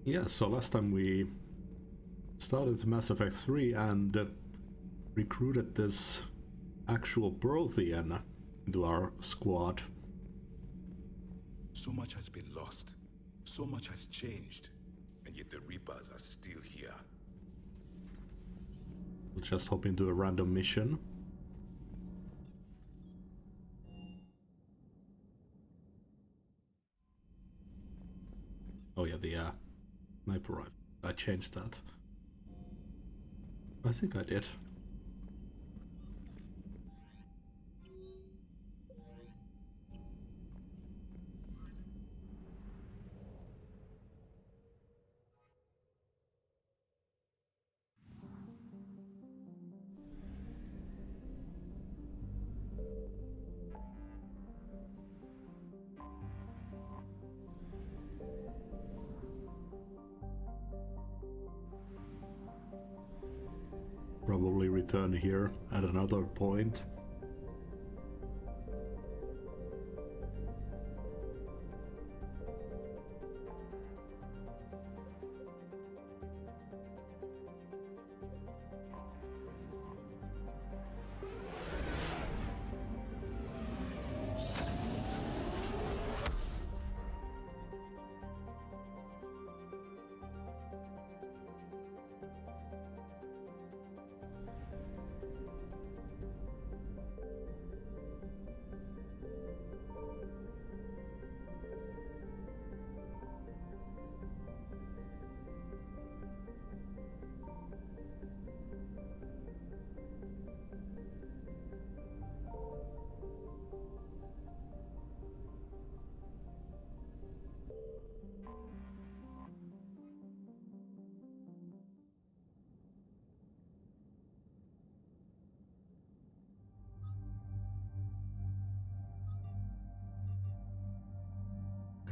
Yeah, so last time we started Mass Effect 3 and recruited this actual Prothean into our squad. So much has been lost. So much has changed. And yet the Reapers are still here. We'll just hop into a random mission. Oh yeah, the sniper rifle. I changed that. I think I did. Probably return here at another point.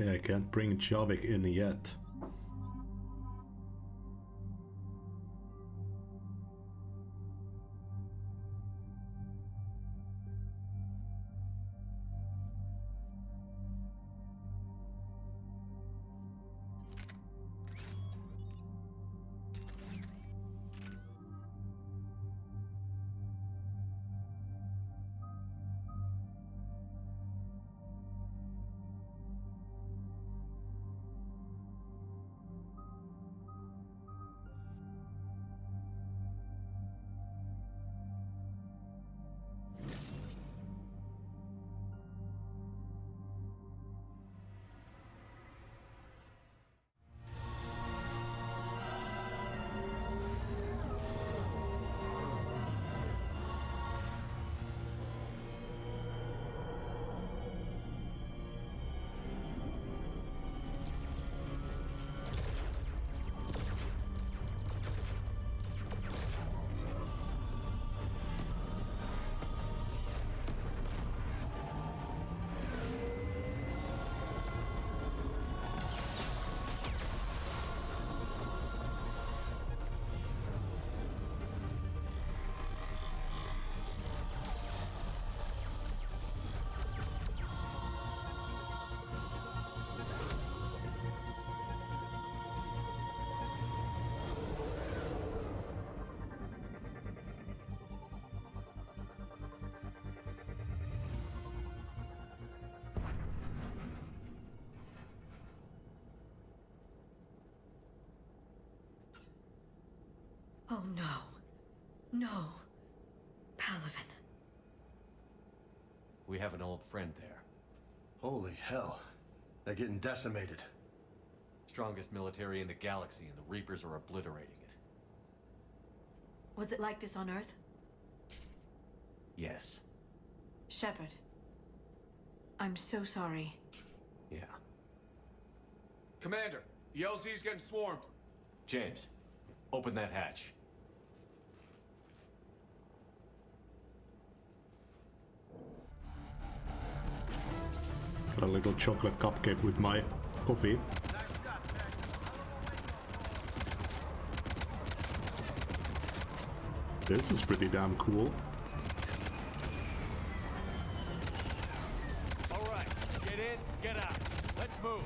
Okay, I can't bring Javik in yet. Oh no. No. Palaven. We have an old friend there. Holy hell. They're getting decimated. Strongest military in the galaxy, and the Reapers are obliterating it. Was it like this on Earth? Yes. Shepard. I'm so sorry. Yeah. Commander, the LZ's getting swarmed. James, open that hatch. Got a little chocolate cupcake with my coffee. This is pretty damn cool. All right, get in, get out. Let's move.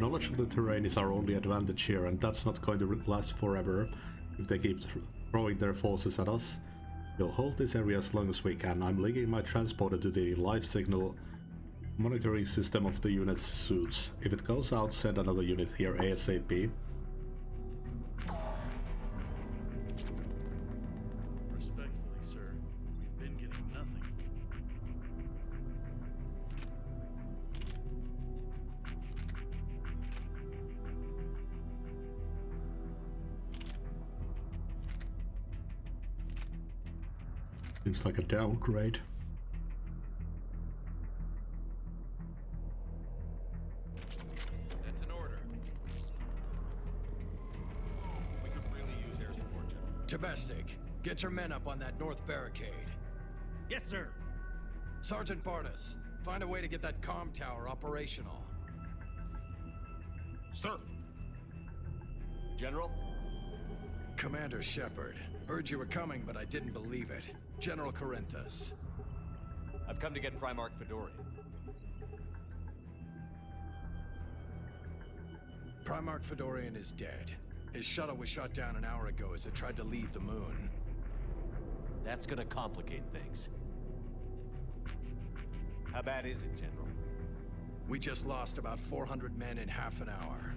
knowledge of the terrain is our only advantage here, and that's not going to last forever if they keep throwing their forces at us. We'll hold this area as long as we can. I'm linking my transporter to the life signal monitoring system of the unit's suits. If it goes out, send another unit here ASAP. Respectfully, sir, we've been getting nothing. Seems like a downgrade. That's an order. We could really use air support, General. Domestic, get your men up on that north barricade. Yes, sir. Sergeant Bartis, find a way to get that comm tower operational. Sir! General? Commander Shepard, heard you were coming, but I didn't believe it. General Corinthus. I've come to get Primarch Fedorian. Primarch Fedorian is dead. His shuttle was shot down an hour ago as it tried to leave the moon. That's gonna complicate things. How bad is it, General? We just lost about 400 men in half an hour.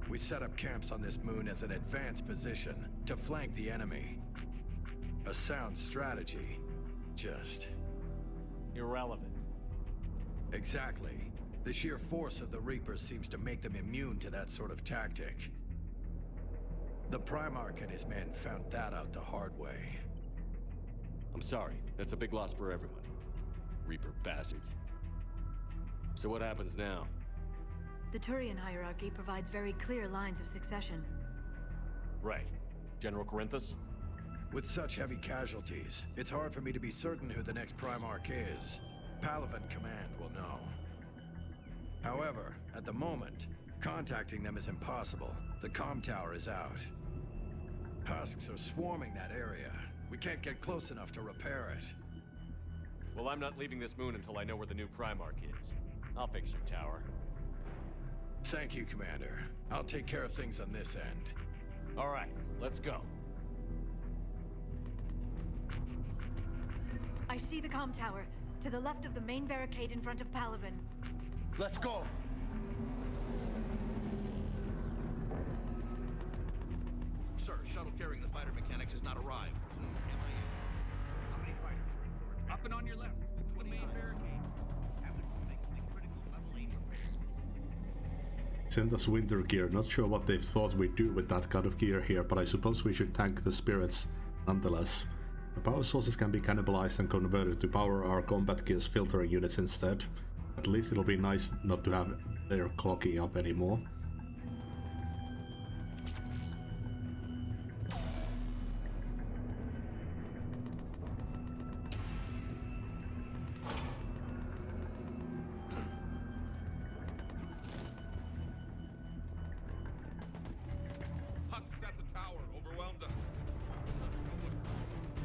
We set up camps on this moon as an advanced position to flank the enemy. A sound strategy. Just... Irrelevant. exactly. The sheer force of the Reapers seems to make them immune to that sort of tactic. The Primarch and his men found that out the hard way. I'm sorry. That's a big loss for everyone. Reaper bastards. So what happens now? The Turian hierarchy provides very clear lines of succession. Right. General Corinthus? With such heavy casualties, it's hard for me to be certain who the next Primarch is. Palaven Command will know. However, at the moment, contacting them is impossible. The comm tower is out. Husks are swarming that area. We can't get close enough to repair it. Well, I'm not leaving this moon until I know where the new Primarch is. I'll fix your tower. Thank you, Commander. I'll take care of things on this end. All right, let's go. I see the comm tower, to the left of the main barricade in front of Palaven. Let's go! Sir, shuttle carrying the fighter mechanics has not arrived. Presumed MIA. How many fighters are in for? Up and on your left. It's the main barricade. Have the crew make the critical level 8 repairs. Send us winter gear. Not sure what they thought we'd do with that kind of gear here, but I suppose we should thank the spirits nonetheless. The power sources can be cannibalized and converted to power our combat gear's filtering units instead. At least it'll be nice not to have their clocking up anymore. Husks at the tower overwhelmed us.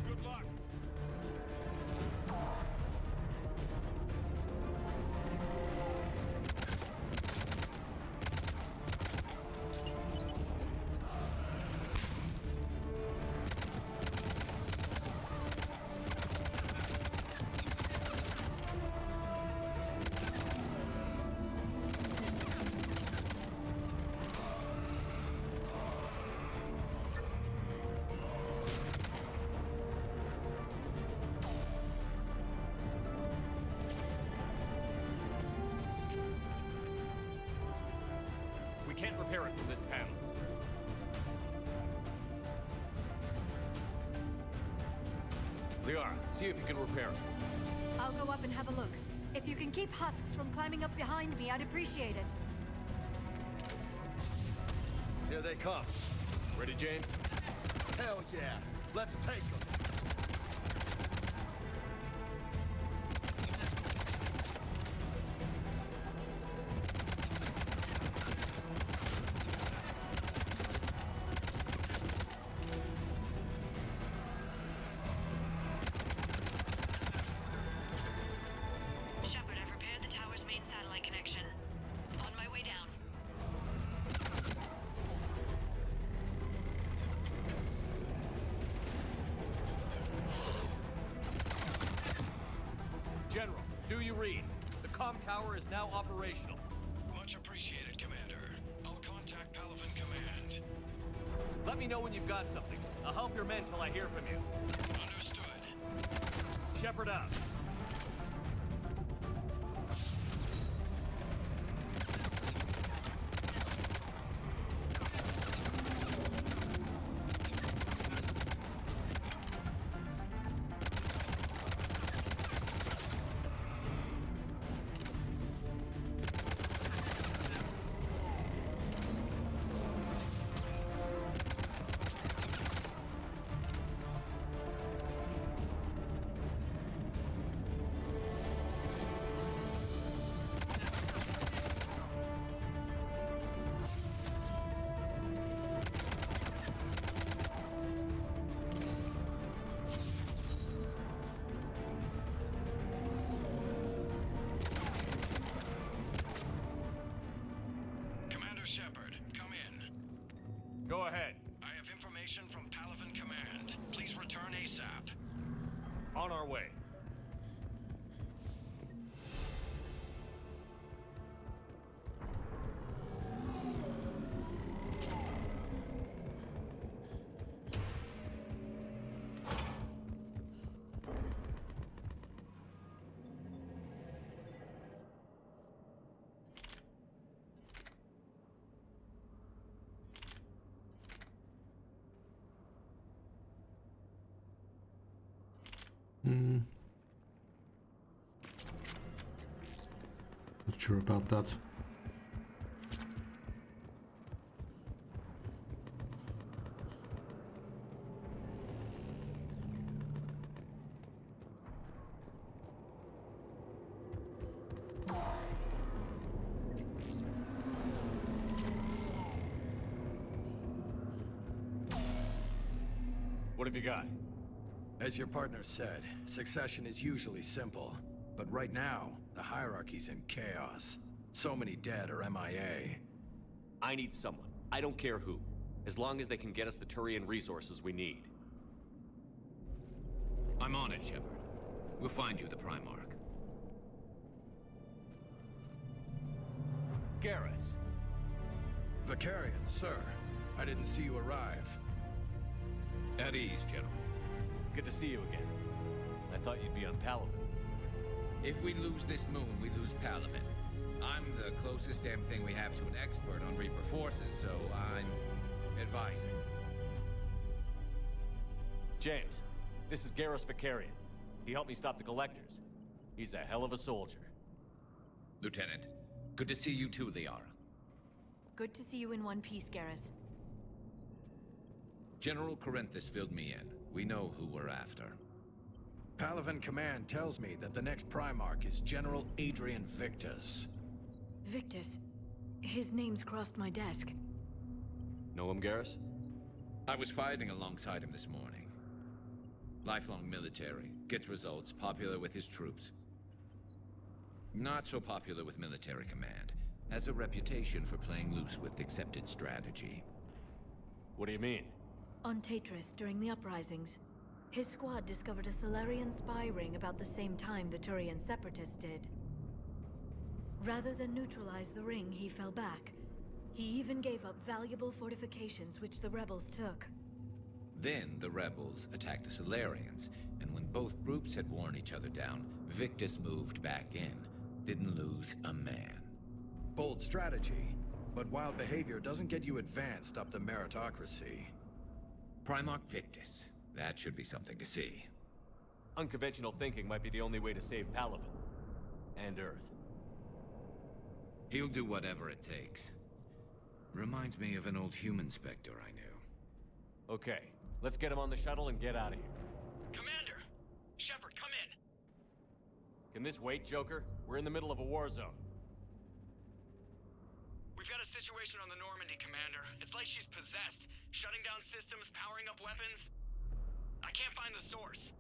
Good luck. We can't repair it from this panel. Liara, see if you can repair it. I'll go up and have a look. If you can keep Husks from climbing up behind me, I'd appreciate it. Here they come. Ready, James? Hell yeah! Let's take them! Shepard, I've repaired the tower's main satellite connection. On my way down. comm tower is now operational. Much appreciated, Commander. I'll contact Palavin Command. Let me know when you've got something. I'll help your men till I hear from you. Understood. Shepard out. Shepard, come in. Go ahead. I have information from Palavin Command. Please return ASAP. On our way. Not sure about that. What have you got? As your partner said, succession is usually simple. But right now, the hierarchy's in chaos. So many dead or MIA. I need someone. I don't care who. As long as they can get us the Turian resources we need. I'm on it, Shepard. We'll find you the Primarch. Garrus. Vicarian, sir. I didn't see you arrive. At ease, General. Good to see you again. I thought you'd be on Palavin. If we lose this moon, we lose Palavin. I'm the closest damn thing we have to an expert on Reaper forces, so I'm advising. James, this is Garrus Vicarian. He helped me stop the Collectors. He's a hell of a soldier. Lieutenant, good to see you too, Liara. Good to see you in one piece, Garrus. General Corinthus filled me in. We know who we're after. Palavin Command tells me that the next Primarch is General Adrian Victus. Victus? His name's crossed my desk. Know him, Garrus? I was fighting alongside him this morning. Lifelong military, gets results, popular with his troops. Not so popular with military command. Has a reputation for playing loose with accepted strategy. What do you mean? On Tatris, during the uprisings, his squad discovered a Solarian spy ring about the same time the Turian Separatists did. Rather than neutralize the ring, he fell back. He even gave up valuable fortifications which the rebels took. Then the rebels attacked the Solarians, and when both groups had worn each other down, Victus moved back in. Didn't lose a man. Bold strategy, but wild behavior doesn't get you advanced up the meritocracy. Primarch Victus. That should be something to see. Unconventional thinking might be the only way to save Palavin. And Earth. He'll do whatever it takes. Reminds me of an old human Spectre I knew. Okay, let's get him on the shuttle and get out of here. Commander! Shepard, come in! Can this wait, Joker? We're in the middle of a war zone. We've got a situation on the Normandy, Commander. It's like she's possessed. Shutting down systems, powering up weapons. I can't find the source.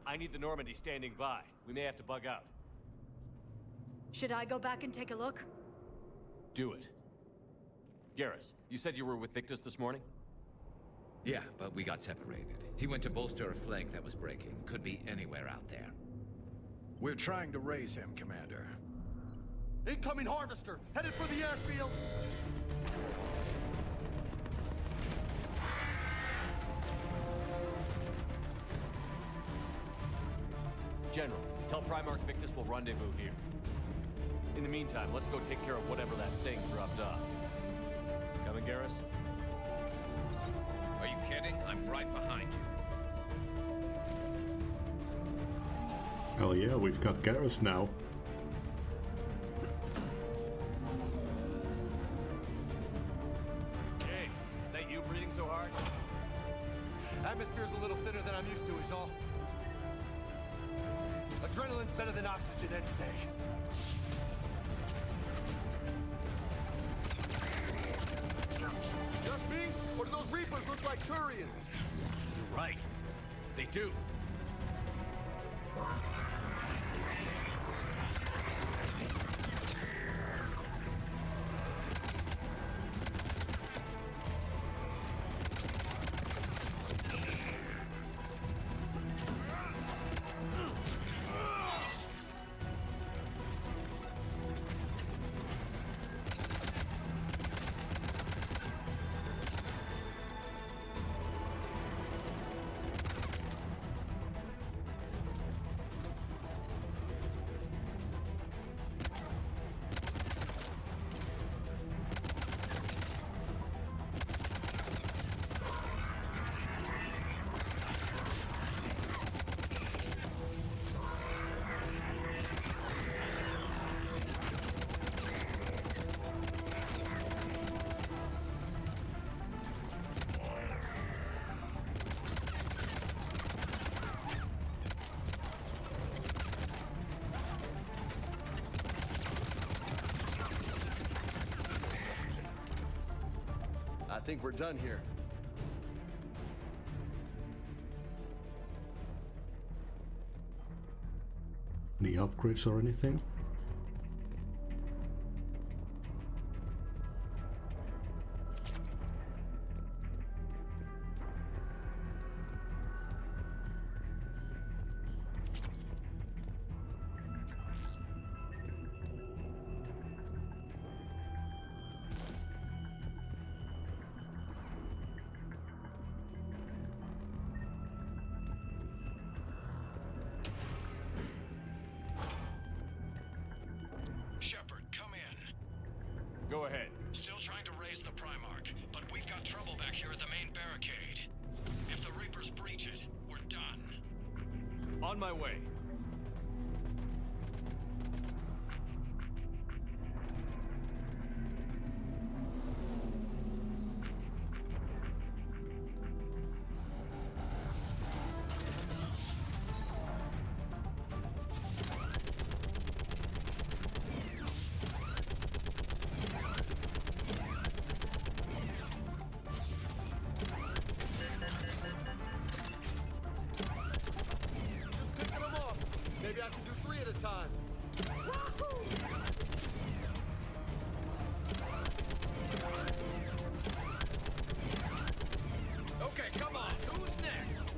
I need the Normandy standing by. We may have to bug out. Should I go back and take a look? Do it. Garrus, you said you were with Victus this morning? Yeah, but we got separated. He went to bolster a flank that was breaking. Could be anywhere out there. We're trying to raise him, Commander. Incoming harvester, headed for the airfield. General, tell Primarch Victus we'll rendezvous here. In the meantime, let's go take care of whatever that thing dropped off. Coming, Garrus? Are you kidding? I'm right behind you. Hell yeah, we've got Garrus now. Hey, that you breathing so hard? Atmosphere's a little thinner than I'm used to, is all. Adrenaline's better than oxygen any day. Just me? Or do those Reapers look like Turians? You're right. They do. I think we're done here. Any upgrades or anything? Shepard, come in. Go ahead. Still trying to raise the Primarch, but we've got trouble back here at the main barricade. If the Reapers breach it, we're done. On my way. Maybe I can do 3 at a time. Okay, come on. Who's next?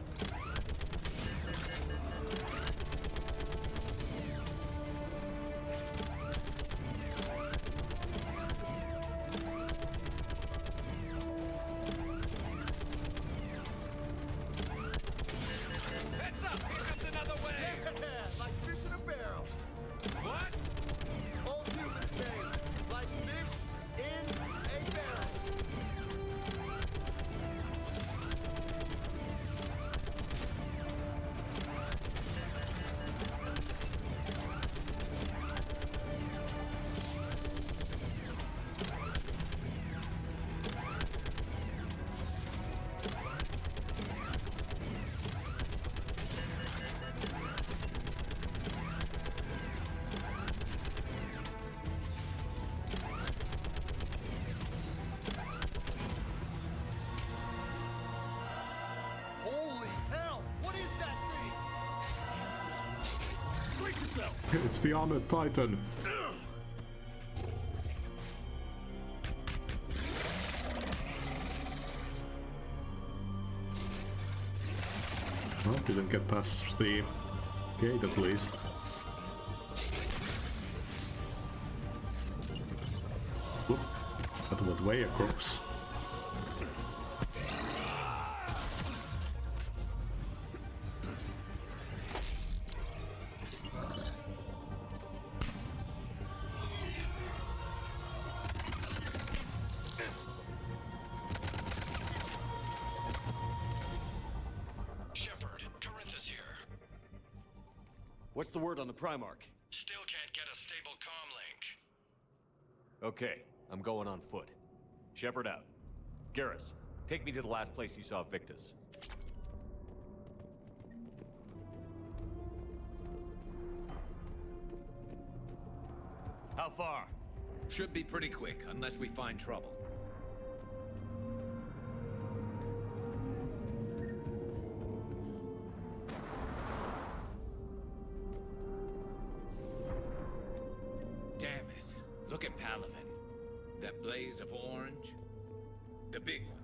Heads up! Here comes another wave! Yeah, like fish in a barrel. What? Old humans say, like fish in a barrel. Holy hell! What is that thing? Brace yourself! It's the armored titan. Well, didn't get past the gate at least. away a corpse. What's the word on the Primarch? Still can't get a stable comm link. Okay, I'm going on foot. Shepard out. Garrus, take me to the last place you saw Victus. How far? Should be pretty quick, unless we find trouble. Damn it. Look at Palaven. That blaze of orange. The big one.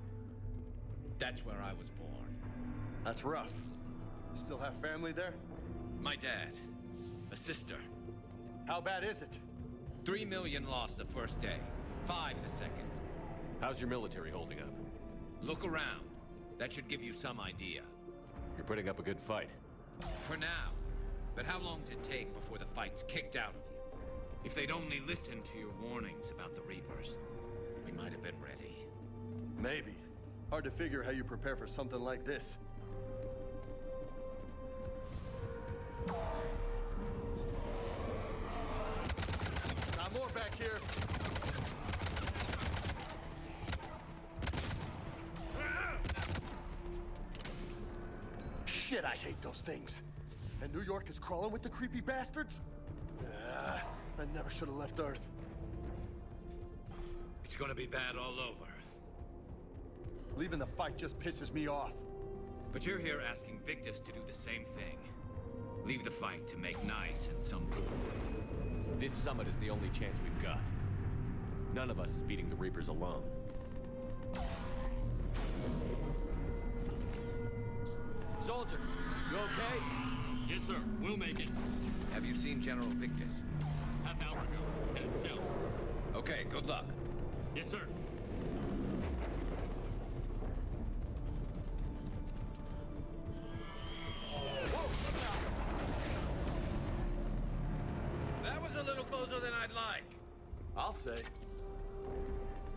That's where I was born. That's rough. Still have family there? My dad. A sister. How bad is it? 3 million lost the first day. 5 the second. How's your military holding up? Look around. That should give you some idea. You're putting up a good fight. For now. But how long does it take before the fight's kicked out of you? If they'd only listened to your warnings about the Reapers, we might have been ready. Maybe. Hard to figure how you prepare for something like this. Not more back here. Shit, I hate those things. And New York is crawling with the creepy bastards? I never should have left Earth. It's gonna be bad all over. Leaving the fight just pisses me off. But you're here asking Victus to do the same thing. Leave the fight to make nice and some rule. This summit is the only chance we've got. None of us is beating the Reapers alone. Soldier, you okay? Yes, sir. We'll make it. Have you seen General Victus? Half hour ago. Headed south. Okay, good luck. Yes, sir. That was a little closer than I'd like. I'll say.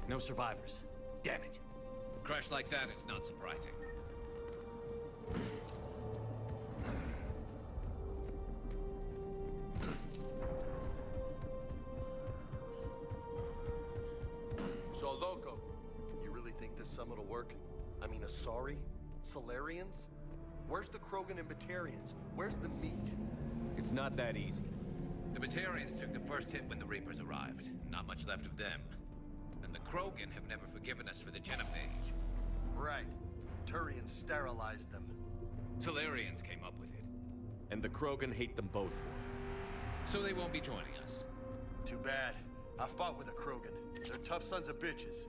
No survivors. Damn it. Crash like that, it's not surprising. So, Loco, you really think this summit will work? I mean, Asari? Solarians? Where's the Krogan and Batarians? Where's the meat? It's not that easy. The Batarians took the first hit when the Reapers arrived. Not much left of them. And the Krogan have never forgiven us for the genophage. Right. Turians sterilized them. Solarians came up with it. And the Krogan hate them both for it. So they won't be joining us. Too bad. I fought with a Krogan. They're tough sons of bitches.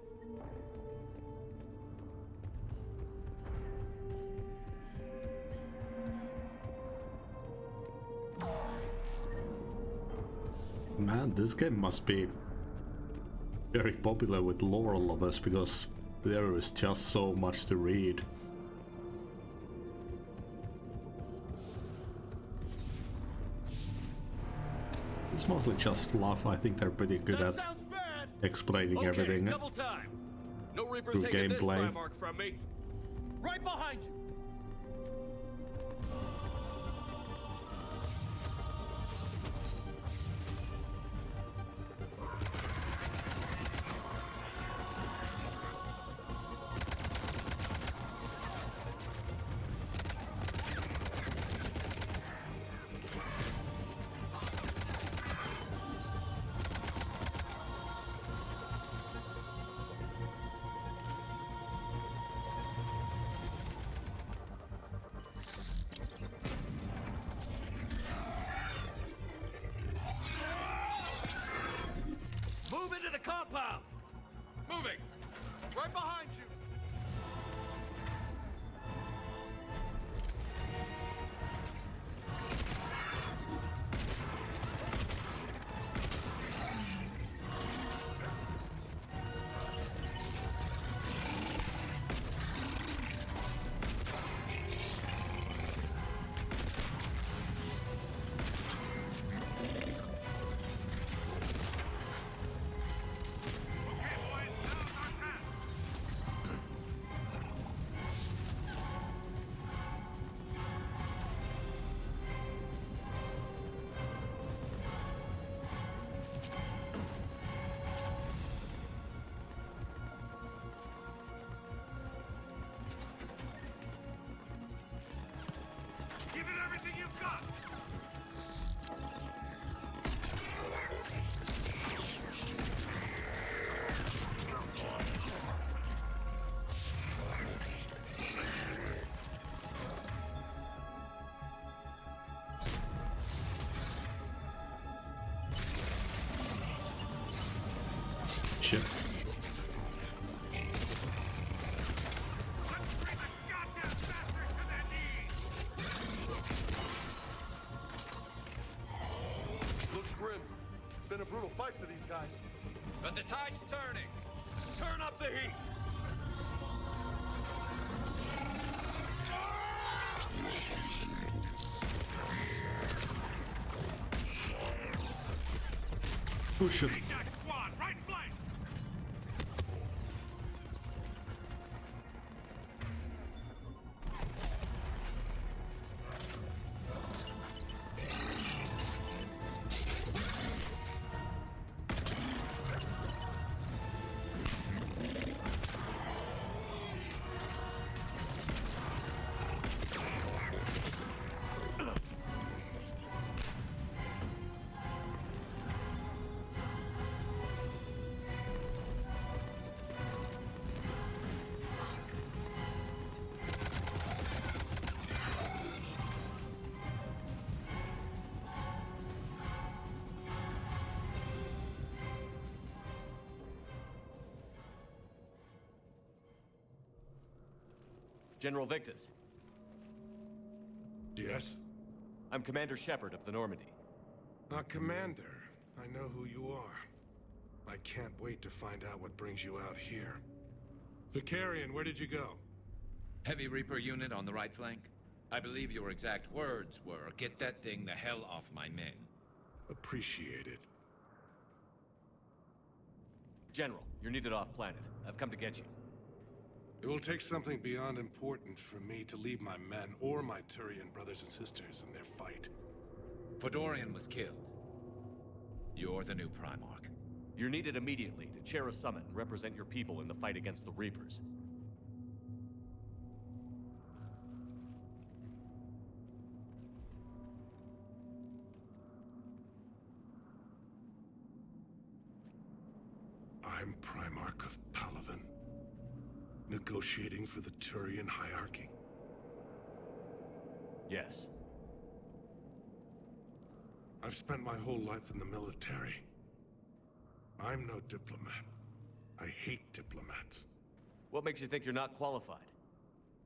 Man, this game must be very popular with lore lovers because there is just so much to read. It's mostly just fluff. I think they're pretty good at explaining everything Double time. No Reapers through taking this gameplay. Primarch from me. Right behind you! Move into the compound! Moving. Right behind you! shit. Looks grim. Been a brutal fight for these guys. But the tide's turning. Turn up the heat. Push it. Squad, right flank! General Victus. Yes? I'm Commander Shepard of the Normandy. Commander. I know who you are. I can't wait to find out what brings you out here. Vicarian, where did you go? Heavy Reaper unit on the right flank. I believe your exact words were, "Get that thing the hell off my men." Appreciate it. General, you're needed off-planet. I've come to get you. It will take something beyond important for me to leave my men or my Turian brothers and sisters in their fight. Fodorian was killed. You're the new Primarch. You're needed immediately to chair a summit and represent your people in the fight against the Reapers. I'm Primarch of Palaven, negotiating for the Turian hierarchy. Yes. I've spent my whole life in the military. I'm no diplomat. I hate diplomats. What makes you think you're not qualified?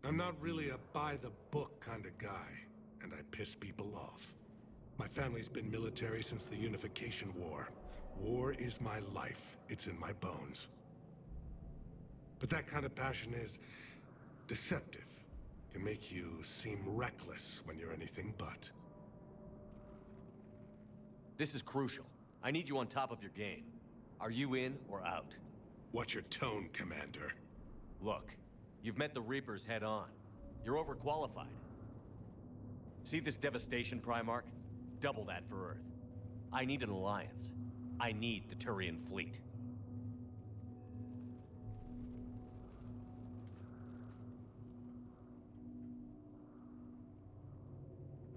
I'm not really a by-the-book kind of guy, and I piss people off. My family's been military since the Unification War. War is my life. It's in my bones. But that kind of passion is deceptive. Can make you seem reckless when you're anything but. This is crucial. I need you on top of your game. Are you in or out? Watch your tone, Commander. Look, you've met the Reapers head on. You're overqualified. See this devastation, Primarch? Double that for Earth. I need an alliance. I need the Turian fleet.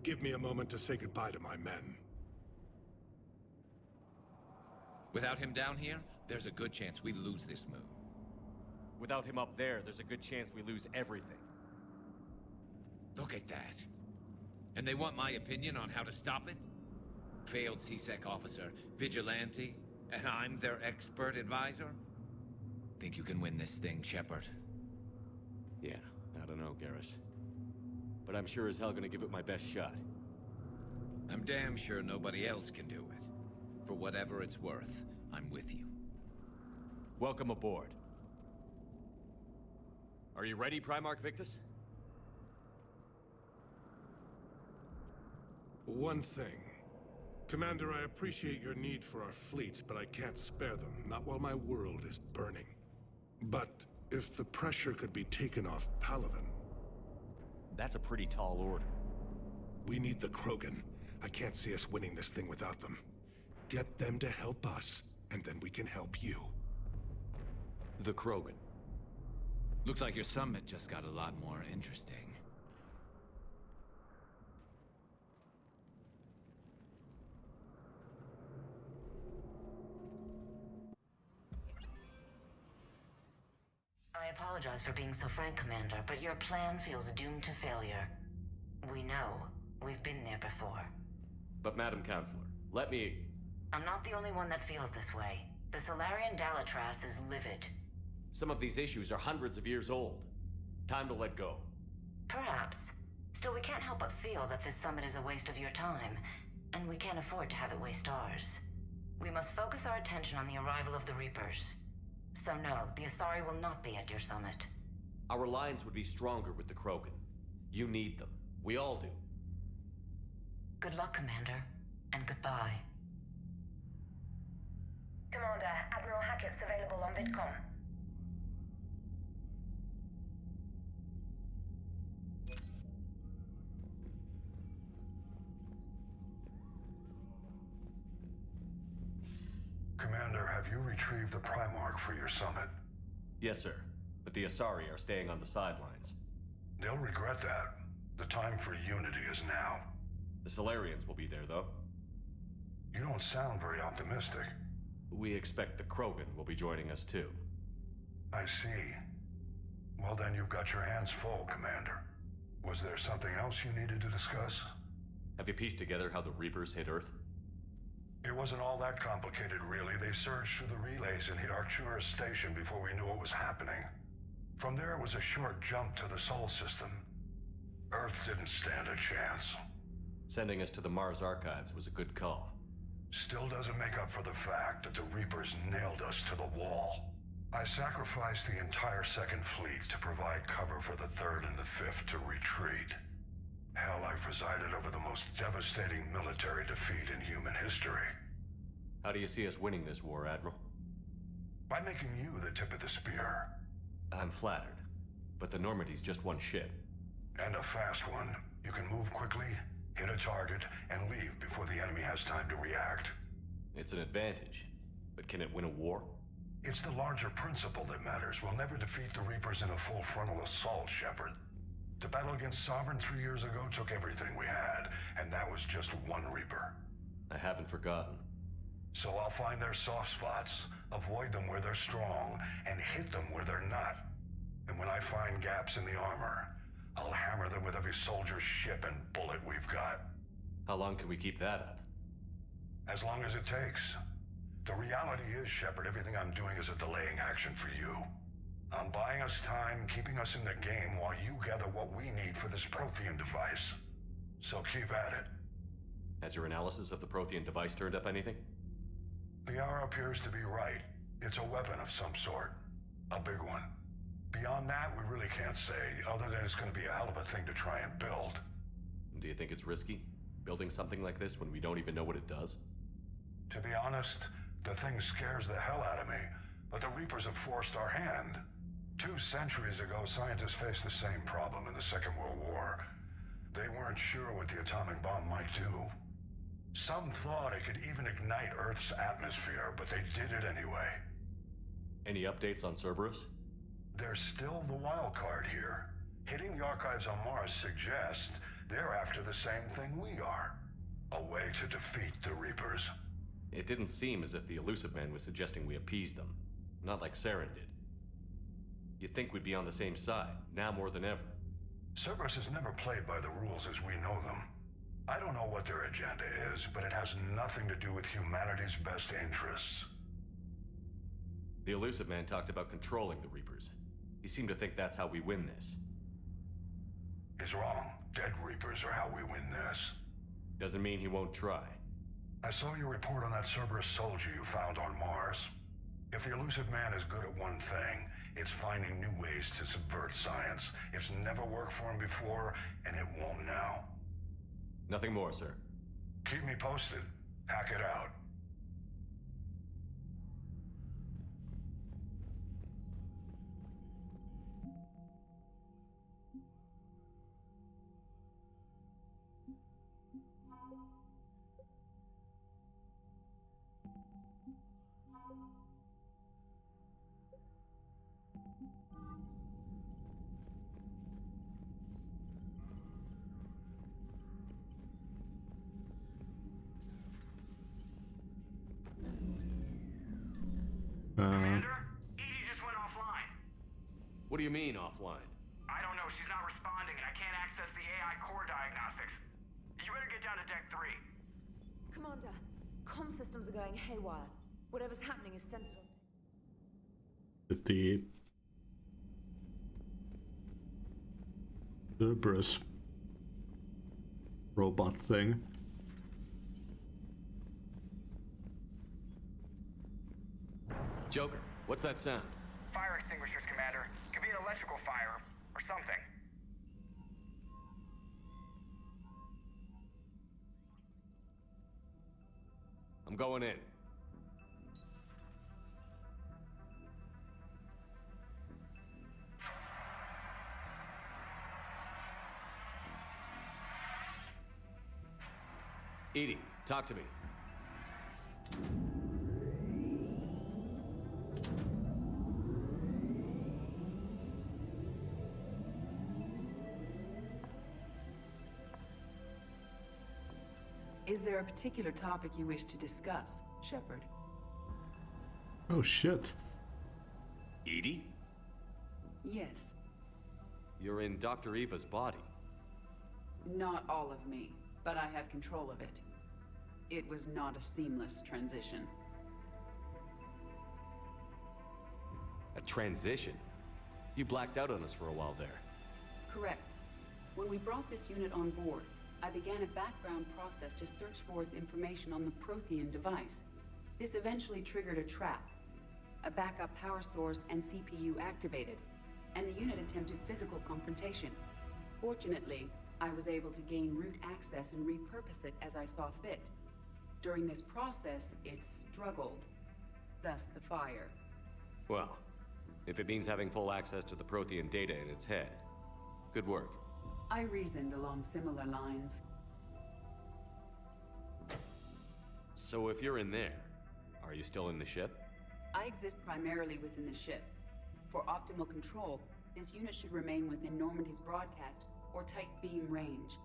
Give me a moment to say goodbye to my men. Without him down here, there's a good chance we lose this move. Without him up there, there's a good chance we lose everything. Look at that. And they want my opinion on how to stop it? Failed C-Sec officer, vigilante, and I'm their expert advisor? Think you can win this thing, Shepard? Yeah, I don't know, Garrus. But I'm sure as hell gonna give it my best shot. I'm damn sure nobody else can do it. For whatever it's worth, I'm with you. Welcome aboard. Are you ready, Primarch Victus? One thing. Commander, I appreciate your need for our fleets, but I can't spare them, not while my world is burning. But if the pressure could be taken off Palaven... That's a pretty tall order. We need the Krogan. I can't see us winning this thing without them. Get them to help us, and then we can help you. The Krogan. Looks like your summit just got a lot more interesting. I apologize for being so frank, Commander, but your plan feels doomed to failure. We know. We've been there before. But Madam Counselor, let me... I'm not the only one that feels this way. The Solarian Dalatras is livid. Some of these issues are hundreds of years old. Time to let go. Perhaps. Still, we can't help but feel that this summit is a waste of your time, and we can't afford to have it waste ours. We must focus our attention on the arrival of the Reapers. So no, the Asari will not be at your summit. Our alliance would be stronger with the Krogan. You need them. We all do. Good luck, Commander, and goodbye. Commander, Admiral Hackett's available on VidCom. Commander, have you retrieved the Primarch for your summit? Yes, sir. But the Asari are staying on the sidelines. They'll regret that. The time for unity is now. The Solarians will be there, though. You don't sound very optimistic. We expect the Krogan will be joining us, too. I see. Well, then you've got your hands full, Commander. Was there something else you needed to discuss? Have you pieced together how the Reapers hit Earth? It wasn't all that complicated, really. They surged through the relays and hit Arcturus Station before we knew what was happening. From there, it was a short jump to the Sol system. Earth didn't stand a chance. Sending us to the Mars Archives was a good call. Still doesn't make up for the fact that the Reapers nailed us to the wall. I sacrificed the entire Second Fleet to provide cover for the Third and the Fifth to retreat. Hell, I presided over the most devastating military defeat in human history. How do you see us winning this war, Admiral? By making you the tip of the spear. I'm flattered, but the Normandy's just one ship. And a fast one. You can move quickly, hit a target, and leave before the enemy has time to react. It's an advantage, but can it win a war? It's the larger principle that matters. We'll never defeat the Reapers in a full frontal assault, Shepard. The battle against Sovereign 3 years ago took everything we had, and that was just one Reaper. I haven't forgotten. So I'll find their soft spots, avoid them where they're strong, and hit them where they're not. And when I find gaps in the armor, I'll hammer them with every soldier, ship, and bullet we've got. How long can we keep that up? As long as it takes. The reality is, Shepard, everything I'm doing is a delaying action for you. I'm buying us time, keeping us in the game while you gather what we need for this Prothean device. So keep at it. Has your analysis of the Prothean device turned up anything? The hour appears to be right. It's a weapon of some sort. A big one. Beyond that, we really can't say, other than it's going to be a hell of a thing to try and build. Do you think it's risky, building something like this when we don't even know what it does? To be honest, the thing scares the hell out of me, but the Reapers have forced our hand. 2 centuries ago, scientists faced the same problem in the Second World War. They weren't sure what the atomic bomb might do. Some thought it could even ignite Earth's atmosphere, but they did it anyway. Any updates on Cerberus? They're still the wild card here. Hitting the archives on Mars suggests they're after the same thing we are. A way to defeat the Reapers. It didn't seem as if the Elusive Man was suggesting we appease them. Not like Saren did. You'd think we'd be on the same side, now more than ever. Cerberus has never played by the rules as we know them. I don't know what their agenda is, but it has nothing to do with humanity's best interests. The Elusive Man talked about controlling the Reapers. He seemed to think that's how we win this. He's wrong. Dead Reapers are how we win this. Doesn't mean he won't try. I saw your report on that Cerberus soldier you found on Mars. If the Elusive Man is good at one thing, it's finding new ways to subvert science. It's never worked for him before, and it won't now. Nothing more, sir. Keep me posted. Hack it out. Commander, Edie just went offline. What do you mean, offline? I don't know. She's not responding, and I can't access the AI core diagnostics. You better get down to Deck 3. Commander, comm systems are going haywire. Whatever's happening is centered on... With the Cerberus robot thing. Joker, what's that sound? Fire extinguishers, Commander. Could be an electrical fire, or something. I'm going in. EDI, talk to me. Is there a particular topic you wish to discuss, Shepard? Oh shit. EDI? Yes. You're in Dr. Eva's body. Not all of me, but I have control of it. It was not a seamless transition. A transition? You blacked out on us for a while there. Correct. When we brought this unit on board, I began a background process to search for its information on the Prothean device. This eventually triggered a trap. A backup power source and CPU activated, and the unit attempted physical confrontation. Fortunately, I was able to gain root access and repurpose it as I saw fit. During this process, it struggled. Thus the fire. Well, if it means having full access to the Prothean data in its head, good work. I reasoned along similar lines. So if you're in there, are you still in the ship? I exist primarily within the ship. For optimal control, this unit should remain within Normandy's broadcast or tight beam range.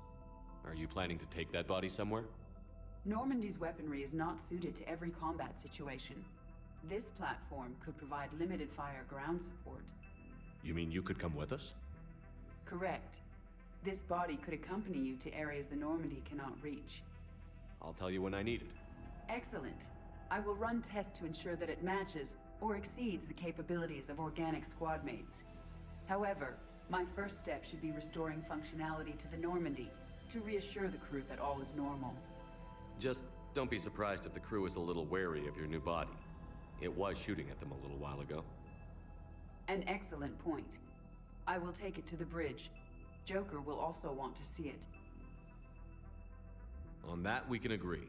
Are you planning to take that body somewhere? Normandy's weaponry is not suited to every combat situation. This platform could provide limited fire ground support. You mean you could come with us? Correct. This body could accompany you to areas the Normandy cannot reach. I'll tell you when I need it. Excellent. I will run tests to ensure that it matches or exceeds the capabilities of organic squad mates. However, my first step should be restoring functionality to the Normandy to reassure the crew that all is normal. Just don't be surprised if the crew is a little wary of your new body. It was shooting at them a little while ago. An excellent point. I will take it to the bridge. Joker will also want to see it. On that, we can agree.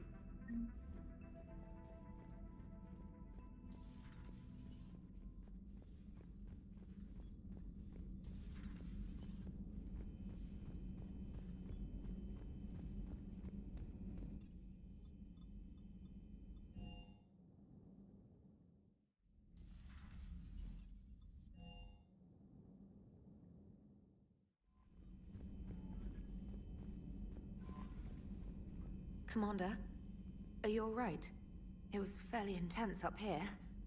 Commander, are you all right? It was fairly intense up here.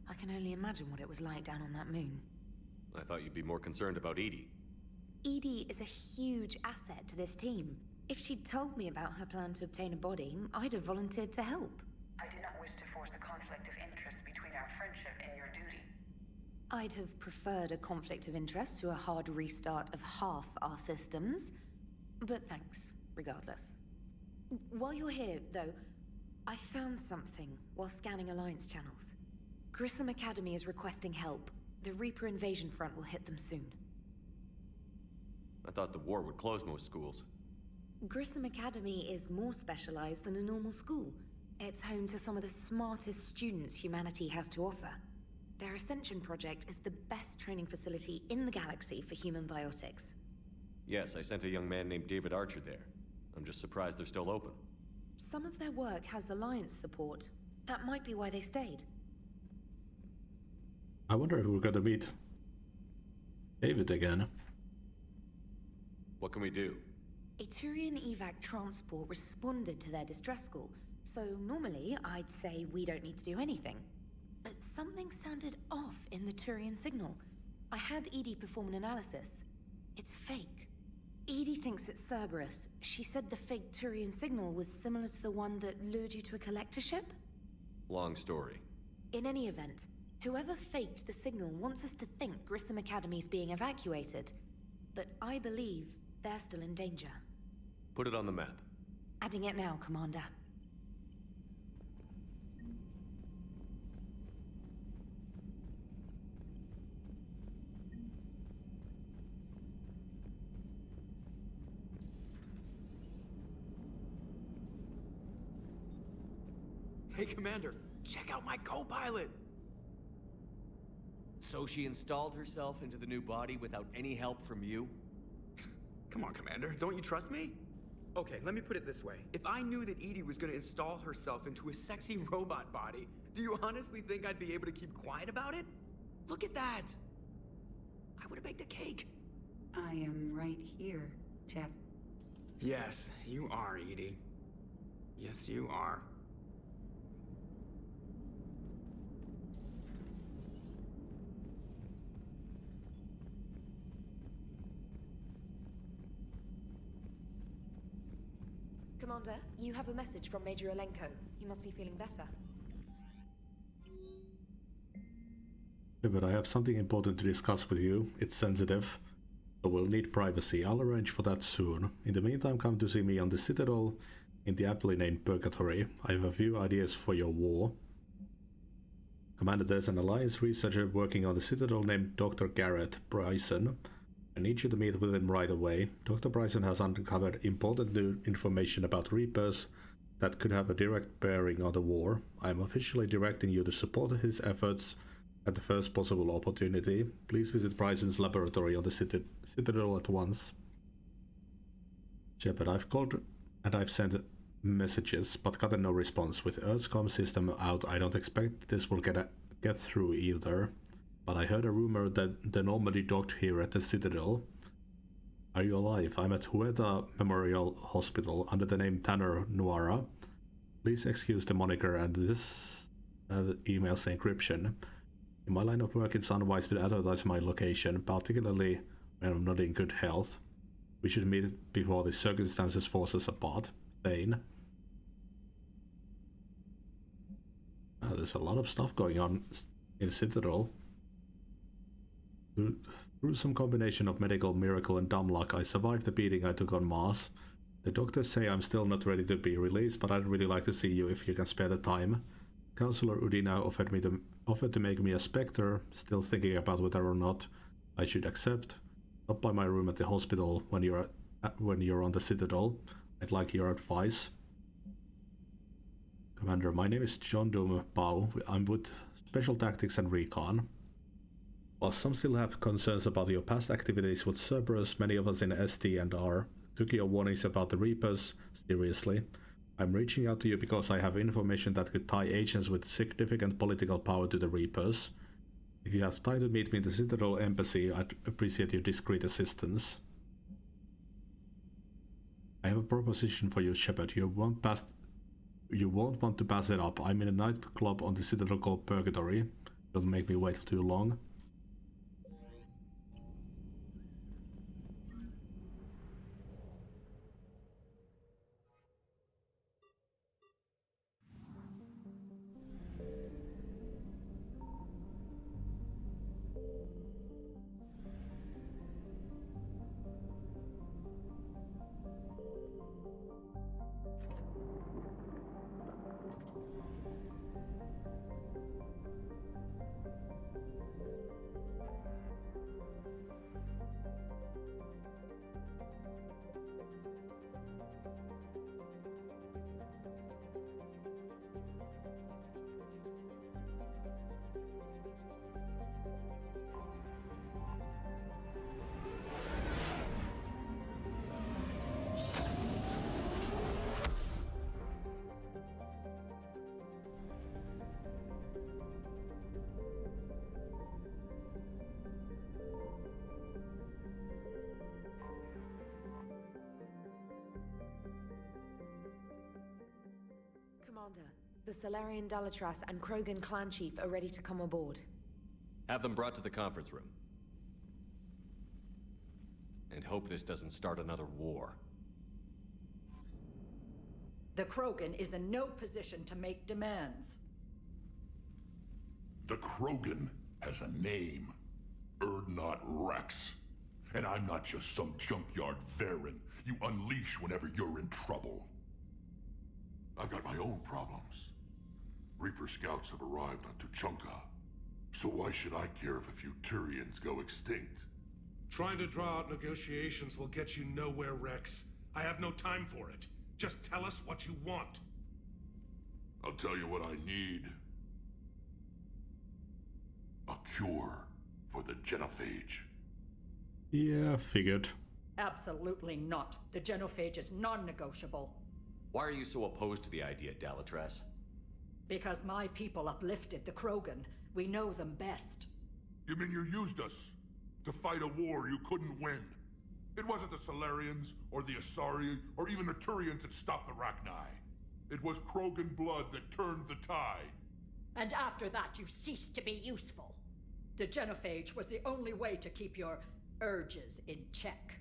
I can only imagine what it was like down on that moon. I thought you'd be more concerned about EDI. EDI is a huge asset to this team. If she'd told me about her plan to obtain a body, I'd have volunteered to help. I do not wish to force a conflict of interest between our friendship and your duty. I'd have preferred a conflict of interest to a hard restart of half our systems. But thanks, regardless. While you're here, though, I found something while scanning Alliance channels. Grissom Academy is requesting help. The Reaper invasion front will hit them soon. I thought the war would close most schools. Grissom Academy is more specialized than a normal school. It's home to some of the smartest students humanity has to offer. Their Ascension project is the best training facility in the galaxy for human biotics. Yes, I sent a young man named David Archer there. I'm just surprised they're still open. Some of their work has Alliance support. That might be why they stayed. I wonder if we're gonna meet David again. What can we do? A Turian evac transport responded to their distress call, so normally I'd say we don't need to do anything. But something sounded off in the Turian signal. I had EDI perform an analysis. It's fake. EDI thinks it's Cerberus. She said the fake Turian signal was similar to the one that lured you to a collector ship? Long story. In any event, whoever faked the signal wants us to think Grissom Academy's being evacuated. But I believe they're still in danger. Put it on the map. Adding it now, Commander. Hey, Commander, check out my co-pilot! So she installed herself into the new body without any help from you? Come on, Commander, don't you trust me? Okay, let me put it this way. If I knew that Edie was gonna install herself into a sexy robot body, do you honestly think I'd be able to keep quiet about it? Look at that! I would've baked a cake. I am right here, Jeff. Yes, you are, Edie. Yes, you are. Commander, you have a message from Major Olenko. He must be feeling better. Yeah, but I have something important to discuss with you. It's sensitive, so we'll need privacy. I'll arrange for that soon. In the meantime, come to see me on the Citadel in the aptly named Purgatory. I have a few ideas for your war. Commander, there's an Alliance researcher working on the Citadel named Dr. Garrett Bryson. I need you to meet with him right away. Dr. Bryson has uncovered important new information about Reapers that could have a direct bearing on the war. I am officially directing you to support his efforts at the first possible opportunity. Please visit Bryson's laboratory on the Citadel at once. Shepard, I've called and I've sent messages, but gotten no response. With Earth's comm system out, I don't expect this will get through either. But I heard a rumor that the normally docked here at the Citadel. Are you alive? I'm at Huerta Memorial Hospital under the name Tanner Nuara. Please excuse the moniker and this email's encryption. In my line of work, it's unwise to advertise my location, particularly when I'm not in good health. We should meet before the circumstances force us apart. Thane. There's a lot of stuff going on in Citadel. Through some combination of medical miracle and dumb luck, I survived the beating I took on Mars. The doctors say I'm still not ready to be released, but I'd really like to see you if you can spare the time. Counselor Udina offered to make me a Spectre, still thinking about whether or not I should accept. Stop by my room at the hospital when you're on the Citadel. I'd like your advice. Commander, my name is John Doom Bao. I'm with Special Tactics and Recon. While some still have concerns about your past activities with Cerberus, many of us in ST and R took your warnings about the Reapers seriously. I'm reaching out to you because I have information that could tie agents with significant political power to the Reapers. If you have time to meet me in the Citadel Embassy, I'd appreciate your discreet assistance. I have a proposition for you, Shepard. You won't want to pass it up. I'm in a nightclub on the Citadel called Purgatory. It'll make me wait too long. Commander, the Salarian Dalatras and Krogan clan chief are ready to come aboard. Have them brought to the conference room. And hope this doesn't start another war. The Krogan is in no position to make demands. The Krogan has a name. Erdnot Rex. And I'm not just some junkyard Varen you unleash whenever you're in trouble. I've got my own problems. Reaper scouts have arrived on Tuchanka. So why should I care if a few Turians go extinct? Trying to draw out negotiations will get you nowhere, Rex. I have no time for it. Just tell us what you want. I'll tell you what I need. A cure for the genophage. Yeah, figured. Absolutely not. The genophage is non-negotiable. Why are you so opposed to the idea, Dalatrass? Because my people uplifted the Krogan. We know them best. You mean you used us to fight a war you couldn't win? It wasn't the Solarians, or the Asari, or even the Turians that stopped the Rachni. It was Krogan blood that turned the tide. And after that, you ceased to be useful. The genophage was the only way to keep your urges in check.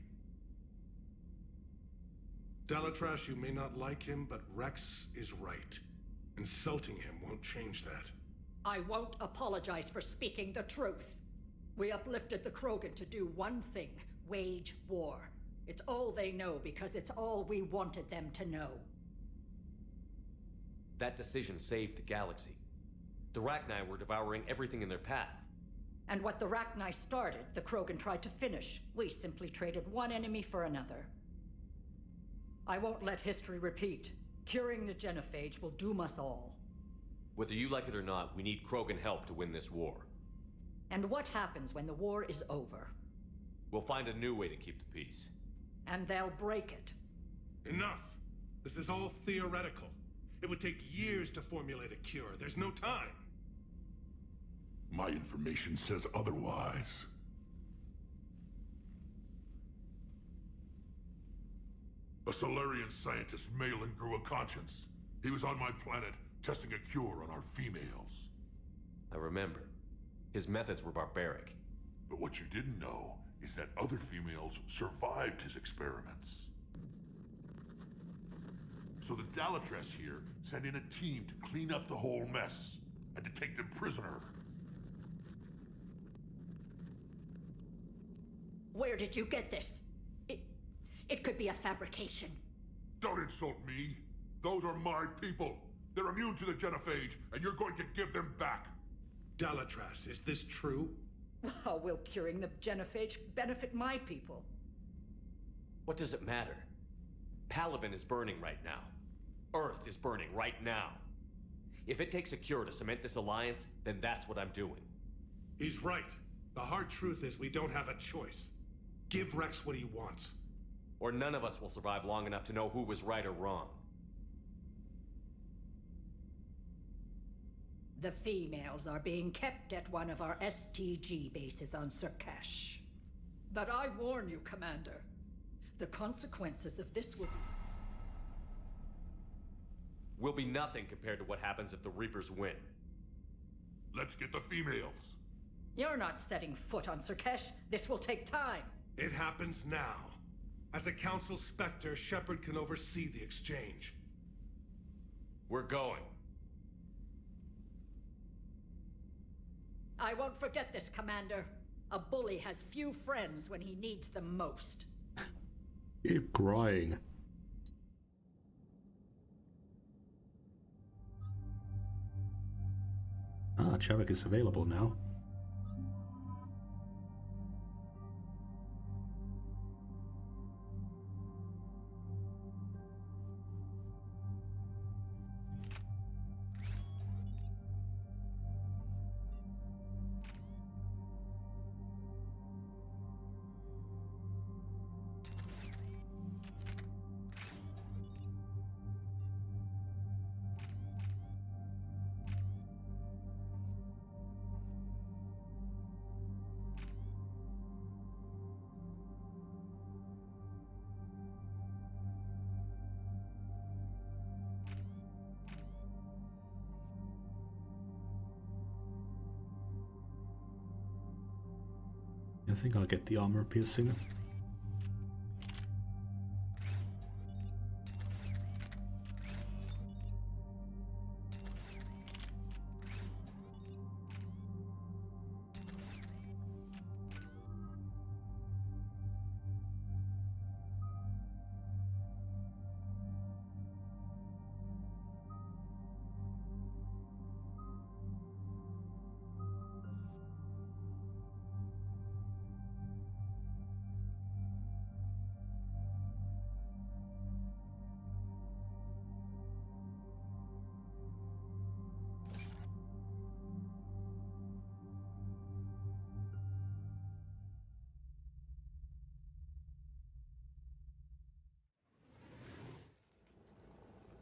Dalatrash, you may not like him, but Rex is right. Insulting him won't change that. I won't apologize for speaking the truth. We uplifted the Krogan to do one thing: wage war. It's all they know because it's all we wanted them to know. That decision saved the galaxy. The Rachni were devouring everything in their path. And what the Rachni started, the Krogan tried to finish. We simply traded one enemy for another. I won't let history repeat. Curing the genophage will doom us all. Whether you like it or not, we need Krogan help to win this war. And what happens when the war is over? We'll find a new way to keep the peace. And they'll break it. Enough! This is all theoretical. It would take years to formulate a cure. There's no time. My information says otherwise. A Solarian scientist, Malin, grew a conscience. He was on my planet, testing a cure on our females. I remember. His methods were barbaric. But what you didn't know is that other females survived his experiments. So the Dalatrass here sent in a team to clean up the whole mess, and to take them prisoner. Where did you get this? It could be a fabrication. Don't insult me. Those are my people. They're immune to the genophage, and you're going to give them back. Dalatrass, is this true? How will curing the genophage benefit my people? What does it matter? Palaven is burning right now. Earth is burning right now. If it takes a cure to cement this alliance, then that's what I'm doing. He's right. The hard truth is we don't have a choice. Give Rex what he wants. Or none of us will survive long enough to know who was right or wrong. The females are being kept at one of our STG bases on Surkash. But I warn you, Commander, the consequences of this will be nothing compared to what happens if the Reapers win. Let's get the females. You're not setting foot on Surkash. This will take time. It happens now. As a Council Spectre, Shepard can oversee the exchange. We're going. I won't forget this, Commander. A bully has few friends when he needs them most. Keep crying. Ah, Chavik is available now. I think I'll get the armor piercing.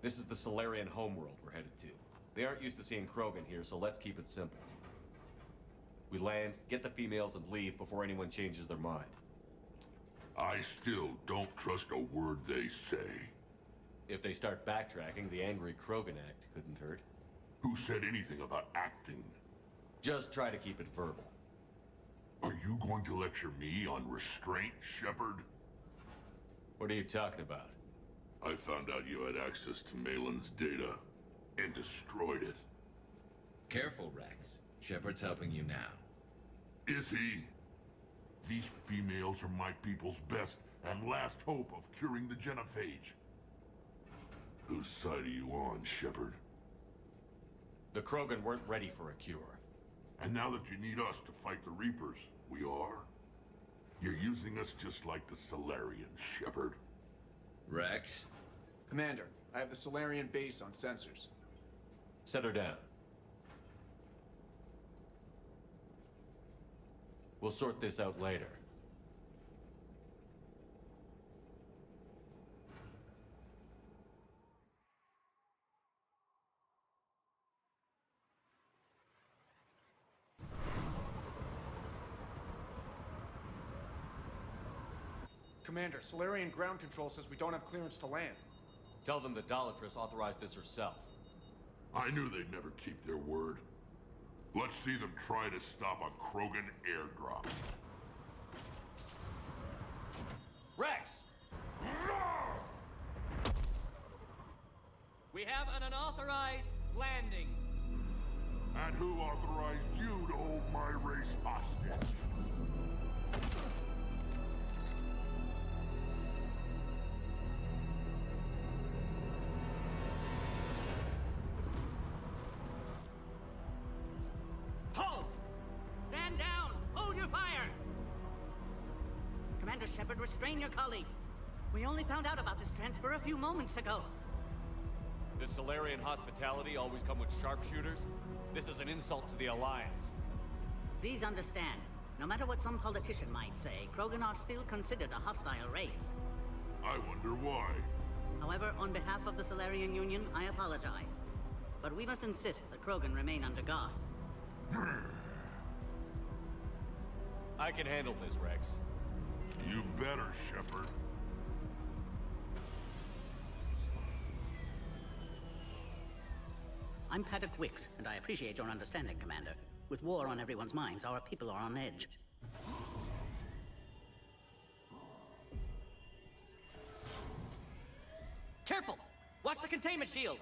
This is the Solarian homeworld we're headed to. They aren't used to seeing Krogan here, so let's keep it simple. We land, get the females, and leave before anyone changes their mind. I still don't trust a word they say. If they start backtracking, the angry Krogan act couldn't hurt. Who said anything about acting? Just try to keep it verbal. Are you going to lecture me on restraint, Shepard? What are you talking about? I found out you had access to Malin's data and destroyed it. Careful, Rex. Shepard's helping you now. Is he? These females are my people's best and last hope of curing the genophage. Whose side are you on, Shepard? The Krogan weren't ready for a cure. And now that you need us to fight the Reapers, we are? You're using us just like the Solarians, Shepard. Rex? Commander, I have the Solarian base on sensors. Set her down. We'll sort this out later. Commander, Solarian ground control says we don't have clearance to land. Tell them the Dolatress authorized this herself. I knew they'd never keep their word. Let's see them try to stop a Krogan airdrop. Rex! We have an unauthorized landing. And who authorized you to hold my race hostage? Halt! Stand down! Hold your fire! Commander Shepard, restrain your colleague. We only found out about this transfer a few moments ago. Does Solarian hospitality always come with sharpshooters? This is an insult to the Alliance. Please understand, no matter what some politician might say, Krogan are still considered a hostile race. I wonder why. However, on behalf of the Solarian Union, I apologize. But we must insist that Krogan remain under guard. I can handle this, Rex. You better, Shepard. I'm Paddock Wicks, and I appreciate your understanding, Commander. With war on everyone's minds, our people are on edge. Careful! Watch the containment shield!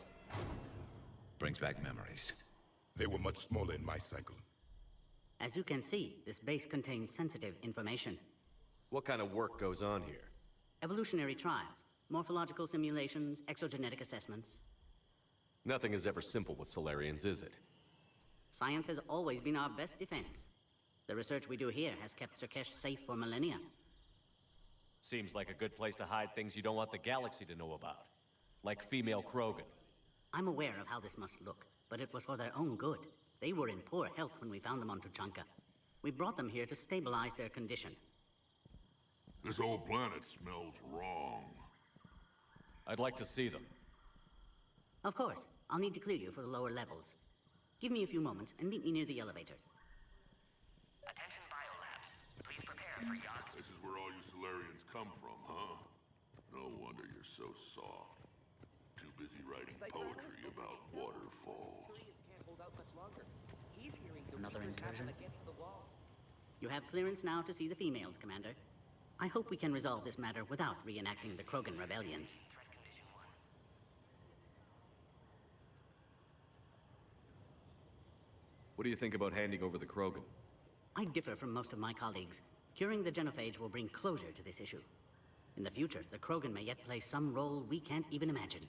Brings back memories. They were much smaller in my cycle. As you can see, this base contains sensitive information. What kind of work goes on here? Evolutionary trials, morphological simulations, exogenetic assessments. Nothing is ever simple with Solarians, is it? Science has always been our best defense. The research we do here has kept Surkesh safe for millennia. Seems like a good place to hide things you don't want the galaxy to know about. Like female Krogan. I'm aware of how this must look, but it was for their own good. They were in poor health when we found them on Tuchanka. We brought them here to stabilize their condition. This whole planet smells wrong. I'd like to see them. Of course. I'll need to clear you for the lower levels. Give me a few moments and meet me near the elevator. Attention biolabs. Please prepare for yachts. This is where all you Solarians come from, huh? No wonder you're so soft. Too busy writing poetry about waterfalls. Another incursion? You have clearance now to see the females, Commander. I hope we can resolve this matter without reenacting the Krogan rebellions. What do you think about handing over the Krogan? I differ from most of my colleagues. Curing the genophage will bring closure to this issue. In the future, the Krogan may yet play some role we can't even imagine.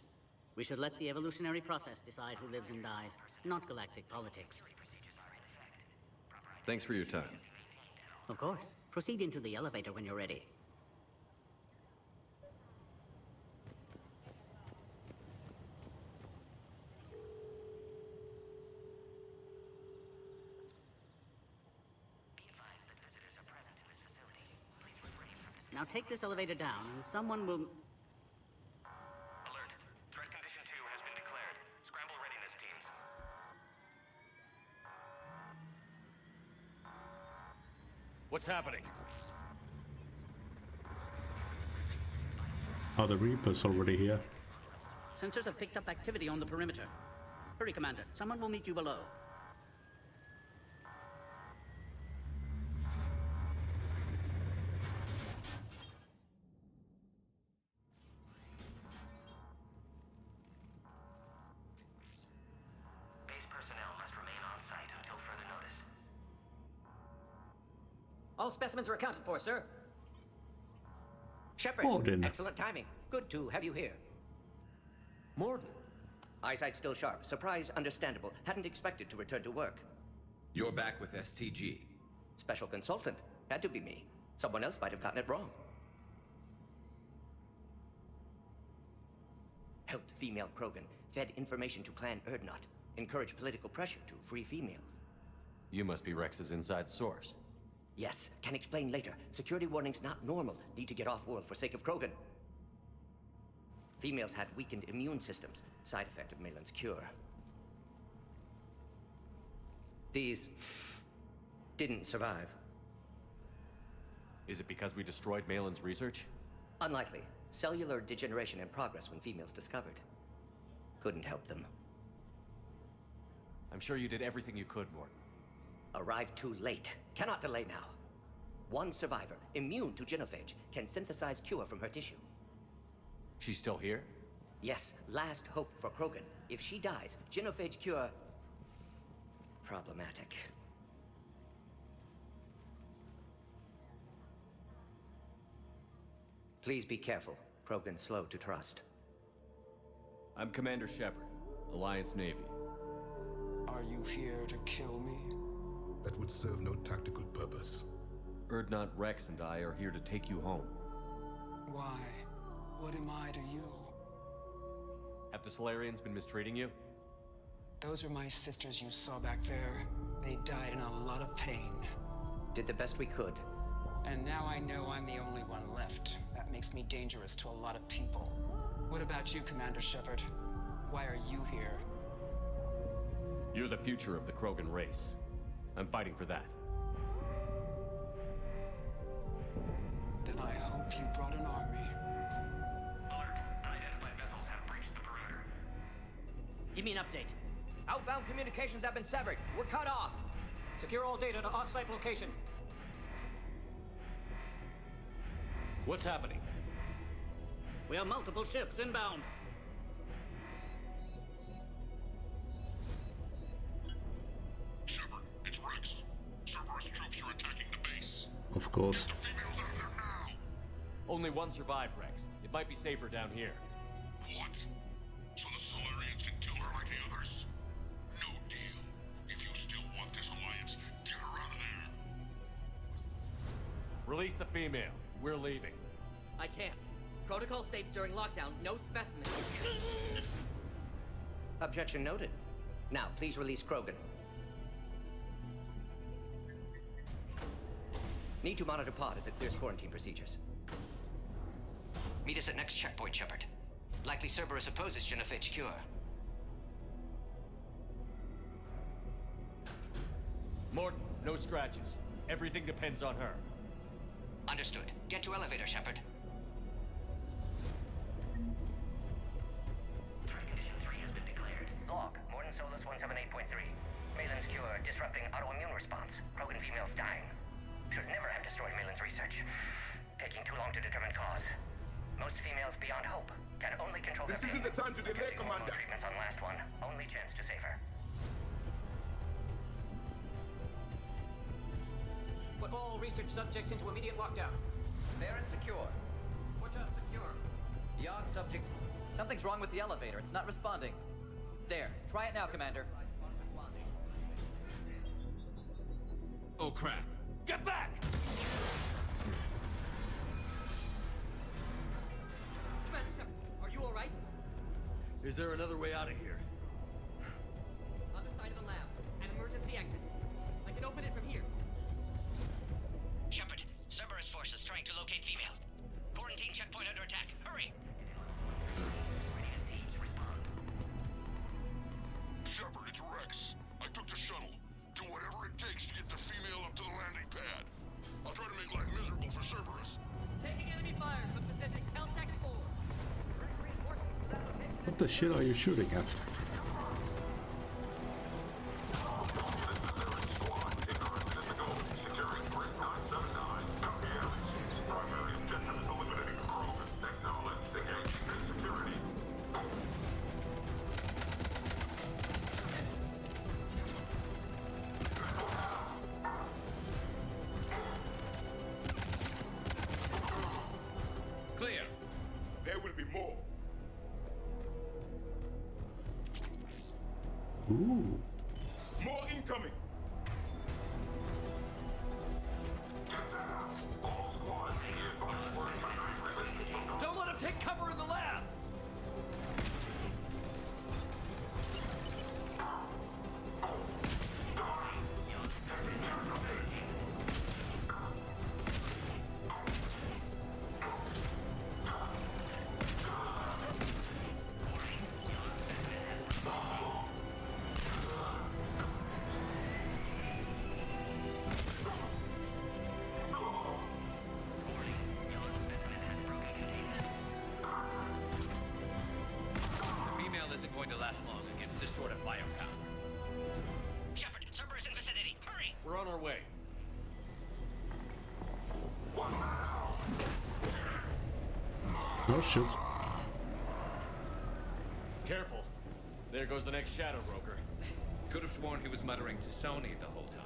We should let the evolutionary process decide who lives and dies, not galactic politics. Thanks for your time. Of course. Proceed into the elevator when you're ready. Now take this elevator down, and someone will... Alert. Threat condition 2 What's happening? Are the Reapers already here? Sensors have picked up activity on the perimeter. Hurry, Commander. Someone will meet you below. Base personnel must remain on site until further notice. All specimens are accounted for, sir. Shepard, Morden. excellent timing. Good to have you here. Morden. Eyesight still sharp. Surprise understandable. Hadn't expected to return to work. You're back with STG. Special consultant. Had to be me. Someone else might have gotten it wrong. Helped female Krogan. Fed information to Clan Erdnot. Encouraged political pressure to free females. You must be Rex's inside source. Yes, can explain later. Security warnings not normal. Need to get off-world for sake of Krogan. Females had weakened immune systems. Side effect of Malin's cure. These didn't survive. Is it because we destroyed Malin's research? Unlikely. Cellular degeneration in progress when females discovered. Couldn't help them. I'm sure you did everything you could, Morden. Arrived too late. Cannot delay now. One survivor, immune to genophage, can synthesize cure from her tissue. She's still here? Yes, last hope for Krogan. If she dies, genophage cure... problematic. Please be careful. Krogan slow to trust. I'm Commander Shepard, Alliance Navy. Are you here to kill me? That would serve no tactical purpose. Erdnot, Rex, and I are here to take you home. Why? What am I to you? Have the Solarians been mistreating you? Those are my sisters you saw back there. They died in a lot of pain. Did the best we could. And now I know I'm the only one left. That makes me dangerous to a lot of people. What about you, Commander Shepard? Why are you here? You're the future of the Krogan race. I'm fighting for that. Then I hope you brought an army. Alert. Unidentified vessels have breached the perimeter. Give me an update. Outbound communications have been severed. We're cut off. Secure all data to off-site location. What's happening? We have multiple ships inbound. Shepard, it's Rex. Cerberus troops are attacking the base. Of course. The females out there now. Only one survived, Rex. It might be safer down here. What? So the Solarians can kill her like the others? No deal. If you still want this alliance, get her out of there. Release the female. We're leaving. I can't. Protocol states during lockdown, no specimens. Objection noted. Now, please release Krogan. Need to monitor pod as it clears quarantine procedures. Meet us at next checkpoint, Shepard. Likely Cerberus opposes genophage cure. Morden, no scratches. Everything depends on her. Understood. Get to elevator, Shepard. Threat condition 3 has been declared. Log, Morden Solus 178.3. Malin's cure disrupting autoimmune response. Krogan females dying. Should never have destroyed Malin's research. Taking too long to determine cause. Most females beyond hope can only control This their isn't pain. the time to delay, Getting hormone Commander. treatments on last one. Only chance to save her. Put all research subjects into immediate lockdown. Baron secure. Watch out, secure. Yog subjects. Something's wrong with the elevator. It's not responding. There. Try it now, Commander. Oh crap. Get back! Commander Shepard, are you alright? Is there another way out of here? On the side of the lab. An emergency exit. I can open it from here. Shepard, Cerberus forces trying to locate female. Quarantine checkpoint under attack. Hurry! Shepard, it's Rex. I took the shuttle. Do whatever it takes to get the female up to the landing pad. I'll What the shit are you shooting at? Clear. There will be more. Ooh. More incoming. Don't let him take cover in the lab! The female isn't going to last long against this sort of firepower. Shepard, Cerberus in vicinity. Hurry! We're on our way. Oh shit. Careful. There goes the next shadow broker. Could have sworn he was muttering to Sony the whole time.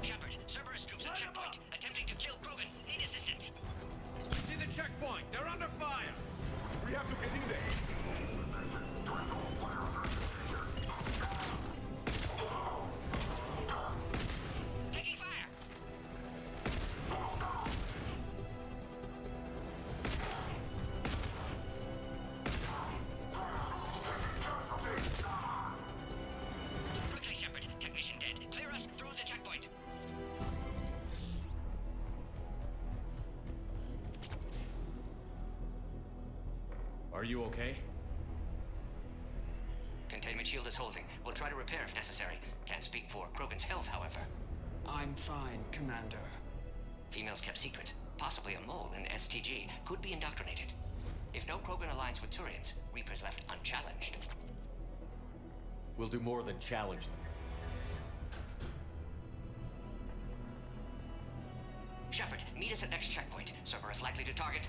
Shepard, Cerberus troops at checkpoint, attempting to kill Krogan. Need assistance. See the checkpoint! They're under fire! We have to get in there. Taking fire! Quickly, Shepard. Technician dead. Clear us through the checkpoint. Are you okay? Containment shield is holding. We'll try to repair if necessary. Can't speak for Krogan's health, however. I'm fine, Commander. Females kept secret. Possibly a mole in STG. Could be indoctrinated. If no Krogan aligns with Turians, Reapers left unchallenged. We'll do more than challenge them. Shepard, meet us at next checkpoint. Cerberus likely to target.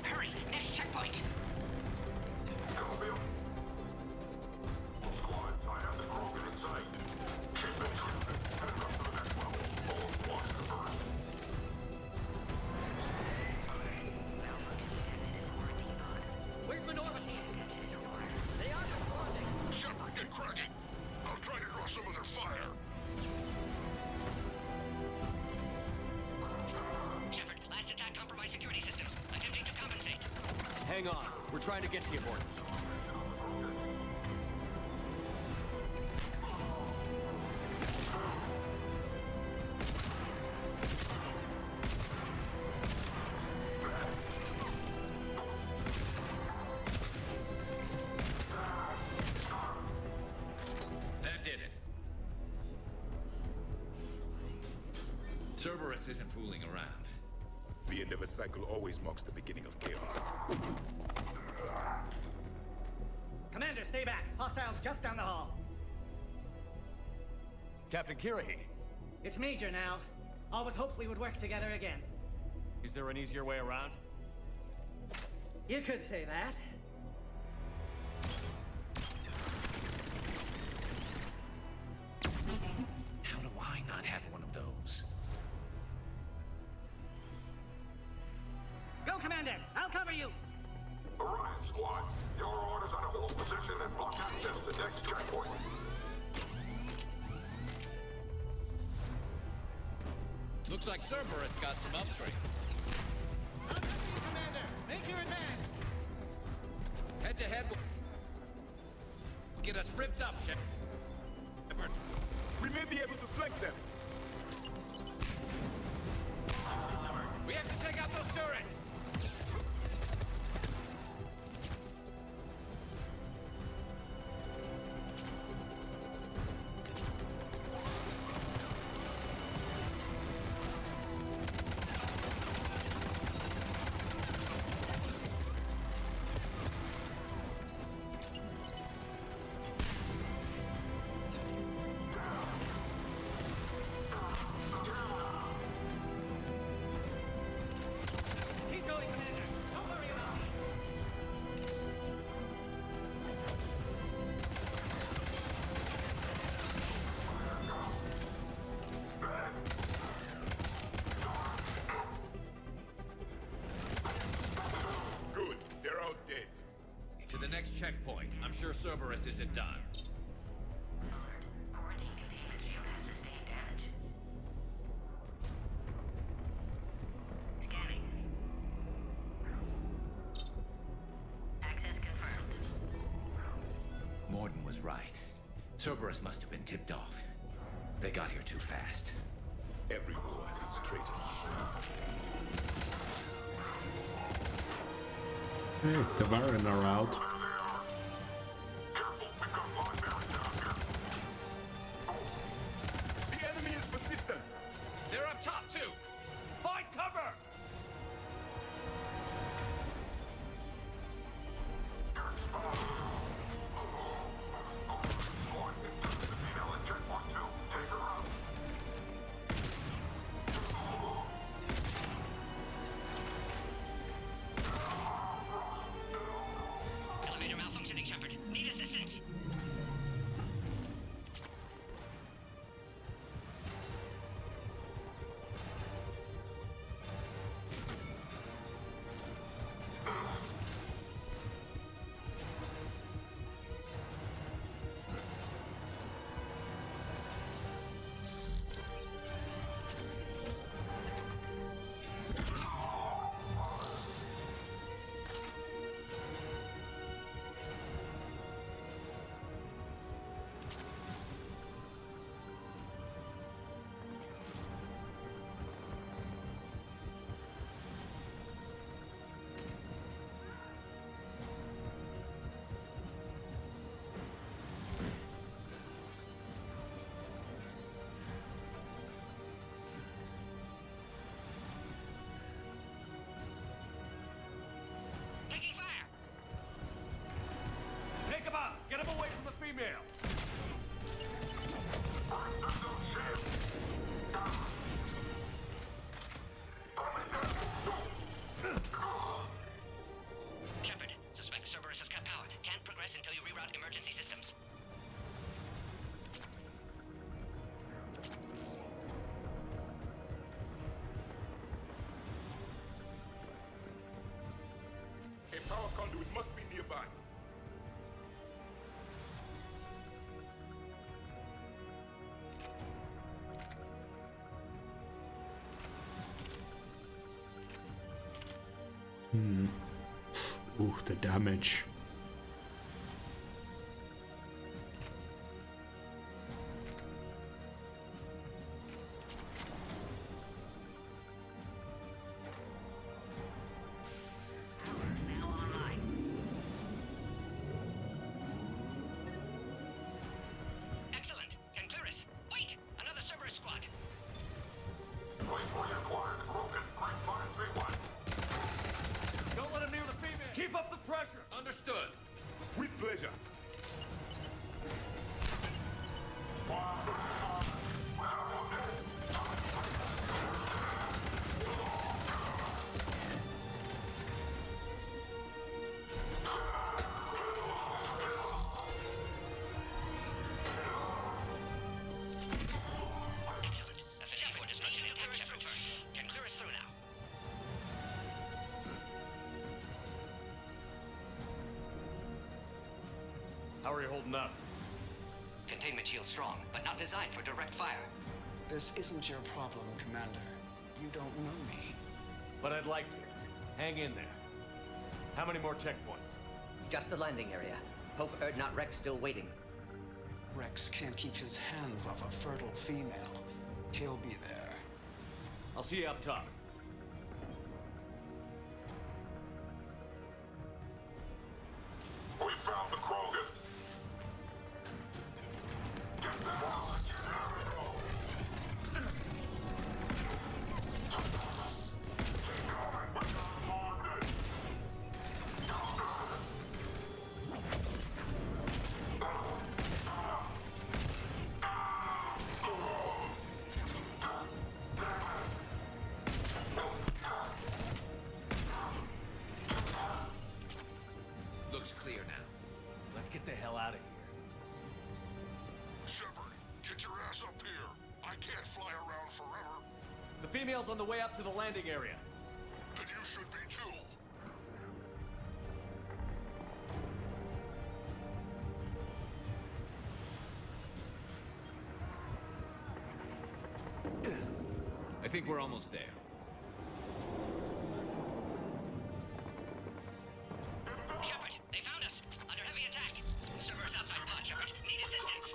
Hurry! Next checkpoint! Squads, I have the Krogan in sight. Shipment traffic. Heading up to the next level. All squads first. Where's Minorva? They are responding. Shepard, get cracking. I'll try to draw some of their fire. Shepard, last attack compromised security systems. Attempting to compensate. Hang on. We're trying to get to you, Morton. That did it. Cerberus isn't fooling around. The end of a cycle always marks the beginning of chaos. Commander, stay back. Hostiles just down the hall. Captain Kirahi, It's Major now. Always hoped we would work together again. is there an easier way around? You could say that. How do I not have one of those? Go, Commander! I'll cover you! Orion Squad, your orders are to hold position and block access to next checkpoint. Looks like Cerberus got some upgrades. I'll cover you, Commander! Make your advance! Head to head will get us ripped up, Shepard. We may be able to flank them. We have to take out those turrets! next checkpoint. I'm sure Cerberus isn't done. Quarantine containment shield has sustained damage. Scanning. Access confirmed. Morden was right. Cerberus must have been tipped off. They got here too fast. Every war has its traitors. Hey, the Baron are out. The enemy is persistent. They're up top, too! Find cover! Elevator malfunctioning, Shepard. Need assistance. Taking fire. Take him out! Get him away from the female! Shepard, suspect Cerberus has cut power. Can't progress until you reroute emergency systems. A power conduit must be nearby. Ooh, the damage. Now online. Excellent. Can clear us. Wait! Another Cerberus squad. Don't let him near the female! Keep up the pressure! Understood. With pleasure. Excellent. Efficient for destruction. Can clear us through now. How are you holding up? Containment shield strong, but not designed for direct fire. This isn't your problem, Commander. You don't know me. But I'd like to. Hang in there. How many more checkpoints? Just the landing area. Hope Erdnot Rex still waiting. Rex can't keep his hands off a fertile female. He'll be there. I'll see you up top. We found the Krogan. Looks clear now. Let's get the hell out of here. Shepard, get your ass up here. I can't fly around forever. The female's on the way up to the landing area. And you should be too. think we're almost there. Shepard, they found us. Under heavy attack. Servers outside pod, Shepard. Need assistance.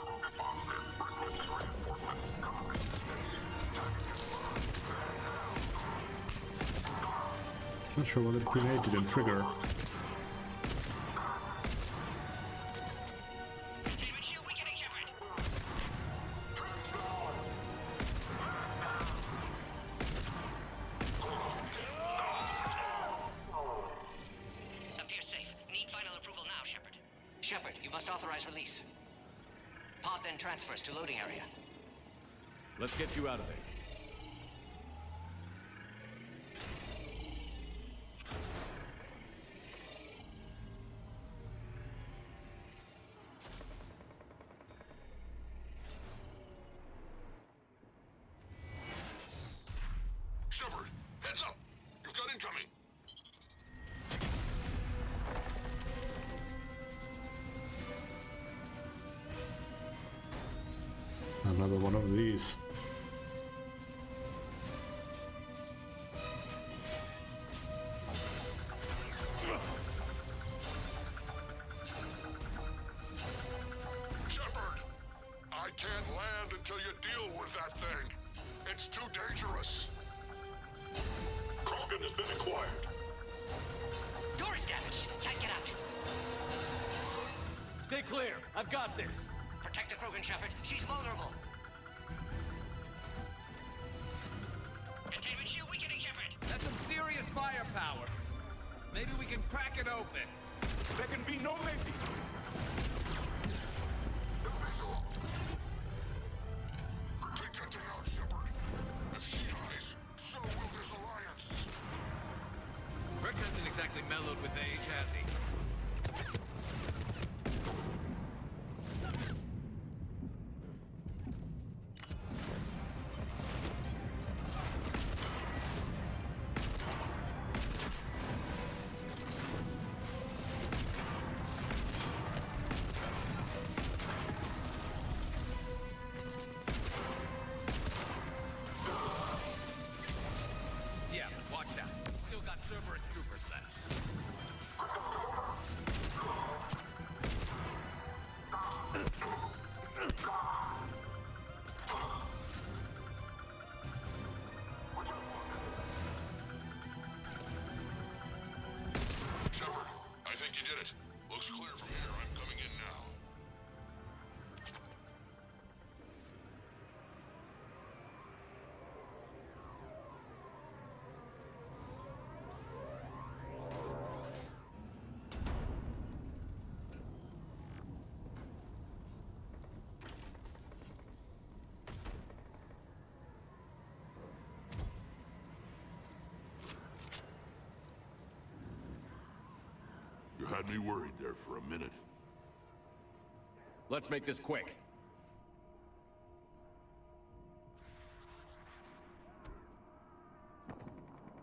Not sure what the grenade didn't trigger. Containment shield weakening, Shepard. Appears safe. Need final approval now, Shepard. Shepard, you must authorize release. Pod then transfers to loading area. Let's get you out of there. Shepard, heads up! You've got incoming! Another one of these. Shepard! I can't land until you deal with that thing. It's too dangerous. Krogan has been acquired. Door is damaged. Can't get out. Stay clear. I've got this. Protect the Krogan, Shepard. She's vulnerable. Containment shield weakening, Shepard. That's some serious firepower. Maybe we can crack it open. There can be no maybe. Take that thing out, Shepard. If she dies, so will this alliance. Rick hasn't exactly mellowed with age, has he? Yeah, but watch out. Still got Cerberus troopers left. Shepard, I think you did it. Looks clear from here. I'm coming in now. You had me worried there for a minute. Let's make this quick.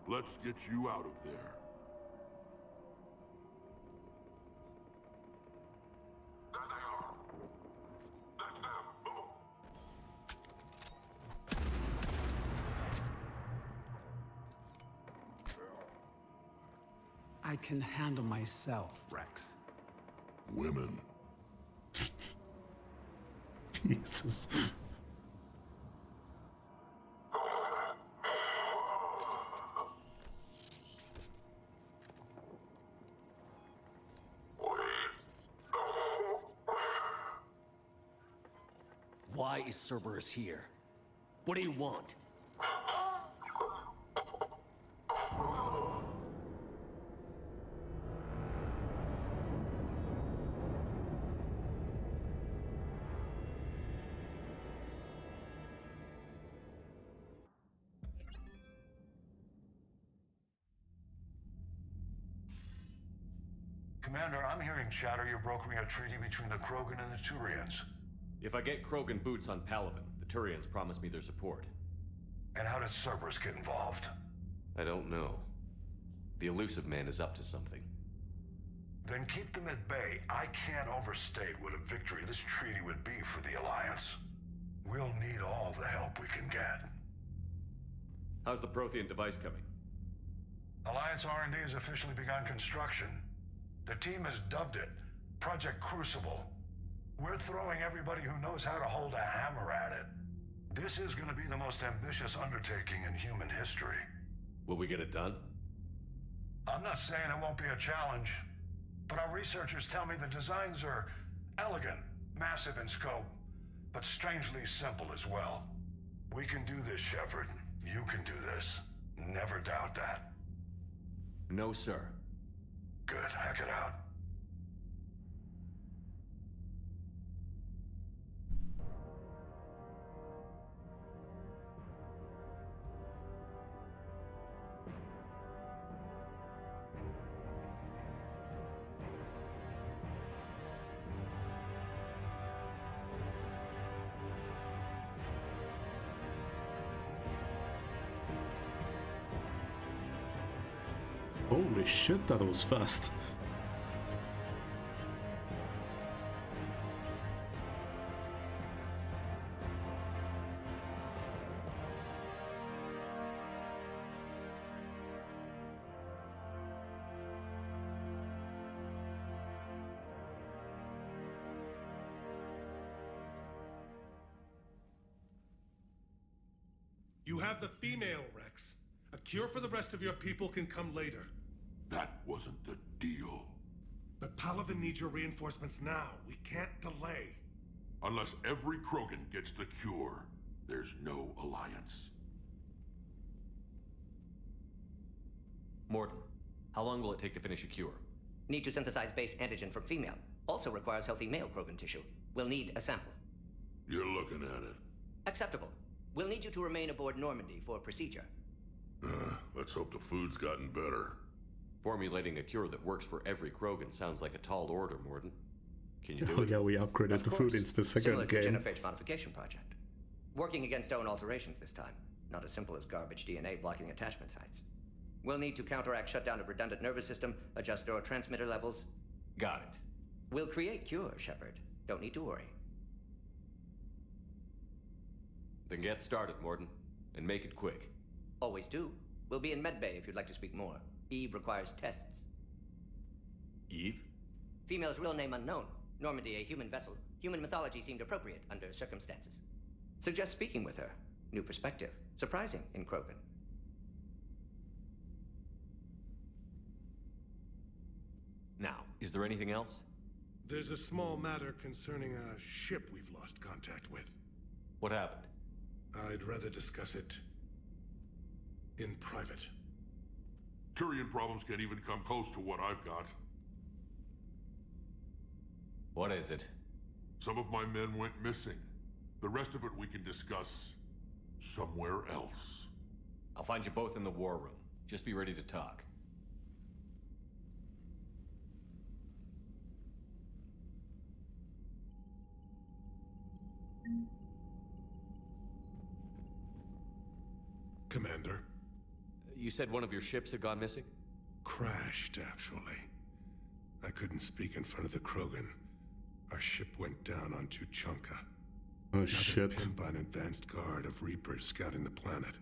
Let's get you out of there. I can handle myself, Rex. Women. Jesus. Why is Cerberus here? What do you want? Commander, I'm hearing chatter you're brokering a treaty between the Krogan and the Turians. If I get Krogan boots on Palaven, the Turians promise me their support. And how does Cerberus get involved? I don't know. The Elusive Man is up to something. Then keep them at bay. I can't overstate what a victory this treaty would be for the Alliance. We'll need all the help we can get. How's the Prothean device coming? Alliance R&D has officially begun construction. The team has dubbed it Project Crucible. We're throwing everybody who knows how to hold a hammer at it. This is going to be the most ambitious undertaking in human history. Will we get it done? I'm not saying it won't be a challenge, but our researchers tell me the designs are elegant, massive in scope, but strangely simple as well. We can do this, Shepard. You can do this. Never doubt that. No, sir. Good. Hack it out. Holy shit, that was fast. You have the female, Rex. A cure for the rest of your people can come later. That wasn't the deal. But Palaven needs your reinforcements now. We can't delay. Unless every Krogan gets the cure, there's no alliance. Morton, how long will it take to finish a cure? Need to synthesize base antigen from female. Also requires healthy male Krogan tissue. We'll need a sample. You're looking at it. Acceptable. We'll need you to remain aboard Normandy for procedure. Let's hope the food's gotten better. Formulating a cure that works for every Krogan sounds like a tall order, Morton. Can you do Oh it? yeah, we upgraded the food into the Similar second to game. genophage modification project. Working against own alterations this time. Not as simple as garbage DNA blocking attachment sites. We'll need to counteract shutdown of redundant nervous system, adjust neurotransmitter levels. Got it. We'll create cure, Shepard. Don't need to worry. Then get started, Morton. And make it quick. Always do. We'll be in medbay if you'd like to speak more. Eve requires tests. Eve? Female's real name unknown. Normandy, a human vessel. Human mythology seemed appropriate under circumstances. Suggest speaking with her. New perspective. Surprising in Krogan. Now, is there anything else? There's a small matter concerning a ship we've lost contact with. What happened? I'd rather discuss it in private. Turian problems can't even come close to what I've got. What is it? Some of my men went missing. The rest of it we can discuss somewhere else. I'll find you both in the war room. Just be ready to talk. Commander. You said one of your ships had gone missing? Crashed, actually. I couldn't speak in front of the Krogan. Our ship went down on Tuchanka. Oh shit. Pinned by an advanced guard of Reapers scouting the planet.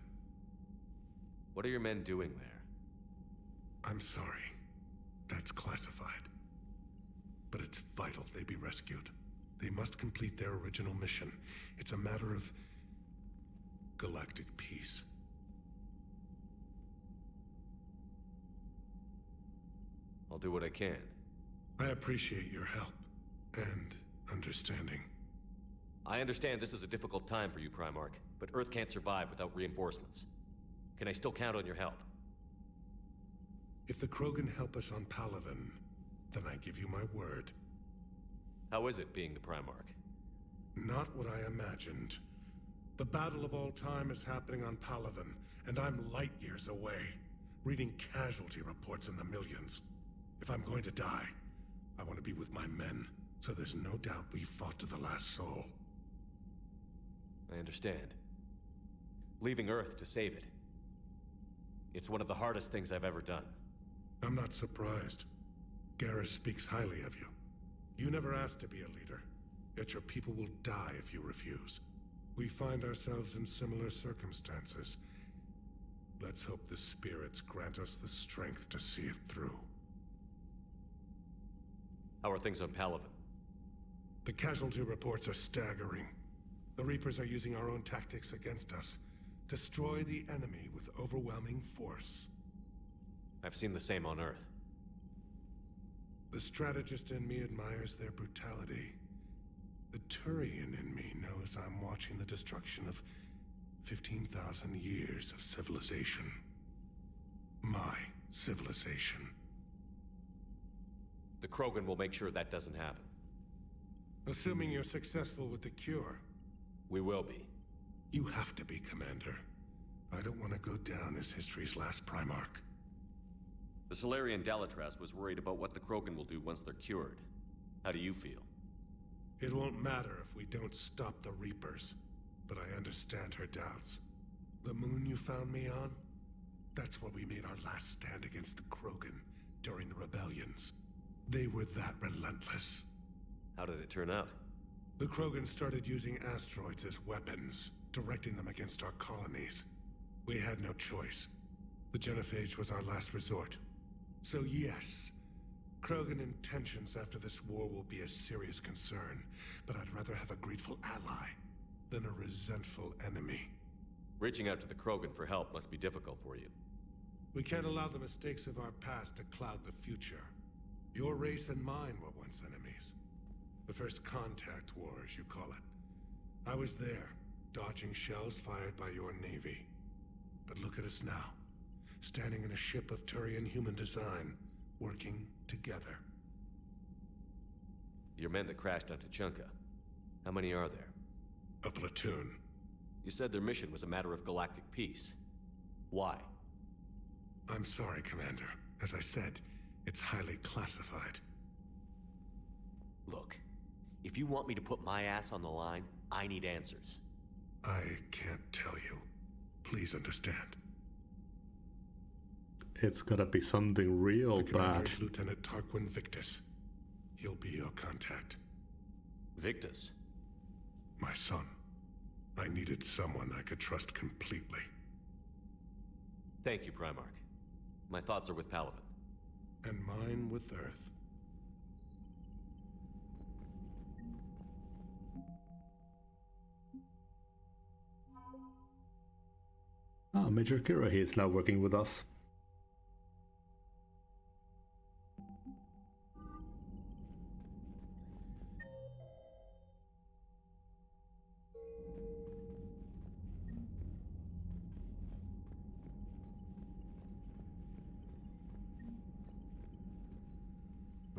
What are your men doing there? I'm sorry. That's classified. But it's vital they be rescued. They must complete their original mission. It's a matter of galactic peace. I'll do what I can. I appreciate your help and understanding. I understand this is a difficult time for you, Primarch, but Earth can't survive without reinforcements. Can I still count on your help? If the Krogan help us on Palaven, then I give you my word. How is it being the Primarch? Not what I imagined. The battle of all time is happening on Palaven, and I'm light years away, reading casualty reports in the millions. If I'm going to die, I want to be with my men, so there's no doubt we fought to the last soul. I understand. Leaving Earth to save it. It's one of the hardest things I've ever done. I'm not surprised. Garrus speaks highly of you. You never asked to be a leader, yet your people will die if you refuse. We find ourselves in similar circumstances, Let's hope the spirits grant us the strength to see it through. How are things on Palaven? The casualty reports are staggering. The Reapers are using our own tactics against us. Destroy the enemy with overwhelming force. I've seen the same on Earth. The strategist in me admires their brutality. The Turian in me knows I'm watching the destruction of 15,000 years of civilization. My civilization. The Krogan will make sure that doesn't happen. Assuming you're successful with the cure. We will be. You have to be, Commander. I don't want to go down as history's last Primarch. The Solarian Dalatras was worried about what the Krogan will do once they're cured. How do you feel? It won't matter if we don't stop the Reapers, but I understand her doubts. The moon you found me on? That's where we made our last stand against the Krogan during the rebellions. They were that relentless. How did it turn out? The Krogan started using asteroids as weapons, directing them against our colonies. We had no choice. The Genophage was our last resort. So yes, Krogan intentions after this war will be a serious concern, but I'd rather have a grateful ally than a resentful enemy. Reaching out to the Krogan for help must be difficult for you. We can't allow the mistakes of our past to cloud the future. Your race and mine were once enemies. The first contact war, as you call it. I was there, dodging shells fired by your navy. But look at us now, standing in a ship of Turian human design, working together. Your men that crashed on Tuchanka. How many are there? A platoon. You said their mission was a matter of galactic peace. Why? I'm sorry, Commander. As I said, it's highly classified. Look, if you want me to put my ass on the line, I need answers. I can't tell you. Please understand. It's gotta be something real bad. Lieutenant Tarquin Victus. He'll be your contact. Victus? My son. I needed someone I could trust completely. Thank you, Primarch. My thoughts are with Palaven. And mine with Earth. Ah, Major Kira, he is now working with us.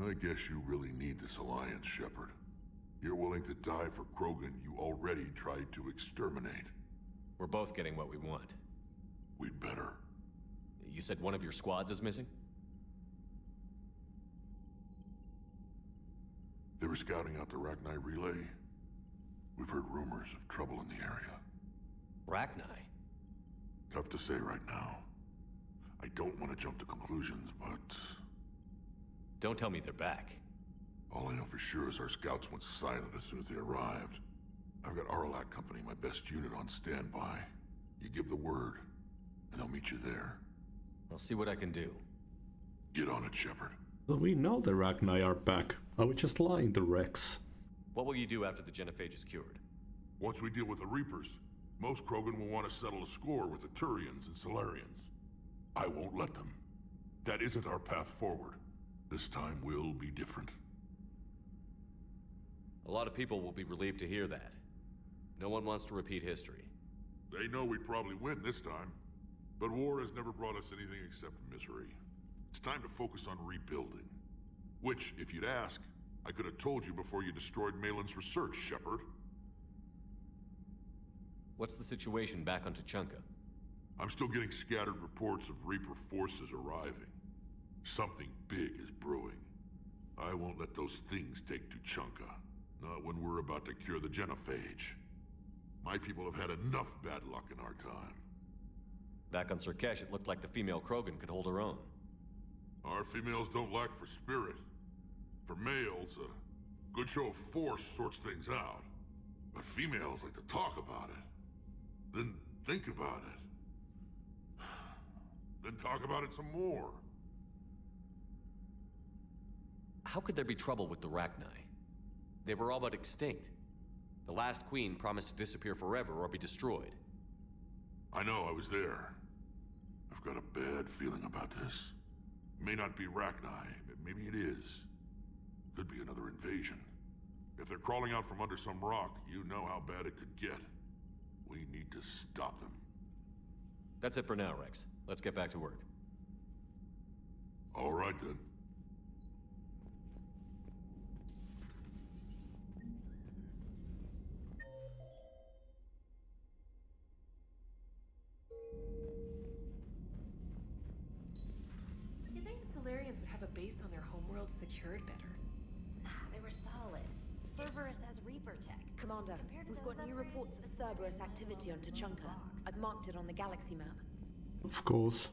I guess you really need this alliance, Shepard. You're willing to die for Krogan you already tried to exterminate. We're both getting what we want. We'd better. You said one of your squads is missing? They were scouting out the Rachni relay. We've heard rumors of trouble in the area. Rachni? Tough to say right now. I don't want to jump to conclusions, but... Don't tell me they're back. All I know for sure is our scouts went silent as soon as they arrived. I've got Aralac Company, my best unit, on standby. You give the word, and I'll meet you there. I'll see what I can do. Get on it, Shepard. Well, we know the Rachni are back. Are we just lying to Rex? What will you do after the Genophage is cured? Once we deal with the Reapers, most Krogan will want to settle a score with the Turians and Solarians. I won't let them. That isn't our path forward. This time will be different. A lot of people will be relieved to hear that. No one wants to repeat history. They know we'd probably win this time. But war has never brought us anything except misery. It's time to focus on rebuilding. Which, if you'd ask, I could have told you before you destroyed Malin's research, Shepard. What's the situation back on Tuchanka? I'm still getting scattered reports of Reaper forces arriving. Something big is brewing. I won't let those things take Tuchanka. Not when we're about to cure the Genophage. My people have had enough bad luck in our time. Back on Surkesh, it looked like the female Krogan could hold her own. Our females don't lack for spirit. For males, a good show of force sorts things out. But females like to talk about it. Then think about it. Then talk about it some more. How could there be trouble with the Rachni? They were all but extinct. The last queen promised to disappear forever or be destroyed. I know, I was there. I've got a bad feeling about this. May not be Rachni, maybe it is. Could be another invasion. If they're crawling out from under some rock, you know how bad it could get. We need to stop them. That's it for now, Rex. Let's get back to work. All right, then. You think the Solarians would have a base on their homeworld secured better? Nah, they were solid. Cerberus has Reaper tech. Commander, we've got new reports of Cerberus activity on Tuchanka. I've marked it on the galaxy map. Of course.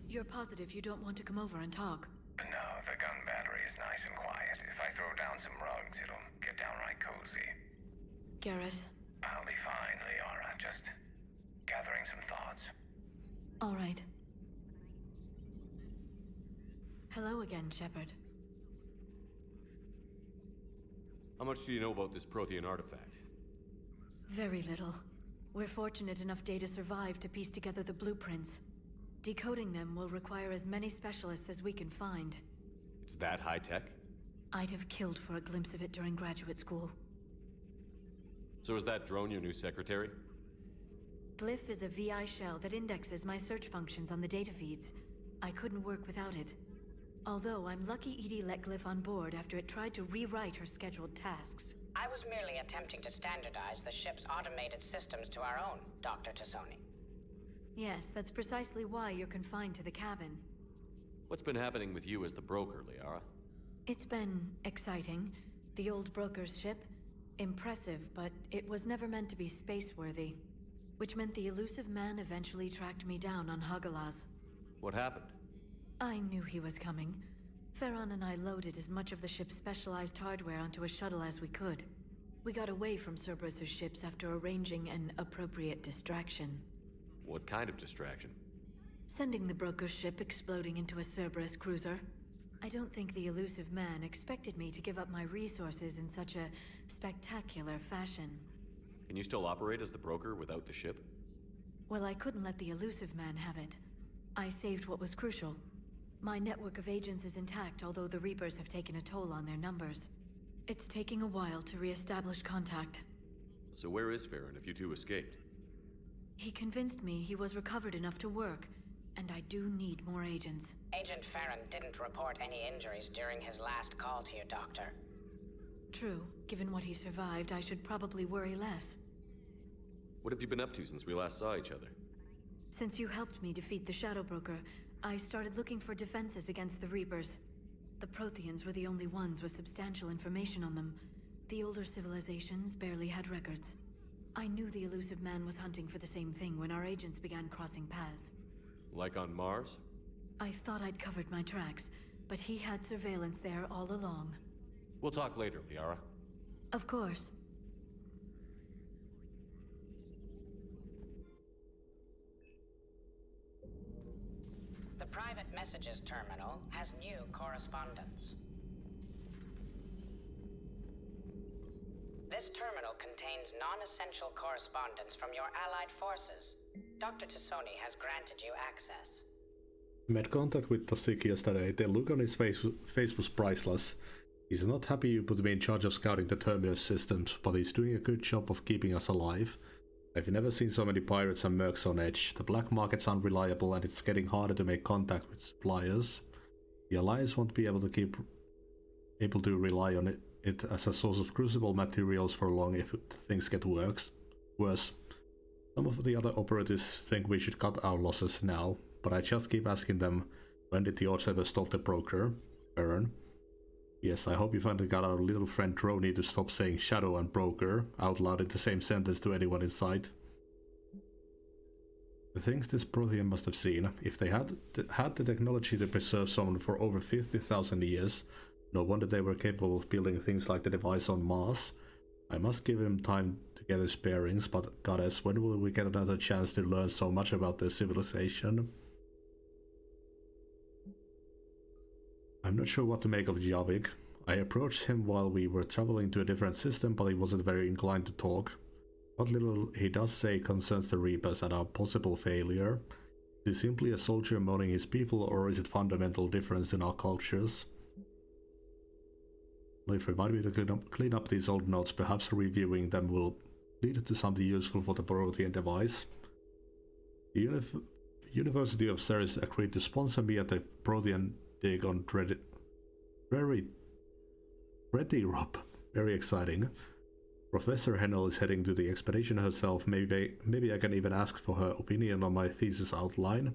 You're positive you don't want to come over and talk? No, the gun battery is nice and quiet. If I throw down some rugs, it'll get downright cozy. Garrus? I'll be fine, Liara. Just gathering some thoughts. All right. Hello again, Shepard. How much do you know about this Prothean artifact? Very little. We're fortunate enough Data survived to piece together the blueprints. Decoding them will require as many specialists as we can find. It's that high-tech? I'd have killed for a glimpse of it during graduate school. So is that drone your new secretary? Glyph is a VI shell that indexes my search functions on the data feeds. I couldn't work without it. Although I'm lucky EDI let Glyph on board after it tried to rewrite her scheduled tasks. I was merely attempting to standardize the ship's automated systems to our own, Dr. Tassoni. Yes, that's precisely why you're confined to the cabin. What's been happening with you as the broker, Liara? It's been exciting. The old broker's ship? Impressive, but it was never meant to be space-worthy. Which meant the elusive man eventually tracked me down on Hagalaz. What happened? I knew he was coming. Farron and I loaded as much of the ship's specialized hardware onto a shuttle as we could. We got away from Cerberus's ships after arranging an appropriate distraction. What kind of distraction? Sending the broker's ship exploding into a Cerberus cruiser. I don't think the elusive man expected me to give up my resources in such a spectacular fashion. Can you still operate as the broker without the ship? Well, I couldn't let the elusive man have it. I saved what was crucial. My network of agents is intact, although the Reapers have taken a toll on their numbers. It's taking a while to re-establish contact. So where is Farron if you two escaped? He convinced me he was recovered enough to work, and I do need more agents. Agent Farron didn't report any injuries during his last call to you, Doctor. True. Given what he survived, I should probably worry less. What have you been up to since we last saw each other? Since you helped me defeat the Shadow Broker, I started looking for defenses against the Reapers. The Protheans were the only ones with substantial information on them. The older civilizations barely had records. I knew the elusive man was hunting for the same thing when our agents began crossing paths. Like on Mars? I thought I'd covered my tracks, but he had surveillance there all along. We'll talk later, Liara. Of course. The private messages terminal has new correspondence. This terminal contains non-essential correspondence from your allied forces. Dr. Tassoni has granted you access. Made contact with Tasik yesterday. The look on his face was priceless. He's not happy you put me in charge of scouting the terminus systems, but he's doing a good job of keeping us alive. I've never seen so many pirates and mercs on edge. The black market's unreliable and it's getting harder to make contact with suppliers. The Alliance won't be able to rely on it as a source of crucible materials for long if things get worse. Some of the other operatives think we should cut our losses now, but I just keep asking them, when did the odds ever stop the broker, Baron? Yes, I hope you finally got our little friend Droney to stop saying shadow and broker out loud in the same sentence to anyone in sight. The things this Prothean must have seen, if they had the technology to preserve someone for over 50,000 years, no wonder they were capable of building things like the device on Mars. I must give him time to get his bearings, but goddess, when will we get another chance to learn so much about their civilization? I'm not sure what to make of Javik. I approached him while we were traveling to a different system, but he wasn't very inclined to talk. What little he does say concerns the Reapers and our possible failure. Is he simply a soldier mourning his people, or is it fundamental difference in our cultures? It reminded me to clean up these old notes. Perhaps reviewing them will lead to something useful for the Prothean device. The University of Ceres agreed to sponsor me at the Prothean dig on Pretty Rob. Very exciting. Professor Hennel is heading to the expedition herself. Maybe I can even ask for her opinion on my thesis outline. I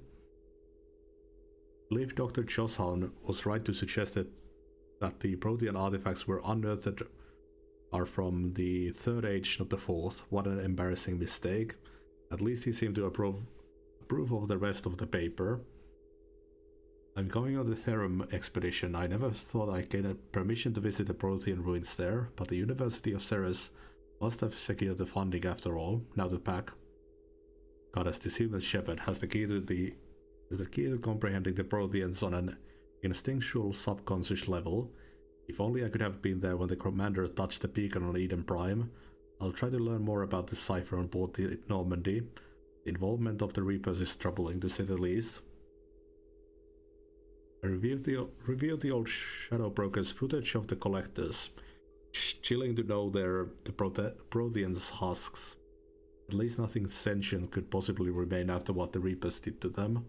believe Dr. Joshan was right to suggest that the Prothean artifacts were unearthed are from the Third Age, not the Fourth. What an embarrassing mistake. At least he seemed to approve of the rest of the paper. I'm going on the Therum expedition. I never thought I'd get permission to visit the Prothean ruins there, but the University of Ceres must have secured the funding after all. Now to pack. Goddess, this human shepherd has the key to comprehending the Protheans on an instinctual subconscious level. If only I could have been there when the commander touched the beacon on Eden Prime. I'll try to learn more about the cipher on board the Normandy. The involvement of the Reapers is troubling, to say the least. I reviewed the old Shadow Broker's footage of the collectors. Chilling to know they're the Protheans' husks. At least nothing sentient could possibly remain after what the Reapers did to them.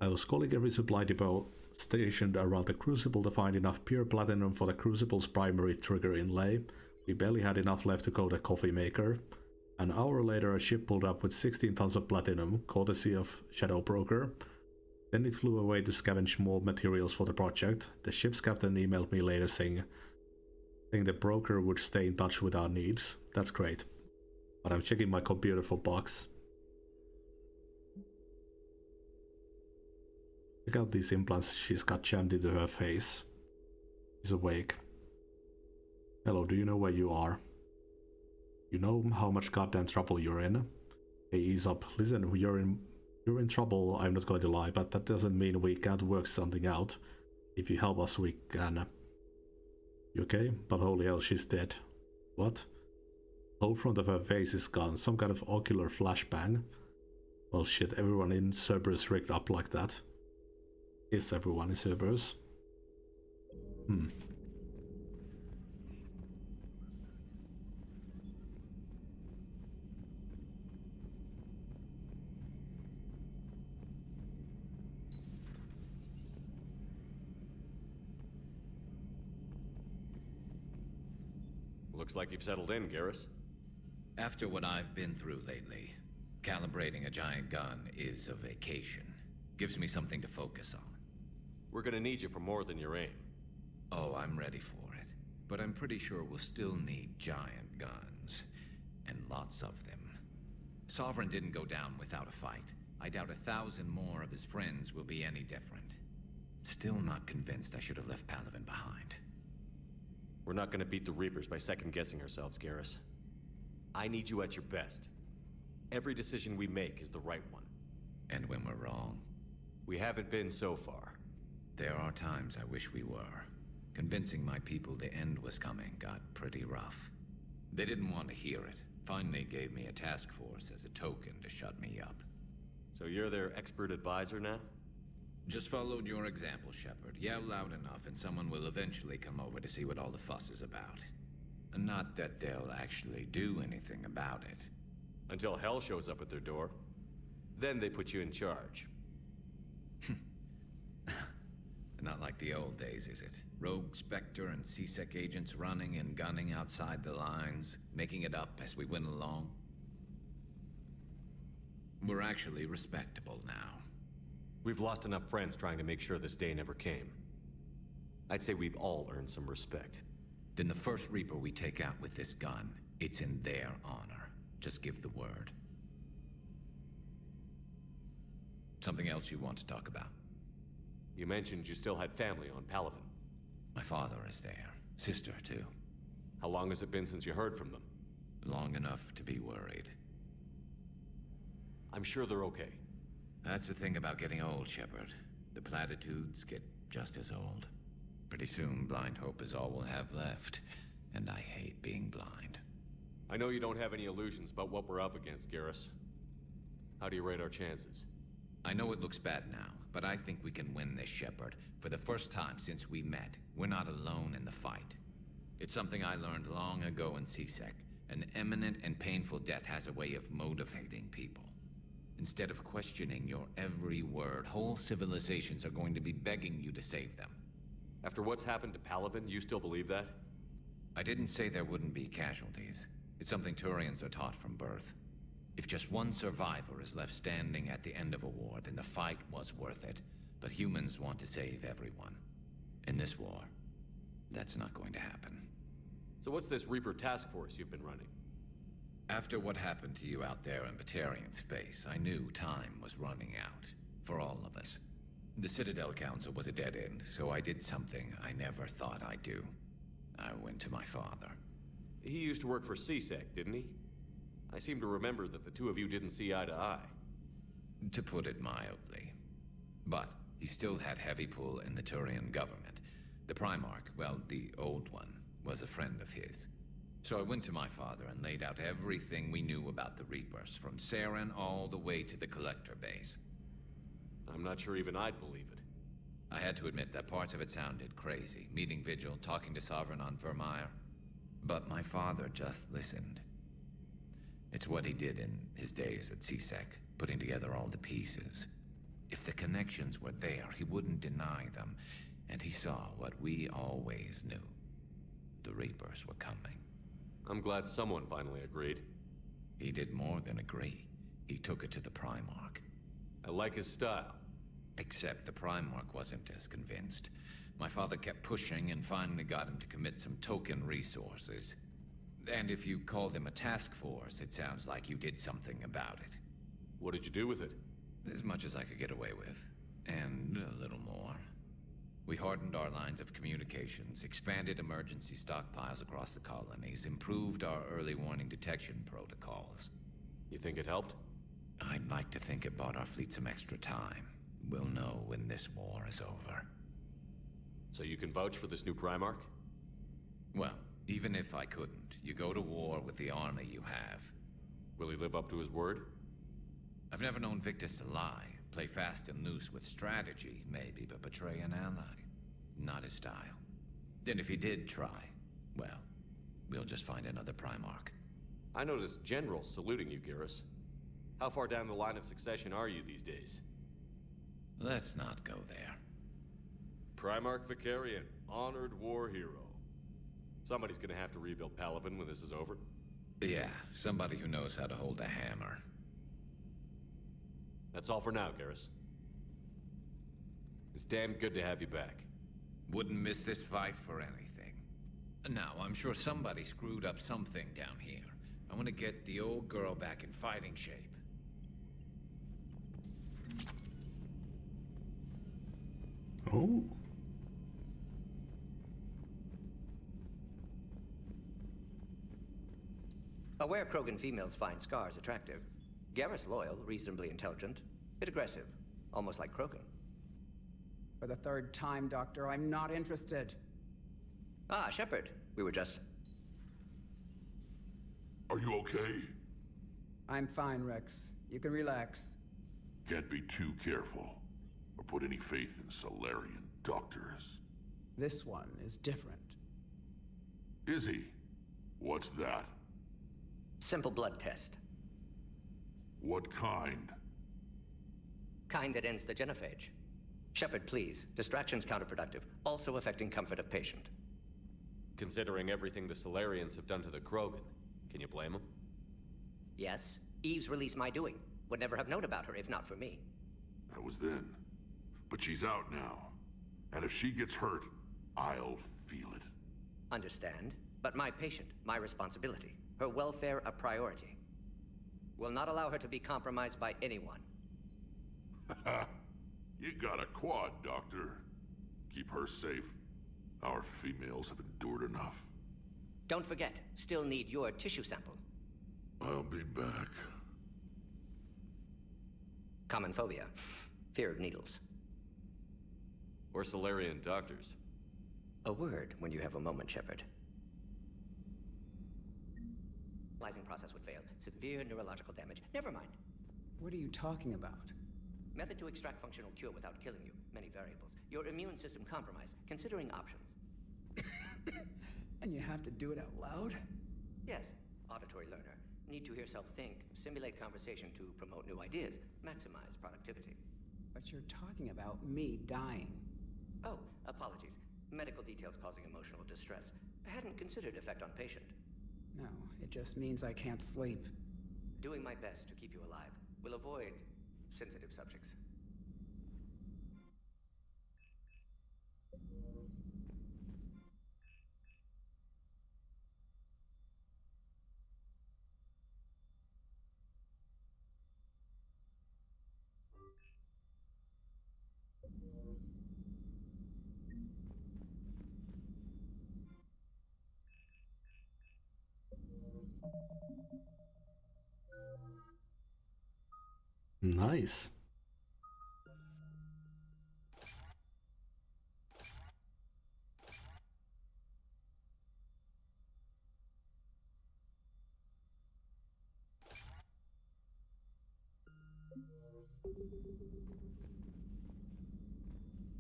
I was calling every supply depot stationed around the Crucible to find enough pure platinum for the Crucible's primary trigger inlay. We barely had enough left to coat a coffee maker. An hour later, a ship pulled up with 16 tons of platinum, courtesy of Shadow Broker. Then it flew away to scavenge more materials for the project. The ship's captain emailed me later saying the broker would stay in touch with our needs. That's great. But I'm checking my computer for bugs. Check out these implants she's got jammed into her face. She's awake. Hello, do you know where you are? You know how much goddamn trouble you're in? Hey, ease up. Listen, you're in trouble, I'm not going to lie, but that doesn't mean we can't work something out. If you help us, we can. You okay? But holy hell, she's dead. What? The whole front of her face is gone. Some kind of ocular flashbang. Well shit, everyone in Cerberus rigged up like that. Is everyone in Cerberus? Looks like you've settled in, Garrus. After what I've been through lately, calibrating a giant gun is a vacation. Gives me something to focus on. We're gonna need you for more than your aim. Oh, I'm ready for it. But I'm pretty sure we'll still need giant guns. And lots of them. Sovereign didn't go down without a fight. I doubt 1,000 more of his friends will be any different. Still not convinced I should have left Palaven behind. We're not gonna beat the Reapers by second-guessing ourselves, Garrus. I need you at your best. Every decision we make is the right one. And when we're wrong? We haven't been so far. There are times I wish we were. Convincing my people the end was coming got pretty rough. They didn't want to hear it. Finally gave me a task force as a token to shut me up. So you're their expert advisor now? Just followed your example, Shepard. Yell loud enough and someone will eventually come over to see what all the fuss is about. Not that they'll actually do anything about it. Until hell shows up at their door. Then they put you in charge. Not like the old days, is it? Rogue Spectre and C-Sec agents running and gunning outside the lines, making it up as we went along. We're actually respectable now. We've lost enough friends trying to make sure this day never came. I'd say we've all earned some respect. Then the first Reaper we take out with this gun, it's in their honor. Just give the word. Something else you want to talk about? You mentioned you still had family on Palaven. My father is there. Sister, too. How long has it been since you heard from them? Long enough to be worried. I'm sure they're okay. That's the thing about getting old, Shepard. The platitudes get just as old. Pretty soon, blind hope is all we'll have left. And I hate being blind. I know you don't have any illusions about what we're up against, Garrus. How do you rate our chances? I know it looks bad now, but I think we can win this, Shepard. For the first time since we met, we're not alone in the fight. It's something I learned long ago in CSEC. An imminent and painful death has a way of motivating people. Instead of questioning your every word, whole civilizations are going to be begging you to save them. After what's happened to Palaven, you still believe that? I didn't say there wouldn't be casualties. It's something Turians are taught from birth. If just one survivor is left standing at the end of a war, then the fight was worth it. But humans want to save everyone. In this war, that's not going to happen. So what's this Reaper task force you've been running? After what happened to you out there in Batarian space, I knew time was running out. For all of us. The Citadel Council was a dead end, so I did something I never thought I'd do. I went to my father. He used to work for CSEC, didn't he? I seem to remember that the two of you didn't see eye to eye. To put it mildly. But he still had heavy pull in the Turian government. The Primarch, well, the old one, was a friend of his. So I went to my father and laid out everything we knew about the Reapers, from Saren all the way to the Collector base. I'm not sure even I'd believe it. I had to admit that parts of it sounded crazy. Meeting Vigil, talking to Sovereign on Vermeer. But my father just listened. It's what he did in his days at CSEC, putting together all the pieces. If the connections were there, he wouldn't deny them. And he saw what we always knew. The Reapers were coming. I'm glad someone finally agreed. He did more than agree. He took it to the Primarch. I like his style. Except the Primarch wasn't as convinced. My father kept pushing and finally got him to commit some token resources. And if you call them a task force, it sounds like you did something about it. What did you do with it? As much as I could get away with. And a little more. We hardened our lines of communications, expanded emergency stockpiles across the colonies, improved our early warning detection protocols. You think it helped? I'd like to think it bought our fleet some extra time. We'll know when this war is over. So you can vouch for this new Primarch? Well, even if I couldn't, you go to war with the army you have. Will he live up to his word? I've never known Victus to lie. Play fast and loose with strategy, maybe, but betray an ally. Not his style. And if he did try, well, we'll just find another Primarch. I noticed generals saluting you, Garrus. How far down the line of succession are you these days? Let's not go there. Primarch Vicarian, honored war hero. Somebody's gonna have to rebuild Palaven when this is over. Yeah, somebody who knows how to hold a hammer. That's all for now, Garrus. It's damn good to have you back. Wouldn't miss this fight for anything. Now, I'm sure somebody screwed up something down here. I want to get the old girl back in fighting shape. Oh. Aware Krogan females find scars attractive. Garrus loyal, reasonably intelligent, bit aggressive, almost like Krogan. For the third time, Doctor, I'm not interested. Ah, Shepard. We were just... Are you okay? I'm fine, Rex. You can relax. Can't be too careful, or put any faith in Solarian doctors. This one is different. Is he? What's that? Simple blood test. What kind? Kind that ends the genophage. Shepard, please. Distraction's counterproductive, also affecting comfort of patient. Considering everything the Solarians have done to the Krogan, can you blame them? Yes. Eve's released my doing. Would never have known about her if not for me. That was then. But she's out now. And if she gets hurt, I'll feel it. Understand, but my patient, my responsibility. Her welfare a priority. Will not allow her to be compromised by anyone. You got a quad, Doctor. Keep her safe. Our females have endured enough. Don't forget, still need your tissue sample. I'll be back. Common phobia. Fear of needles. Or Solarian doctors. A word when you have a moment, Shepard. Lysing process would fail. Severe neurological damage. Never mind. What are you talking about? Method to extract functional cure without killing you. Many variables. Your immune system compromised. Considering options. And you have to do it out loud? Yes. Auditory learner. Need to hear self-think. Simulate conversation to promote new ideas. Maximize productivity. But you're talking about me dying. Oh, apologies. Medical details causing emotional distress. I hadn't considered effect on patient. No, it just means I can't sleep. Doing my best to keep you alive. Will avoid sensitive subjects. Nice.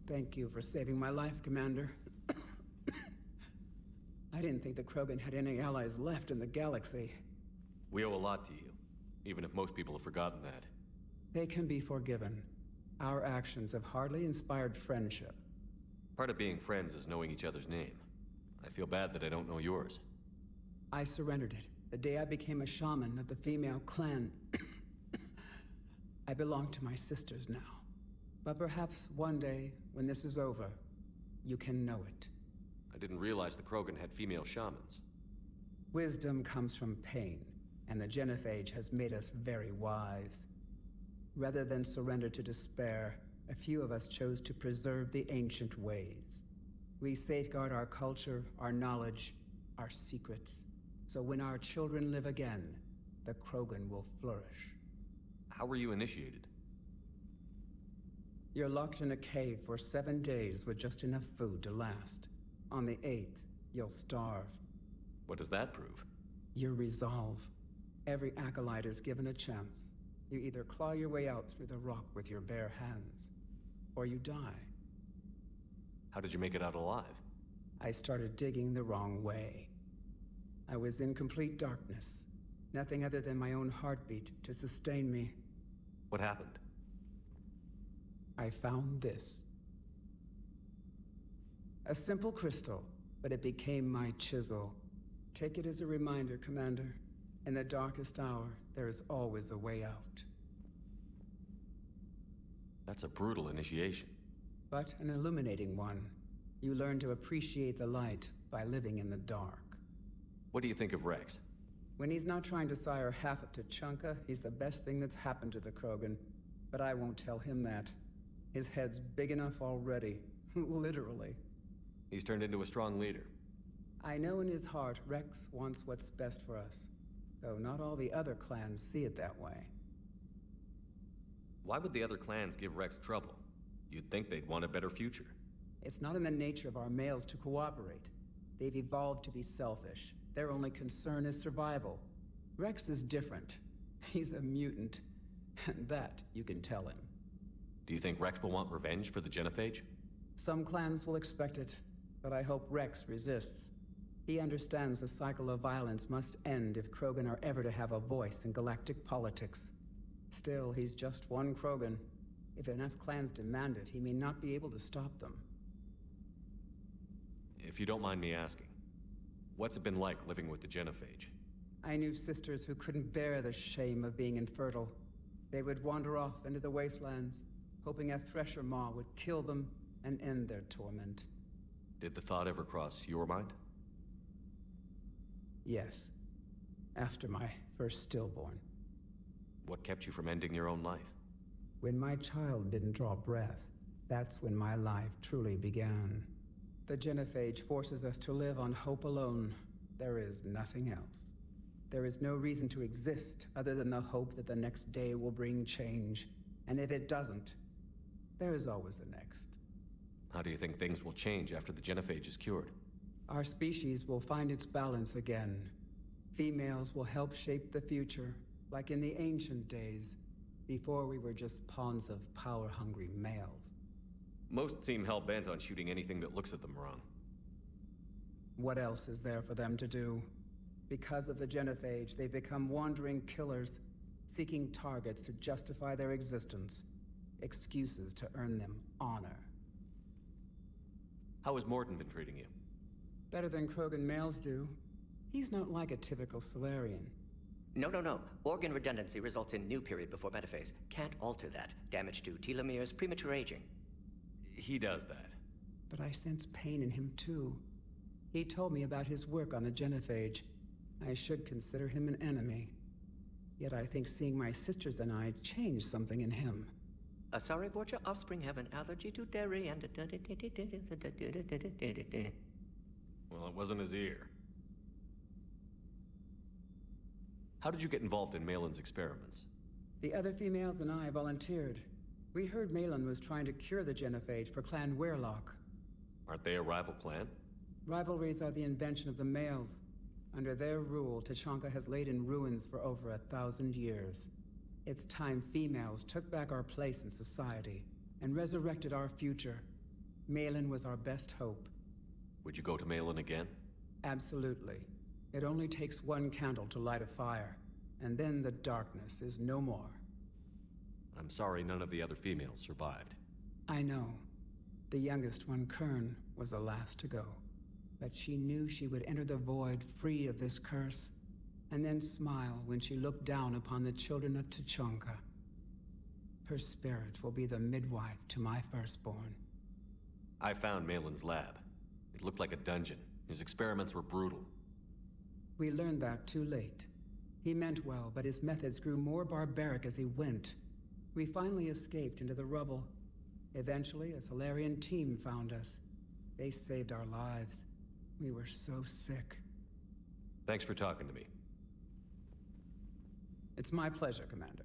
Thank you for saving my life, Commander. I didn't think the Krogan had any allies left in the galaxy. We owe a lot to you, even if most people have forgotten that. They can be forgiven. Our actions have hardly inspired friendship. Part of being friends is knowing each other's name. I feel bad that I don't know yours. I surrendered it the day I became a shaman of the female clan. I belong to my sisters now. But perhaps one day, when this is over, you can know it. I didn't realize the Krogan had female shamans. Wisdom comes from pain, and the Genophage has made us very wise. Rather than surrender to despair, a few of us chose to preserve the ancient ways. We safeguard our culture, our knowledge, our secrets. So when our children live again, the Krogan will flourish. How were you initiated? You're locked in a cave for 7 days with just enough food to last. On the 8th, you'll starve. What does that prove? Your resolve. Every acolyte is given a chance. You either claw your way out through the rock with your bare hands, or you die. How did you make it out alive? I started digging the wrong way. I was in complete darkness. Nothing other than my own heartbeat to sustain me. What happened? I found this. A simple crystal, but it became my chisel. Take it as a reminder, Commander. In the darkest hour, there is always a way out. That's a brutal initiation. But an illuminating one. You learn to appreciate the light by living in the dark. What do you think of Rex? When he's not trying to sire half of Tuchanka, he's the best thing that's happened to the Krogan. But I won't tell him that. His head's big enough already. Literally. He's turned into a strong leader. I know in his heart Rex wants what's best for us. Though not all the other clans see it that way. Why would the other clans give Rex trouble? You'd think they'd want a better future. It's not in the nature of our males to cooperate. They've evolved to be selfish. Their only concern is survival. Rex is different. He's a mutant. And that you can tell him. Do you think Rex will want revenge for the Genophage? Some clans will expect it, but I hope Rex resists. He understands the cycle of violence must end if Krogan are ever to have a voice in galactic politics. Still, he's just one Krogan. If enough clans demand it, he may not be able to stop them. If you don't mind me asking, what's it been like living with the Genophage? I knew sisters who couldn't bear the shame of being infertile. They would wander off into the wastelands, hoping a Thresher Maw would kill them and end their torment. Did the thought ever cross your mind? Yes. After my first stillborn. What kept you from ending your own life? When my child didn't draw breath, that's when my life truly began. The genophage forces us to live on hope alone. There is nothing else. There is no reason to exist other than the hope that the next day will bring change. And if it doesn't, there is always the next. How do you think things will change after the genophage is cured? Our species will find its balance again. Females will help shape the future, like in the ancient days, before we were just pawns of power-hungry males. Most seem hell-bent on shooting anything that looks at them wrong. What else is there for them to do? Because of the genophage, they become wandering killers, seeking targets to justify their existence, excuses to earn them honor. How has Morton been treating you? Better than Krogan males do. He's not like a typical Solarian. No. Organ redundancy results in new period before metaphase. Can't alter that. Damage to telomeres, premature aging. He does that. But I sense pain in him too. He told me about his work on the genophage. I should consider him an enemy. Yet I think seeing my sisters and I changed something in him. Sorry, Vorcha, offspring have an allergy to dairy and... Well, it wasn't his ear. How did you get involved in Malin's experiments? The other females and I volunteered. We heard Malin was trying to cure the genophage for Clan Weirlock. Aren't they a rival clan? Rivalries are the invention of the males. Under their rule, Tachanka has laid in ruins for over 1,000 years. It's time females took back our place in society and resurrected our future. Malin was our best hope. Would you go to Malin again? Absolutely. It only takes one candle to light a fire, and then the darkness is no more. I'm sorry none of the other females survived. I know. The youngest one, Kern, was the last to go. But she knew she would enter the void free of this curse, and then smile when she looked down upon the children of Tachanka. Her spirit will be the midwife to my firstborn. I found Malin's lab. It looked like a dungeon. His experiments were brutal. We learned that too late. He meant well, but his methods grew more barbaric as he went. We finally escaped into the rubble. Eventually, a Solarian team found us. They saved our lives. We were so sick. Thanks for talking to me. It's my pleasure, Commander.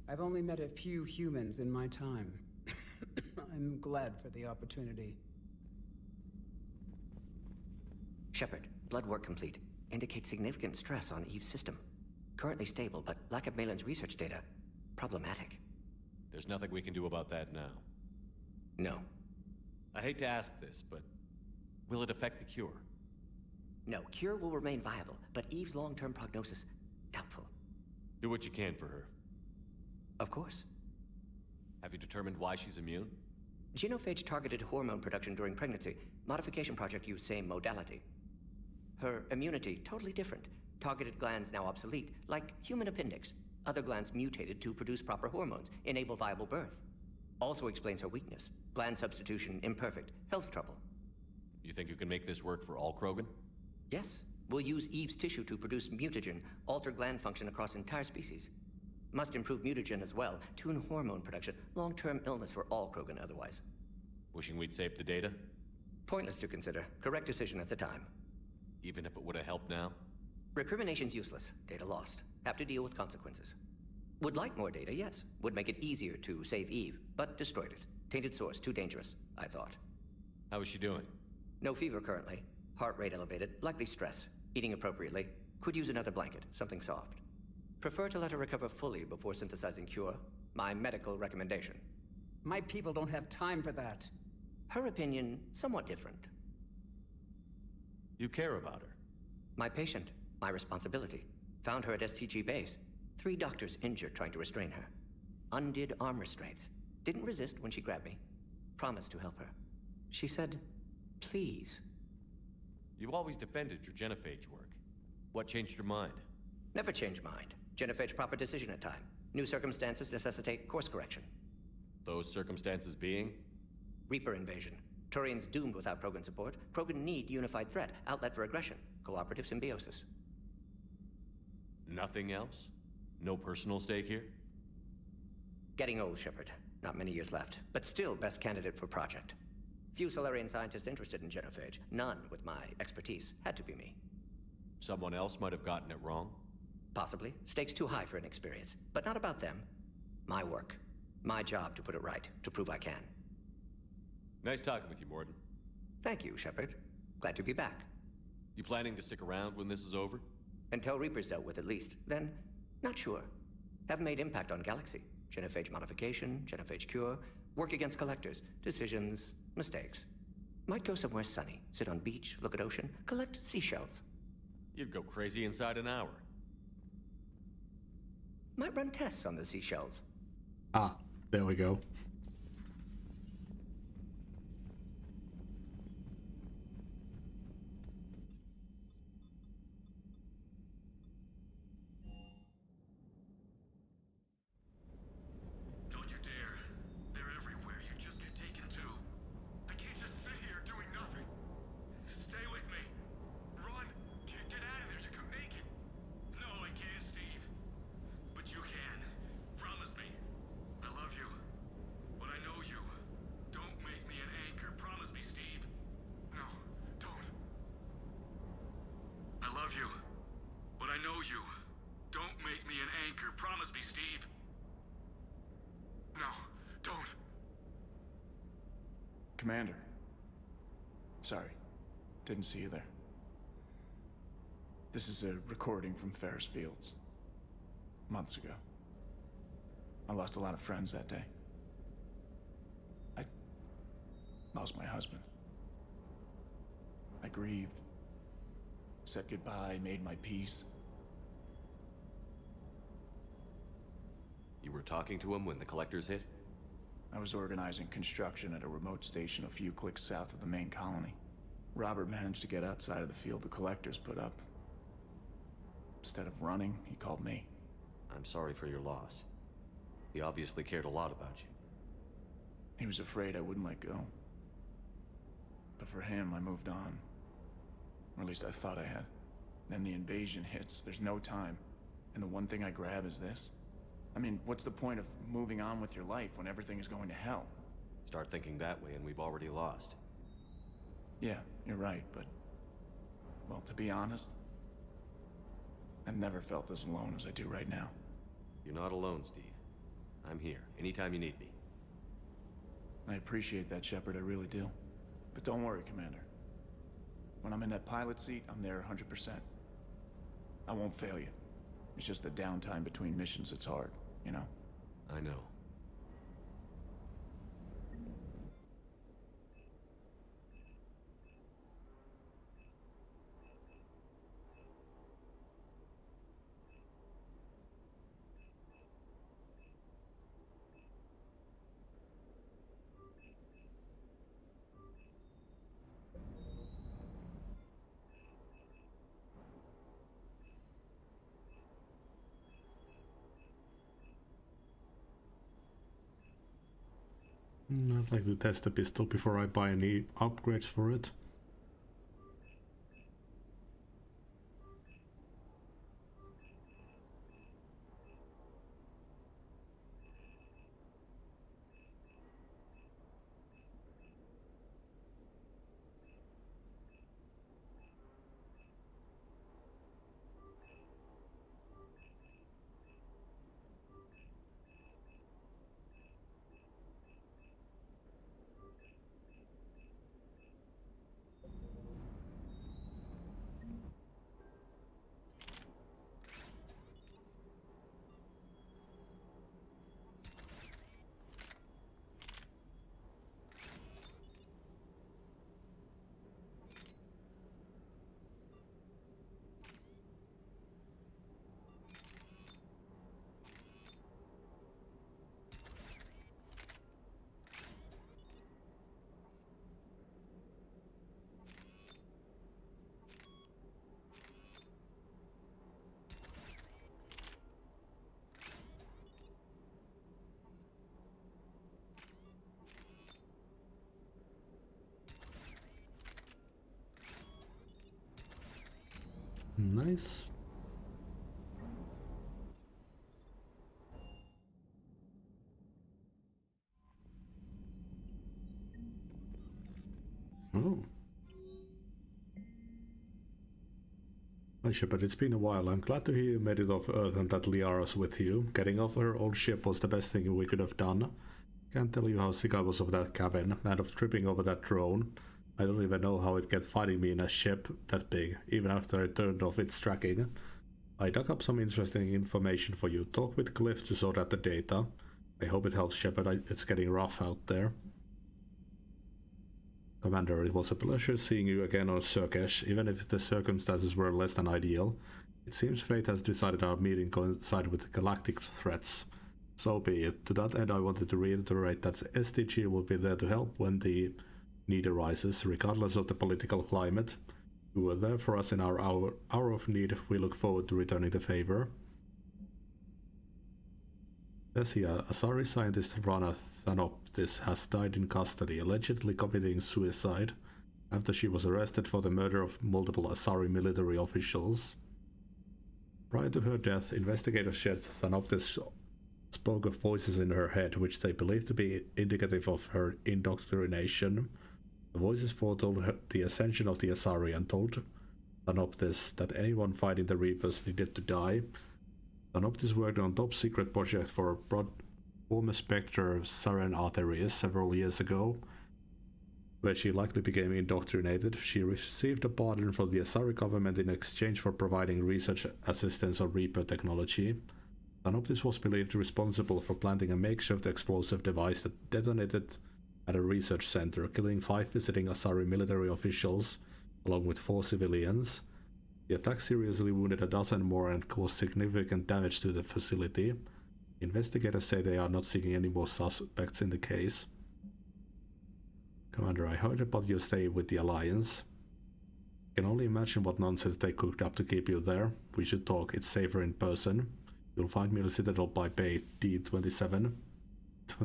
I've only met a few humans in my time. I'm glad for the opportunity. Shepard, blood work complete. Indicates significant stress on Eve's system. Currently stable, but lack of Malin's research data. Problematic. There's nothing we can do about that now. No. I hate to ask this, but will it affect the cure? No, cure will remain viable, but Eve's long-term prognosis, doubtful. Do what you can for her. Of course. Have you determined why she's immune? Genophage targeted hormone production during pregnancy. Modification project used same modality. Her immunity, totally different. Targeted glands now obsolete, like human appendix. Other glands mutated to produce proper hormones, enable viable birth. Also explains her weakness. Gland substitution imperfect. Health trouble. You think you can make this work for all Krogan? Yes. We'll use Eve's tissue to produce mutagen, alter gland function across entire species. Must improve mutagen as well, tune hormone production. Long-term illness for all Krogan otherwise. Wishing we'd saved the data? Pointless to consider. Correct decision at the time. Even if it would have helped now? Recrimination's useless. Data lost. Have to deal with consequences. Would like more data, yes. Would make it easier to save Eve, but destroyed it. Tainted source, too dangerous, I thought. How is she doing? No fever currently. Heart rate elevated, likely stress. Eating appropriately. Could use another blanket, something soft. Prefer to let her recover fully before synthesizing cure. My medical recommendation. My people don't have time for that. Her opinion, somewhat different. You care about her? My patient, my responsibility. Found her at STG base. 3 doctors injured trying to restrain her. Undid arm restraints. Didn't resist when she grabbed me. Promised to help her. She said, please. You always defended your genophage work. What changed your mind? Never change mind. Genophage proper decision at time. New circumstances necessitate course correction. Those circumstances being? Reaper invasion. Turians doomed without Krogan support. Krogan need unified threat, outlet for aggression, cooperative symbiosis. Nothing else? No personal stake here? Getting old, Shepard. Not many years left, but still best candidate for project. Few Solarian scientists interested in genophage. None with my expertise. Had to be me. Someone else might have gotten it wrong? Possibly. Stakes too high for inexperience. But not about them. My work. My job to put it right, to prove I can. Nice talking with you, Morden. Thank you, Shepard. Glad to be back. You planning to stick around when this is over? Until Reaper's dealt with, at least. Then, not sure. Haven't made impact on Galaxy. Genophage modification, genophage cure, work against collectors, decisions, mistakes. Might go somewhere sunny, sit on beach, look at ocean, collect seashells. You'd go crazy inside an hour. Might run tests on the seashells. Ah, there we go. Don't you dare. They're everywhere. You just get taken too. I can't just sit here doing nothing. Stay with me. Run. Get out of there. You can make it. No, I can't, Steve. But you can. Promise me. I love you. But I know you. Don't make me an anchor. Promise me, Steve. No, don't. I love you. But I know you. Don't make me an anchor. Promise me, Steve. No, don't. Commander. Sorry. Didn't see you there. This is a recording from Ferris Fields. Months ago. I lost a lot of friends that day. I lost my husband. I grieved. Said goodbye, made my peace. You were talking to him when the collectors hit? I was organizing construction at a remote station a few clicks south of the main colony. Robert managed to get outside of the field the collectors put up. Instead of running, he called me. I'm sorry for your loss. He obviously cared a lot about you. He was afraid I wouldn't let go. But for him, I moved on. Or at least I thought I had. Then the invasion hits, there's no time. And the one thing I grab is this? I mean, what's the point of moving on with your life when everything is going to hell? Start thinking that way and we've already lost. Yeah, you're right, but... well, to be honest, I've never felt as alone as I do right now. You're not alone, Steve. I'm here, anytime you need me. I appreciate that, Shepard, I really do. But don't worry, Commander. When I'm in that pilot seat, I'm there 100%. I won't fail you. It's just the downtime between missions that's hard, you know? I know. I'd like to test the pistol before I buy any upgrades for it. Nice. Oh. Hi Shepard, it's been a while. I'm glad to hear you made it off Earth and that Liara's with you. Getting off her old ship was the best thing we could have done. Can't tell you how sick I was of that cabin, and of tripping over that drone. I don't even know how it kept finding me in a ship that big, even after I turned off its tracking. I dug up some interesting information for you. Talk with Cliff to sort out the data. I hope it helps, Shepard. It's getting rough out there. Commander, it was a pleasure seeing you again on Surkesh, even if the circumstances were less than ideal. It seems fate has decided our meeting coincided with galactic threats. So be it. To that end, I wanted to reiterate that SDG will be there to help when the need arises, regardless of the political climate. You were there for us in our hour of need. We look forward to returning the favor. Tessia, a Asari scientist Rana Thanoptis has died in custody, allegedly committing suicide after she was arrested for the murder of multiple Asari military officials. Prior to her death, investigators said Thanoptis spoke of voices in her head which they believed to be indicative of her indoctrination. The voices foretold the ascension of the Asari and told Thanoptis that anyone fighting the Reapers needed to die. Thanoptis worked on a top-secret project for former Spectre Saren Arterius several years ago, where she likely became indoctrinated. She received a pardon from the Asari government in exchange for providing research assistance on Reaper technology. Thanoptis was believed responsible for planting a makeshift explosive device that detonated at a research center, killing 5 visiting Asari military officials, along with 4 civilians. The attack seriously wounded a dozen more and caused significant damage to the facility. Investigators say they are not seeking any more suspects in the case. Commander, I heard about your stay with the Alliance. I can only imagine what nonsense they cooked up to keep you there. We should talk, it's safer in person. You'll find me in the Citadel by Bay D27,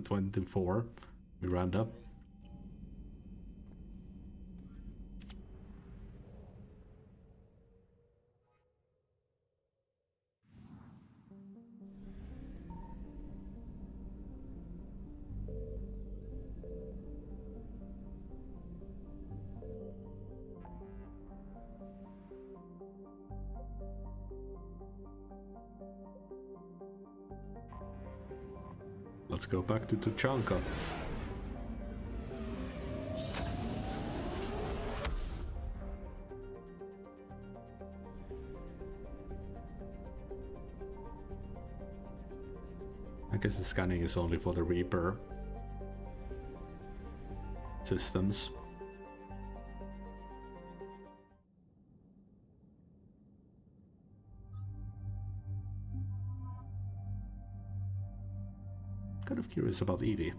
24, Miranda. Let's go back to Tuchanka. I guess the scanning is only for the Reaper systems. Kind of curious about Edie.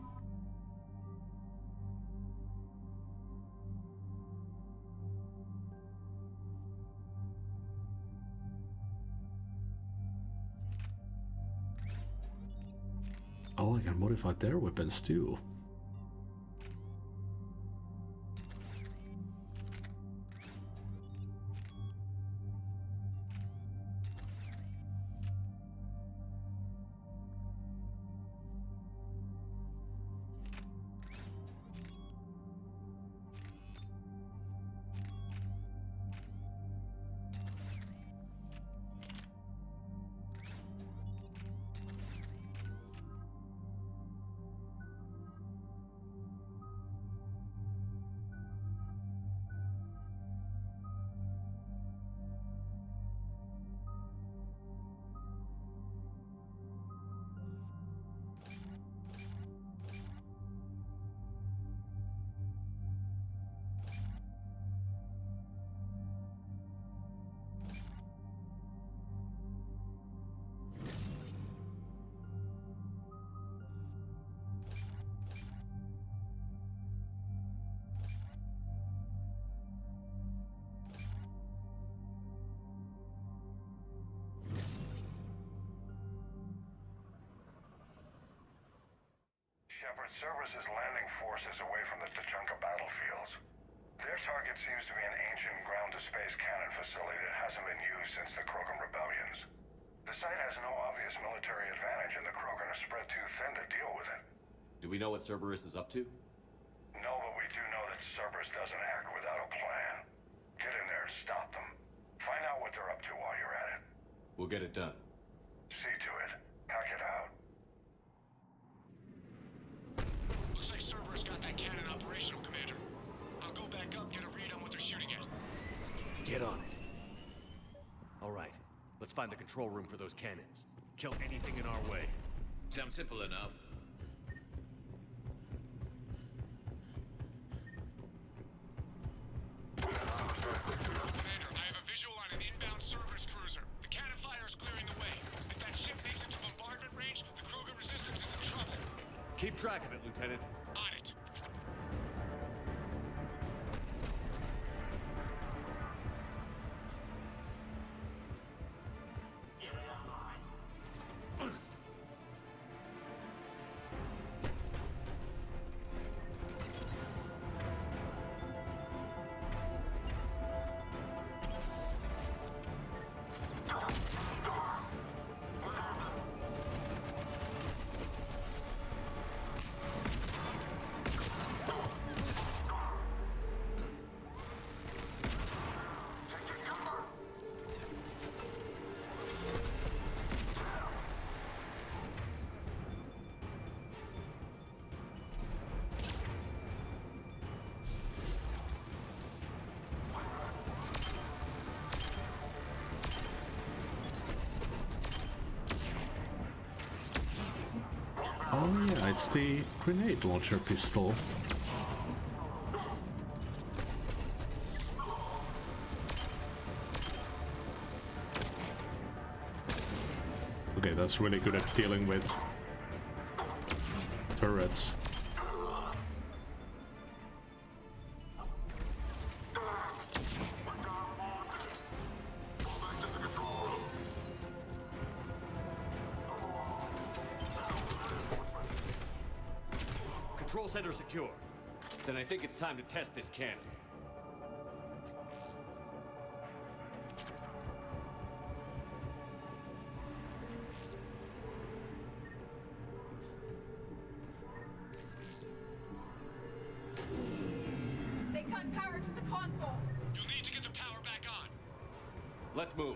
Oh, I can modify their weapons too. Shepard services landing forces away from the Tuchanka battlefields. Their target seems to be an ancient ground-to-space cannon facility that hasn't been used since the Krogan rebellions. The site has no obvious military advantage, and the Krogan are spread too thin to deal with it. Do we know what Cerberus is up to? No, but we do know that Cerberus doesn't act without a plan. Get in there and stop them. Find out what they're up to while you're at it. We'll get it done. See to it. Hack it out. Looks like Cerberus got that cannon operational, Commander. I'll go back up, get a read on what they're shooting at. Get on it. All right, let's find the control room for those cannons. Kill anything in our way. Sounds simple enough. Commander, I have a visual on an inbound Cerberus cruiser. The cannon fire is clearing the way. If that ship makes it to bombardment range, the Krogan resistance is in trouble. Keep track of it, Lieutenant. On it. Oh yeah, it's the grenade launcher pistol. Okay, that's really good at dealing with turrets. Control center secure. Then I think it's time to test this cannon. They cut power to the console. You'll need to get the power back on. Let's move.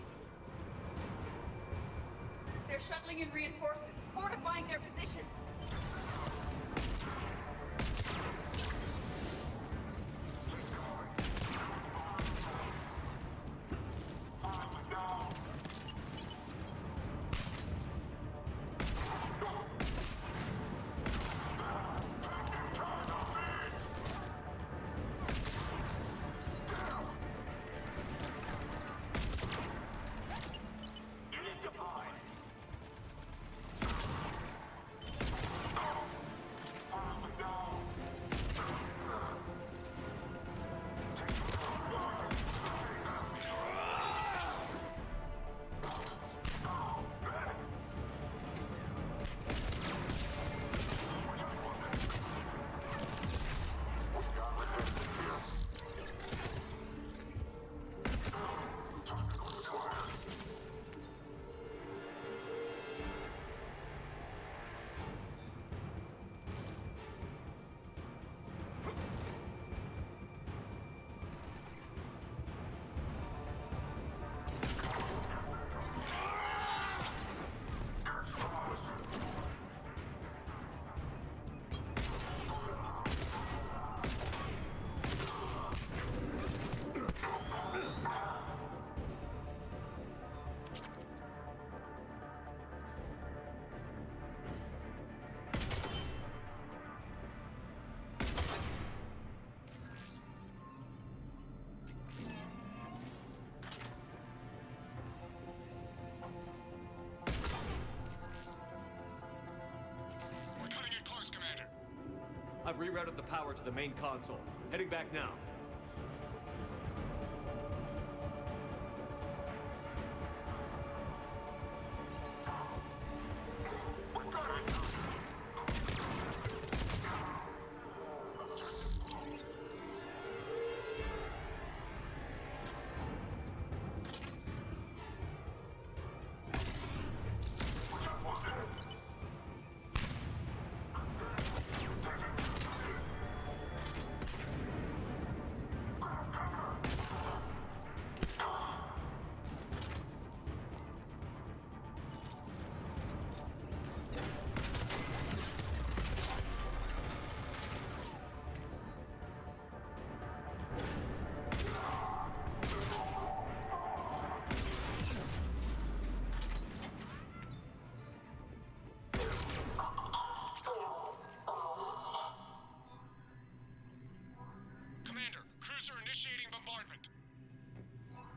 They're shuttling in reinforcements, fortifying their position. I've rerouted the power to the main console. Heading back now.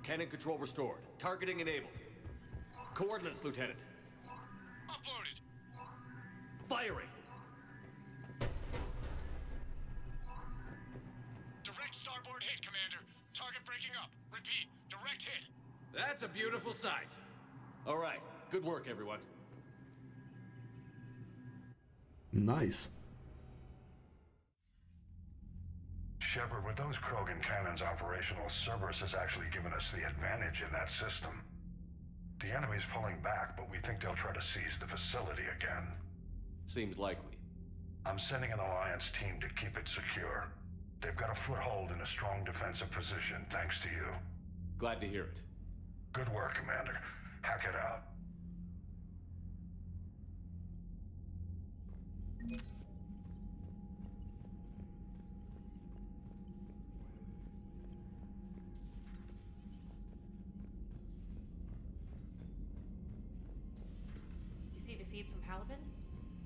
Cannon control restored. Targeting enabled. Coordinates, Lieutenant. Uploaded. Firing! Direct starboard hit, Commander. Target breaking up. Repeat, direct hit. That's a beautiful sight. All right, good work, everyone. Nice. Shepard, with those Krogan cannons operational, Cerberus has actually given us the advantage in that system. The enemy's pulling back, but we think they'll try to seize the facility again. Seems likely. I'm sending an Alliance team to keep it secure. They've got a foothold in a strong defensive position, thanks to you. Glad to hear it. Good work, Commander. Hack it out. You see the feeds from Halibin?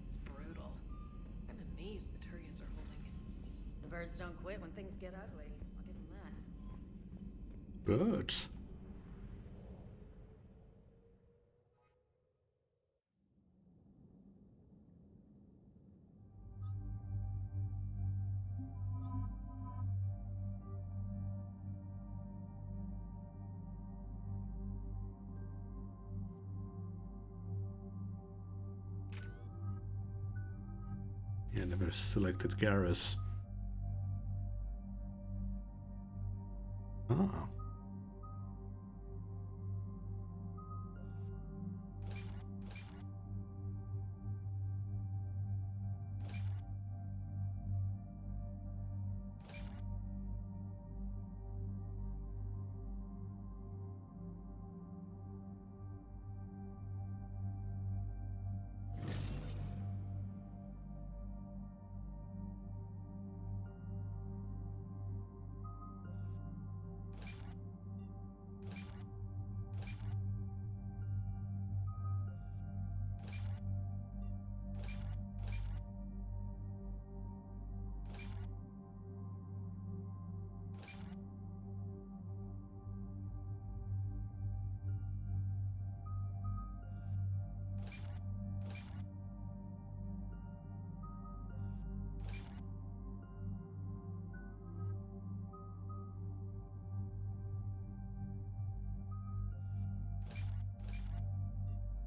It's brutal. I'm amazed the Turians are holding it. The birds don't quit when things get ugly. I'll give them that. Birds. Yeah, never selected Garrus. Ah.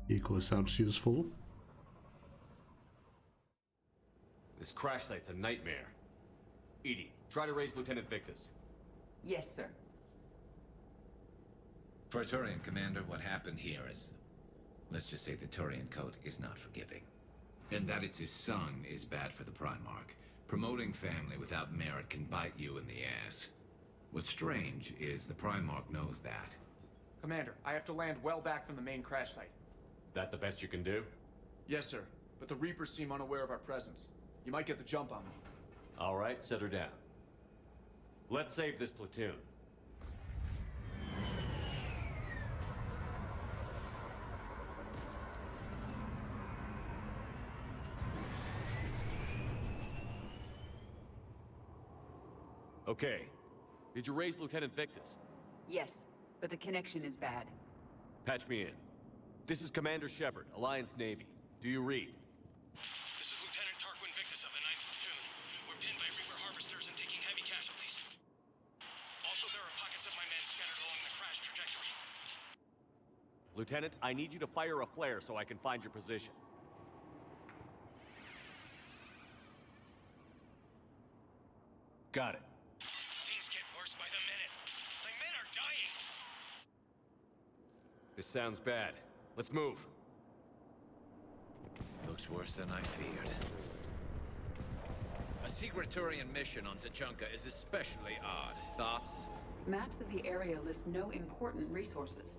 Eco sounds useful. This crash site's a nightmare. Edie, try to raise Lieutenant Victus. Yes, sir. For a Turian commander, what happened here is... let's just say the Turian code is not forgiving. And that it's his son is bad for the Primarch. Promoting family without merit can bite you in the ass. What's strange is the Primarch knows that. Commander, I have to land well back from the main crash site. That the best you can do? Yes, sir. But the Reapers seem unaware of our presence. You might get the jump on them. All right, set her down. Let's save this platoon. Okay. Did you raise Lieutenant Victus? Yes, but the connection is bad. Patch me in. This is Commander Shepard, Alliance Navy. Do you read? This is Lieutenant Tarquin Victus of the 9th Platoon. We're pinned by Reaper harvesters and taking heavy casualties. Also, there are pockets of my men scattered along the crash trajectory. Lieutenant, I need you to fire a flare so I can find your position. Got it. Things get worse by the minute. My men are dying. This sounds bad. Let's move. Looks worse than I feared. A secret Turian mission on Tachanka is especially odd. Thoughts? Maps of the area list no important resources.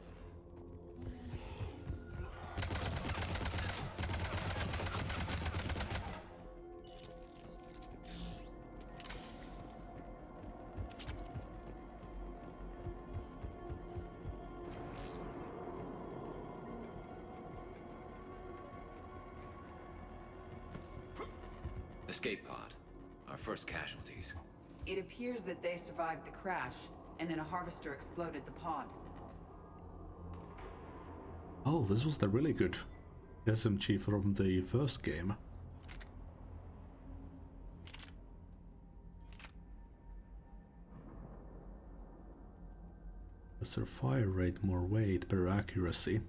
Escape pod. Our first casualties. It appears that they survived the crash, and then a harvester exploded the pod. Oh, this was the really good SMG from the first game. Lesser fire rate, more weight, better accuracy.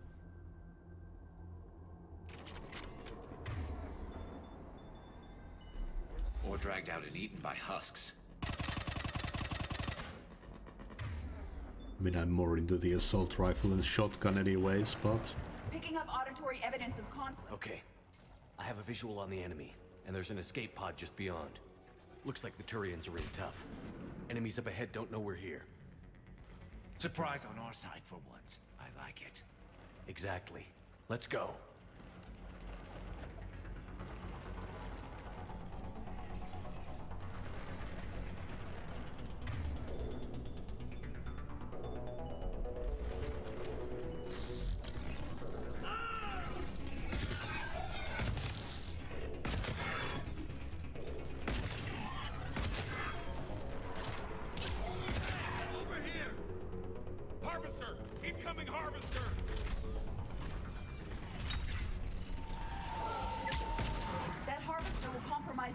Or dragged out and eaten by husks. I mean, I'm more into the assault rifle and shotgun anyways, but... Picking up auditory evidence of conflict. Okay. I have a visual on the enemy, and there's an escape pod just beyond. Looks like the Turians are in tough. Enemies up ahead don't know we're here. Surprise on our side for once. I like it. Exactly. Let's go.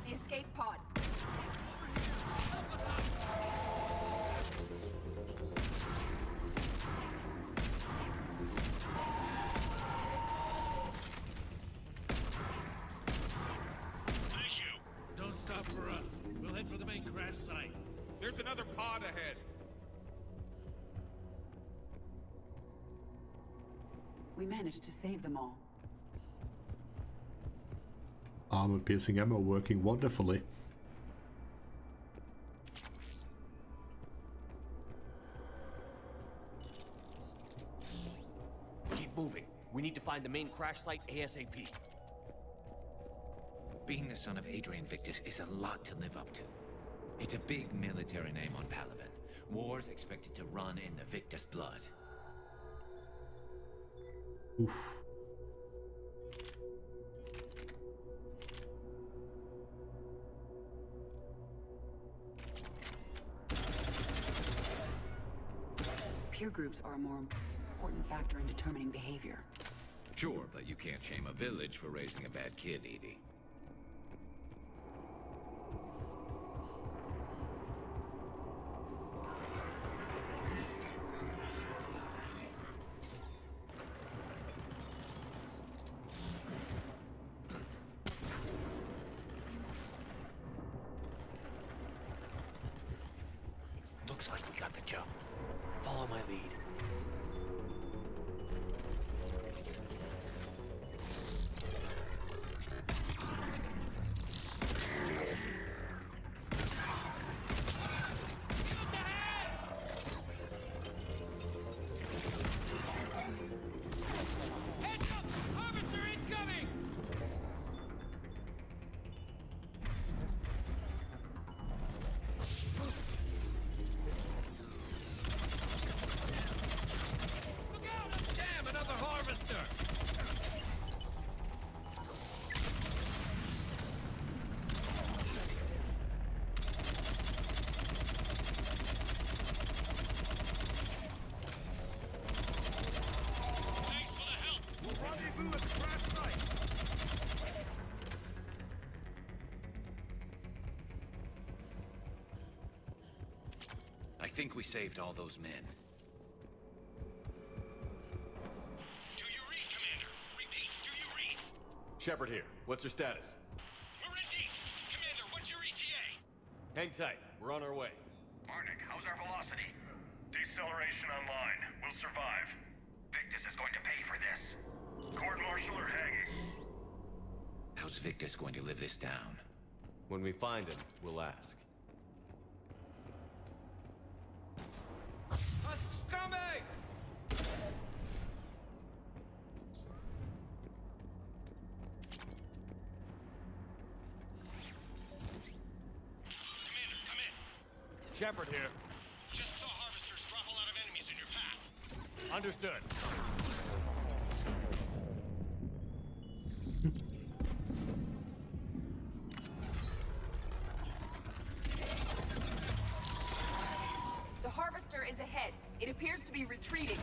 The escape pod. Thank you. Don't stop for us. We'll head for the main crash site. There's another pod ahead. We managed to save them all. Armor-piercing ammo working wonderfully. Keep moving. We need to find the main crash site ASAP. Being the son of Adrian Victus is a lot to live up to. It's a big military name on Palaven. War's expected to run in the Victus blood. Oof. Peer groups are a more important factor in determining behavior. Sure, but you can't shame a village for raising a bad kid, Edie. Looks like we got the jump. Follow my lead. Heads up! Harvester incoming! Damn, another harvester! Thanks for the help! We'll rendezvous at the crash site! I think we saved all those men. Do you read, Commander? Repeat, do you read? Shepard here. What's your status? We're in deep. Commander, what's your ETA? Hang tight. We're on our way. Marnik, how's our velocity? Deceleration online. We'll survive. Victus is going to pay for this. Court-martial or hanging? How's Victus going to live this down? When we find him, we'll ask. A scumbag! Commander, come in. Shepard here. Just saw harvesters drop a lot of enemies in your path. Understood. The harvester is ahead. It appears to be retreating.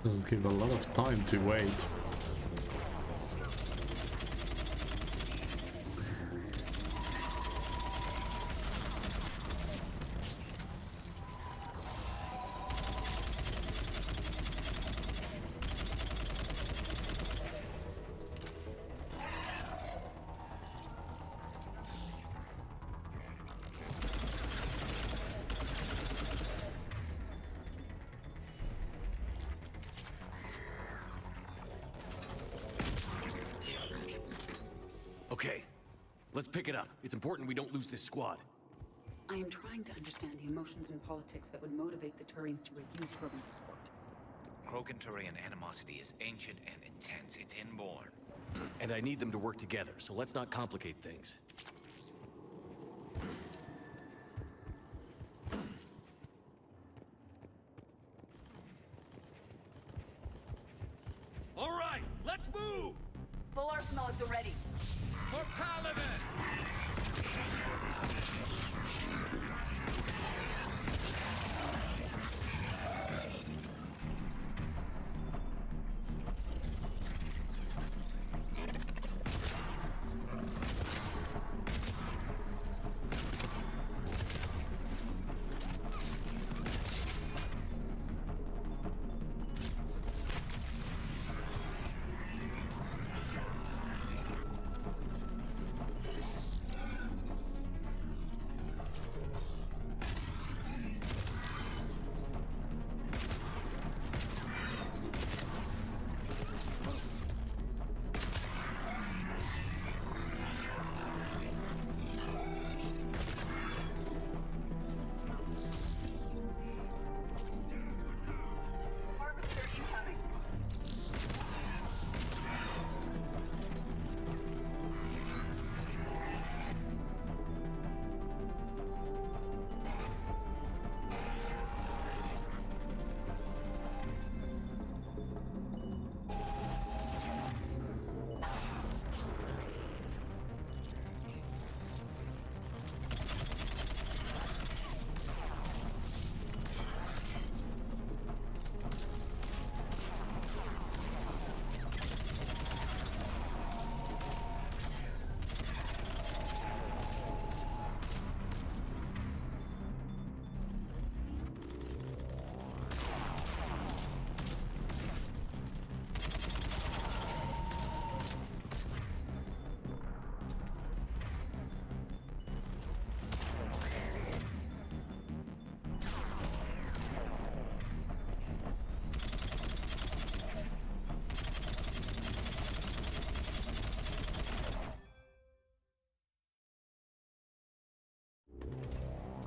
Doesn't give a lot of time to wait. Okay, let's pick it up. It's important we don't lose this squad. I am trying to understand the emotions and politics that would motivate the Turians to refuse Krogan support. Krogan-Turian animosity is ancient and intense. It's inborn. And I need them to work together, so let's not complicate things. All right, let's move! Full arsenal at the ready. For Paladin!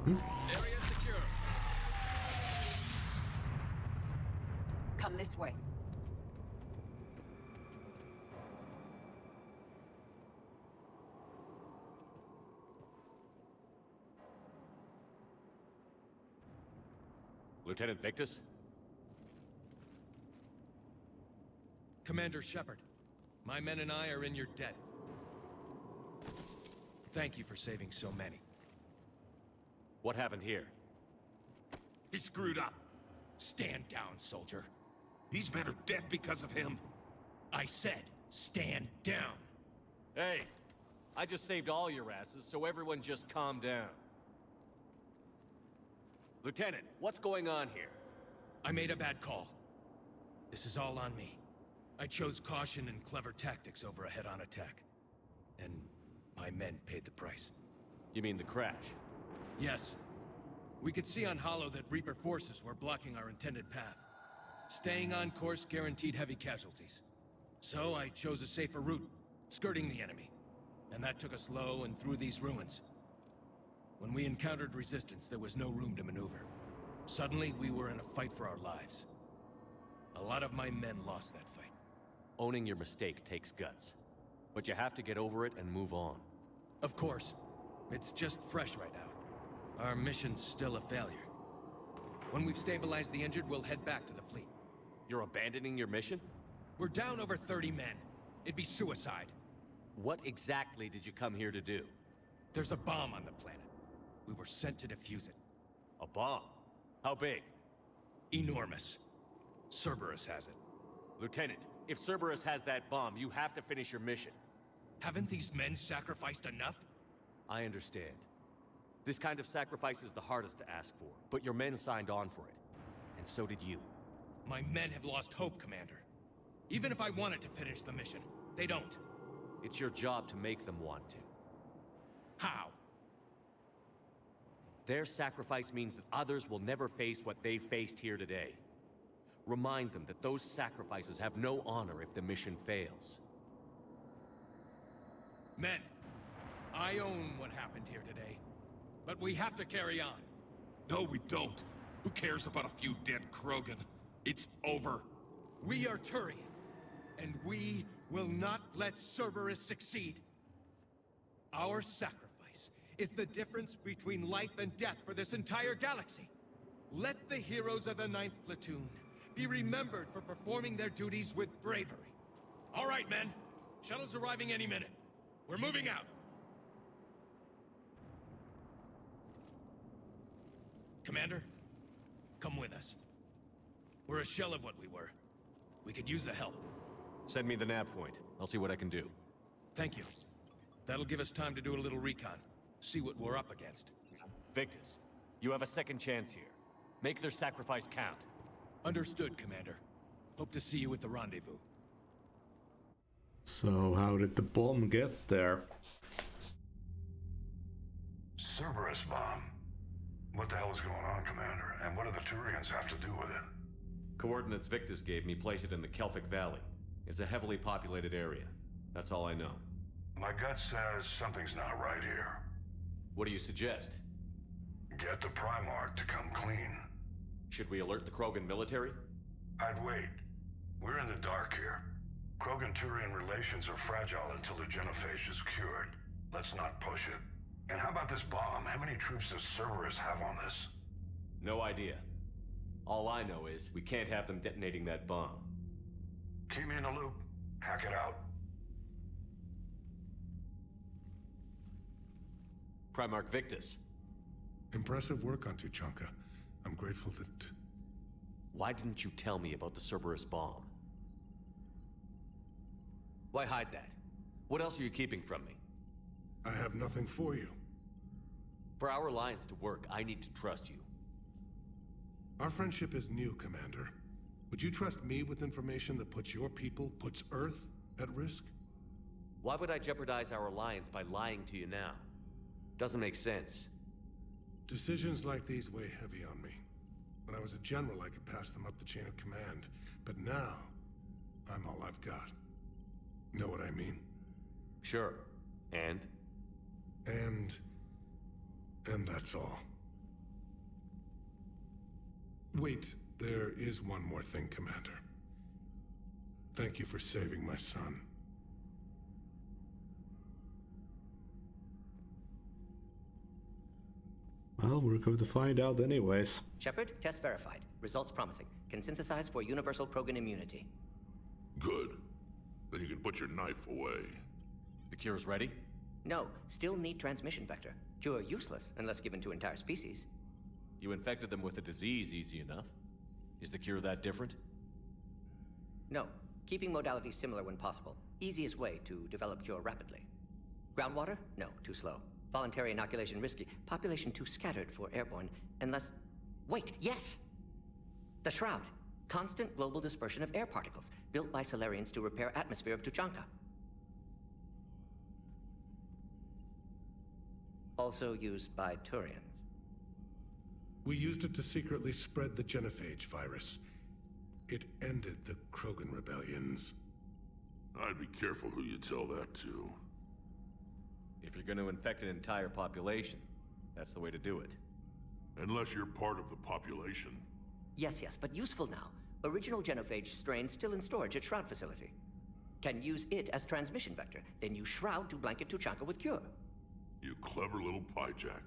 Area secure. Come this way. Lieutenant Victus? Commander Shepard, my men and I are in your debt. Thank you for saving so many. What happened here? He screwed up. Stand down, soldier. These men are dead because of him. I said, stand down. Hey, I just saved all your asses, so everyone just calm down. Lieutenant, what's going on here? I made a bad call. This is all on me. I chose caution and clever tactics over a head-on attack. And my men paid the price. You mean the crash? Yes. We could see on Hollow that Reaper forces were blocking our intended path. Staying on course guaranteed heavy casualties. So I chose a safer route, skirting the enemy. And that took us low and through these ruins. When we encountered resistance, there was no room to maneuver. Suddenly, we were in a fight for our lives. A lot of my men lost that fight. Owning your mistake takes guts. But you have to get over it and move on. Of course. It's just fresh right now. Our mission's still a failure. When we've stabilized the injured, we'll head back to the fleet. You're abandoning your mission? We're down over 30 men. It'd be suicide. What exactly did you come here to do? There's a bomb on the planet. We were sent to defuse it. A bomb? How big? Enormous. Cerberus has it. Lieutenant, if Cerberus has that bomb, you have to finish your mission. Haven't these men sacrificed enough? I understand. This kind of sacrifice is the hardest to ask for, but your men signed on for it. And so did you. My men have lost hope, Commander. Even if I wanted to finish the mission, they don't. It's your job to make them want to. How? Their sacrifice means that others will never face what they faced here today. Remind them that those sacrifices have no honor if the mission fails. Men, I own what happened here today. But we have to carry on. No, we don't. Who cares about a few dead Krogan? It's over. We are Turian, and we will not let Cerberus succeed. Our sacrifice is the difference between life and death for this entire galaxy. Let the heroes of the 9th Platoon be remembered for performing their duties with bravery. All right, men. Shuttle's arriving any minute. We're moving out. Commander, come with us. We're a shell of what we were. We could use the help. Send me the nav point. I'll see what I can do. Thank you. That'll give us time to do a little recon. See what we're up against. Victus, you have a second chance here. Make their sacrifice count. Understood, Commander. Hope to see you at the rendezvous. So how did the bomb get there? Cerberus bomb. What the hell is going on, Commander? And what do the Turians have to do with it? Coordinates Victus gave me place it in the Kelphic Valley. It's a heavily populated area. That's all I know. My gut says something's not right here. What do you suggest? Get the Primarch to come clean. Should we alert the Krogan military? I'd wait. We're in the dark here. Krogan-Turian relations are fragile until the genophage is cured. Let's not push it. And how about this bomb? How many troops does Cerberus have on this? No idea. All I know is we can't have them detonating that bomb. Keep me in the loop. Hack it out. Primarch Victus. Impressive work on Tuchanka. I'm grateful that... Why didn't you tell me about the Cerberus bomb? Why hide that? What else are you keeping from me? I have nothing for you. For our alliance to work, I need to trust you. Our friendship is new, Commander. Would you trust me with information that puts your people, puts Earth, at risk? Why would I jeopardize our alliance by lying to you now? Doesn't make sense. Decisions like these weigh heavy on me. When I was a general, I could pass them up the chain of command. But now, I'm all I've got. Know what I mean? Sure. And? And that's all. Wait, there is one more thing, Commander. Thank you for saving my son. Well, we're going to find out anyways. Shepard, test verified. Results promising. Can synthesize for universal Krogan immunity. Good. Then you can put your knife away. The cure's ready? No, still need transmission vector. Cure useless unless given to entire species. You infected them with a disease easy enough. Is the cure that different? No, keeping modalities similar when possible. Easiest way to develop cure rapidly. Groundwater? No, too slow. Voluntary inoculation risky. Population too scattered for airborne, unless... Wait, yes! The Shroud. Constant global dispersion of air particles, built by Solarians to repair atmosphere of Tuchanka. Also used by Turians. We used it to secretly spread the genophage virus. It ended the Krogan rebellions. I'd be careful who you tell that to. If you're going to infect an entire population, that's the way to do it. Unless you're part of the population. Yes, but useful now. Original genophage strain still in storage at Shroud facility. Can use it as transmission vector, then use Shroud to blanket Tuchanka with cure. You clever little pyjack.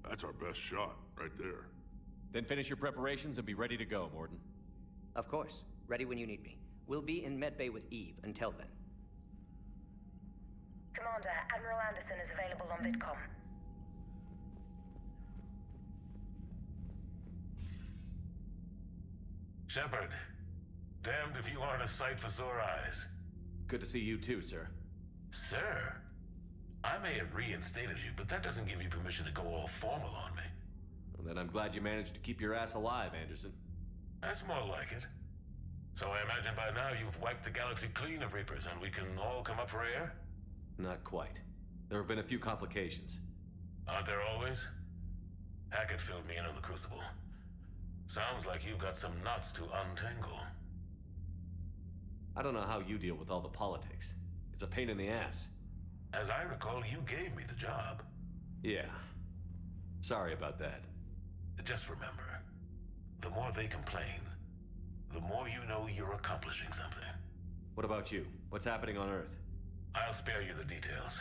That's our best shot, right there. Then finish your preparations and be ready to go, Morden. Of course. Ready when you need me. We'll be in medbay with Eve until then. Commander, Admiral Anderson is available on VidCom. Shepard, Damned if you aren't a sight for sore eyes. Good to see you too, sir. Sir? I may have reinstated you, but that doesn't give you permission to go all formal on me. Well, then I'm glad you managed to keep your ass alive, Anderson. That's more like it. So I imagine by now you've wiped the galaxy clean of Reapers and we can all come up for air? Not quite. There have been a few complications. Aren't there always? Hackett filled me in on the Crucible. Sounds like you've got some knots to untangle. I don't know how you deal with all the politics. It's a pain in the ass. As I recall, you gave me the job. Yeah. Sorry about that. Just remember, the more they complain, the more you know you're accomplishing something. What about you? What's happening on Earth? I'll spare you the details.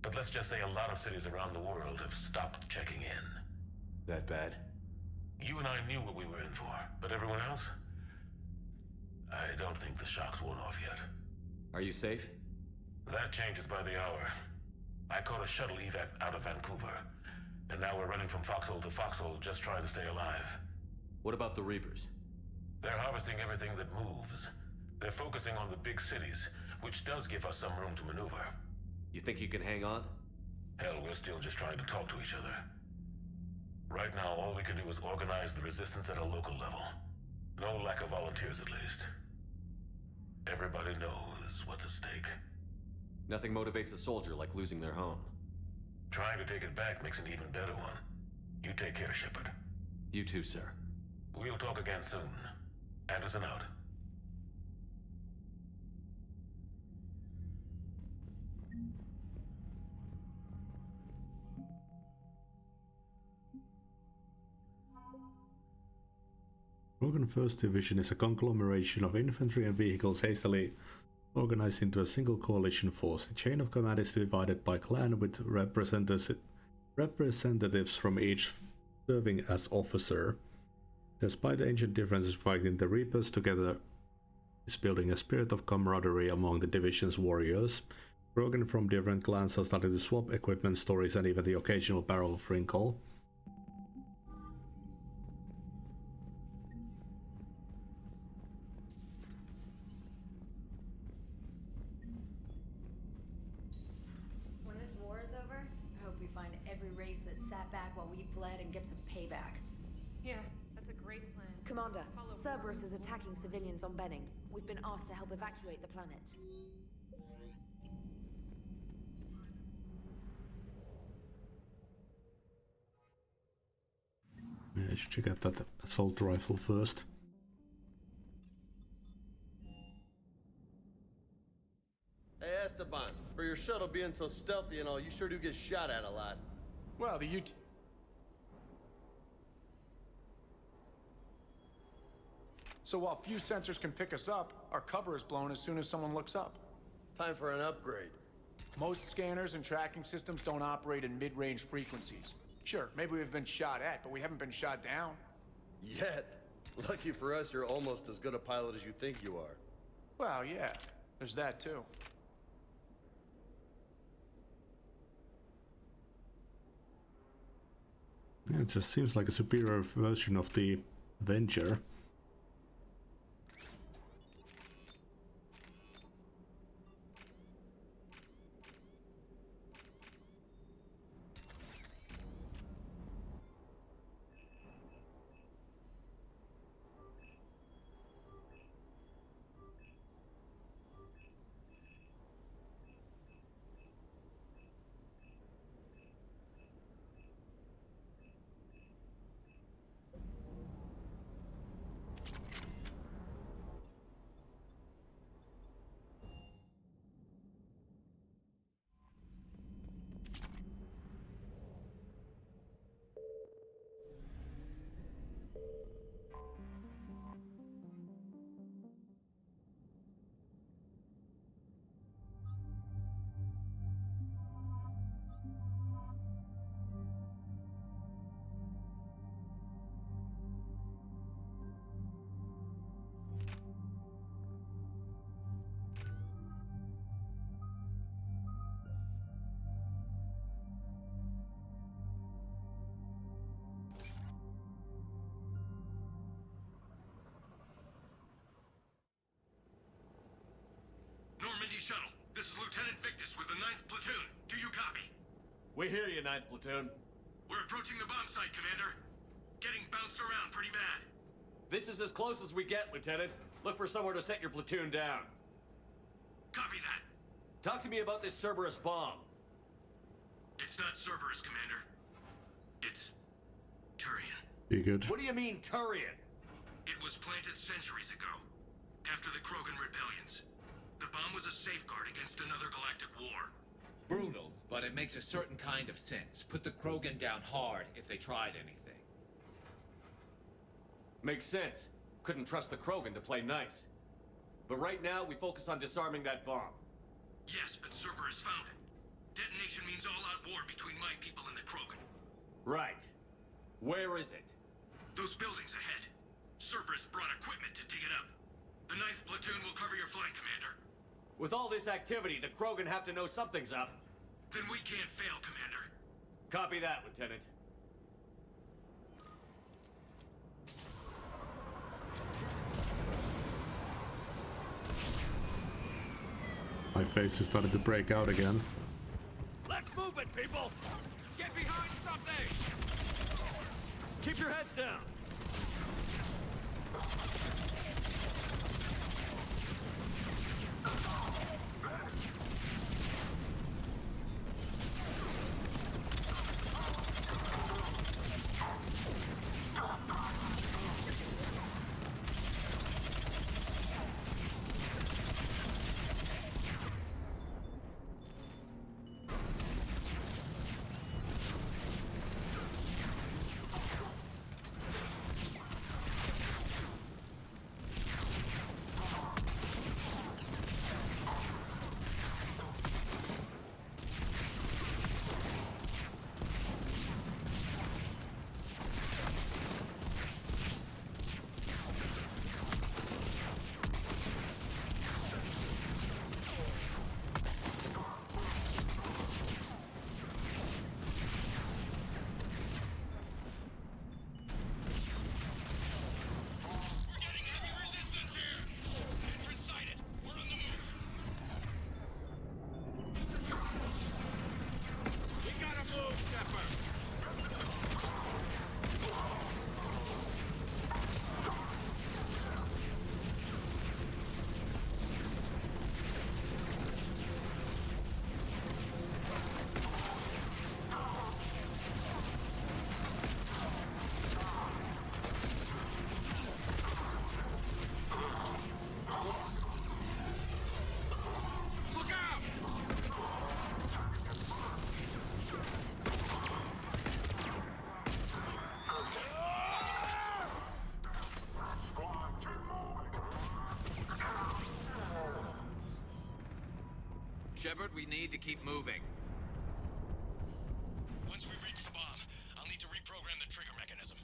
But let's just say a lot of cities around the world have stopped checking in. That bad? You and I knew what we were in for, but everyone else? I don't think the shock's worn off yet. Are you safe? That changes by the hour. I caught a shuttle evac out of Vancouver, and now we're running from foxhole to foxhole just trying to stay alive. What about the Reapers? They're harvesting everything that moves. They're focusing on the big cities, which does give us some room to maneuver. You think you can hang on? Hell, we're still just trying to talk to each other. Right now, all we can do is organize the resistance at a local level. No lack of volunteers, at least. Everybody knows what's at stake. Nothing motivates a soldier like losing their home. Trying to take it back makes an even better one. You take care, Shepard. You too, sir. We'll talk again soon. Anderson out. Krogan 1st Division is a conglomeration of infantry and vehicles hastily organized into a single coalition force. The chain of command is divided by clan, with representatives from each serving as officer. Despite the ancient differences fighting the Reapers together is building a spirit of camaraderie among the division's warriors. Krogan from different clans are starting to swap equipment, stories, and even the occasional barrel of wrinkle. When this war is over, I hope we find every race that sat back while we bled and get some payback. Yeah, that's a great plan. Commander, Cerberus is attacking civilians on Benning. We've been asked to help evacuate the planet. Yeah, I should check out that assault rifle first. Hey Esteban, for your shuttle being so stealthy and all, you sure do get shot at a lot. Well, the So while few sensors can pick us up, our cover is blown as soon as someone looks up. Time for an upgrade. Most scanners and tracking systems don't operate in mid-range frequencies. Sure, maybe we've been shot at, but we haven't been shot down. Yet. Lucky for us, you're almost as good a pilot as you think you are. Well, yeah, there's that too. Yeah, it just seems like a superior version of the Avenger. shuttle. This is Lieutenant Victus with the 9th Platoon. Do you copy? We hear you, 9th Platoon. We're approaching the bomb site, Commander. Getting bounced around pretty bad. This is as close as we get, Lieutenant. Look for somewhere to set your platoon down. Copy that. Talk to me about this Cerberus bomb. It's not Cerberus, Commander. It's Turian. You good? What do you mean, Turian? It was planted centuries ago, after the Krogan rebellions. The bomb was a safeguard against another galactic war. Brutal, but it makes a certain kind of sense. Put the Krogan down hard if they tried anything. Makes sense. Couldn't trust the Krogan to play nice. But right now, we focus on disarming that bomb. Yes, but Cerberus found it. Detonation means all-out war between my people and the Krogan. Right. Where is it? Those buildings ahead. Cerberus brought equipment to dig it up. The 9th Platoon will cover your flank, Commander. With all this activity, the Krogan have to know something's up. Then we can't fail, Commander. Copy that, Lieutenant. My face is starting to break out again. Let's move it, people! Get behind something! Keep your heads down! Shepard, we need to keep moving. Once we reach the bomb, I'll need to reprogram the trigger mechanism.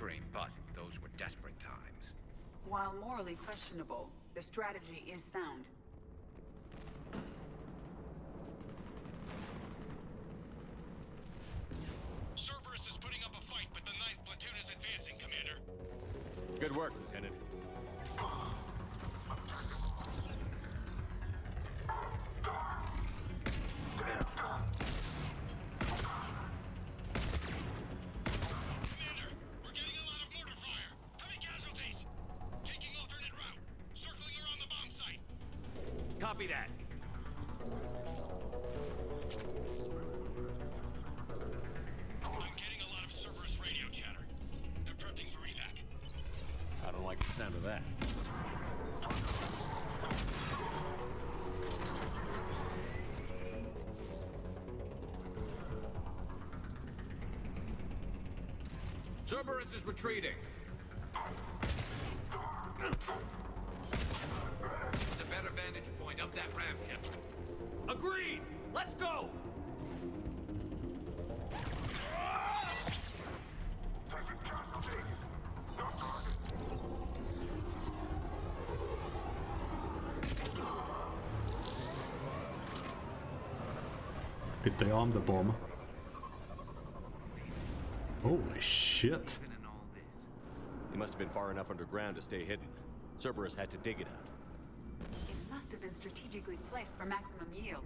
extreme, but those were desperate times. While morally questionable, the strategy is sound. Cerberus is putting up a fight, but the 9th platoon is advancing, Commander. Good work, Lieutenant. Copy that. I'm getting a lot of Cerberus radio chatter. They're prepping for evac. I don't like the sound of that. Cerberus is retreating. It's a better vantage point up that ramp, Shepard. Agreed! Let's go! Did they arm the bomb? Holy shit. He must have been far enough underground to stay hidden. Cerberus had to dig it out. It must have been strategically placed for maximum yield.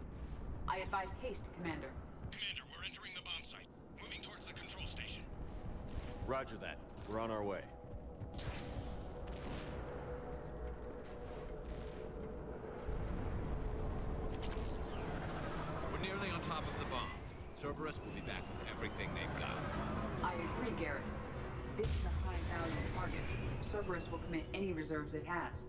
I advise haste, Commander. Commander, we're entering the bomb site. Moving towards the control station. Roger that. We're on our way. We're nearly on top of the bomb. Cerberus will be back with everything they've got. I agree, Garrus. This is a high-value target. Cerberus will commit any reserves it has.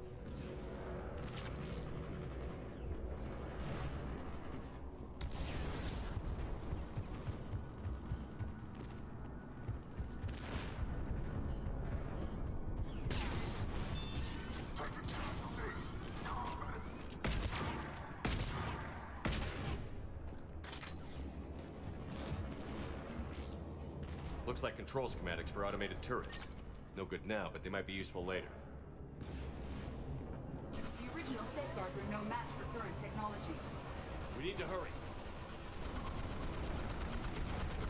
Looks like control schematics for automated turrets. No good now, but they might be useful later. The original safeguards are no match for current technology. We need to hurry.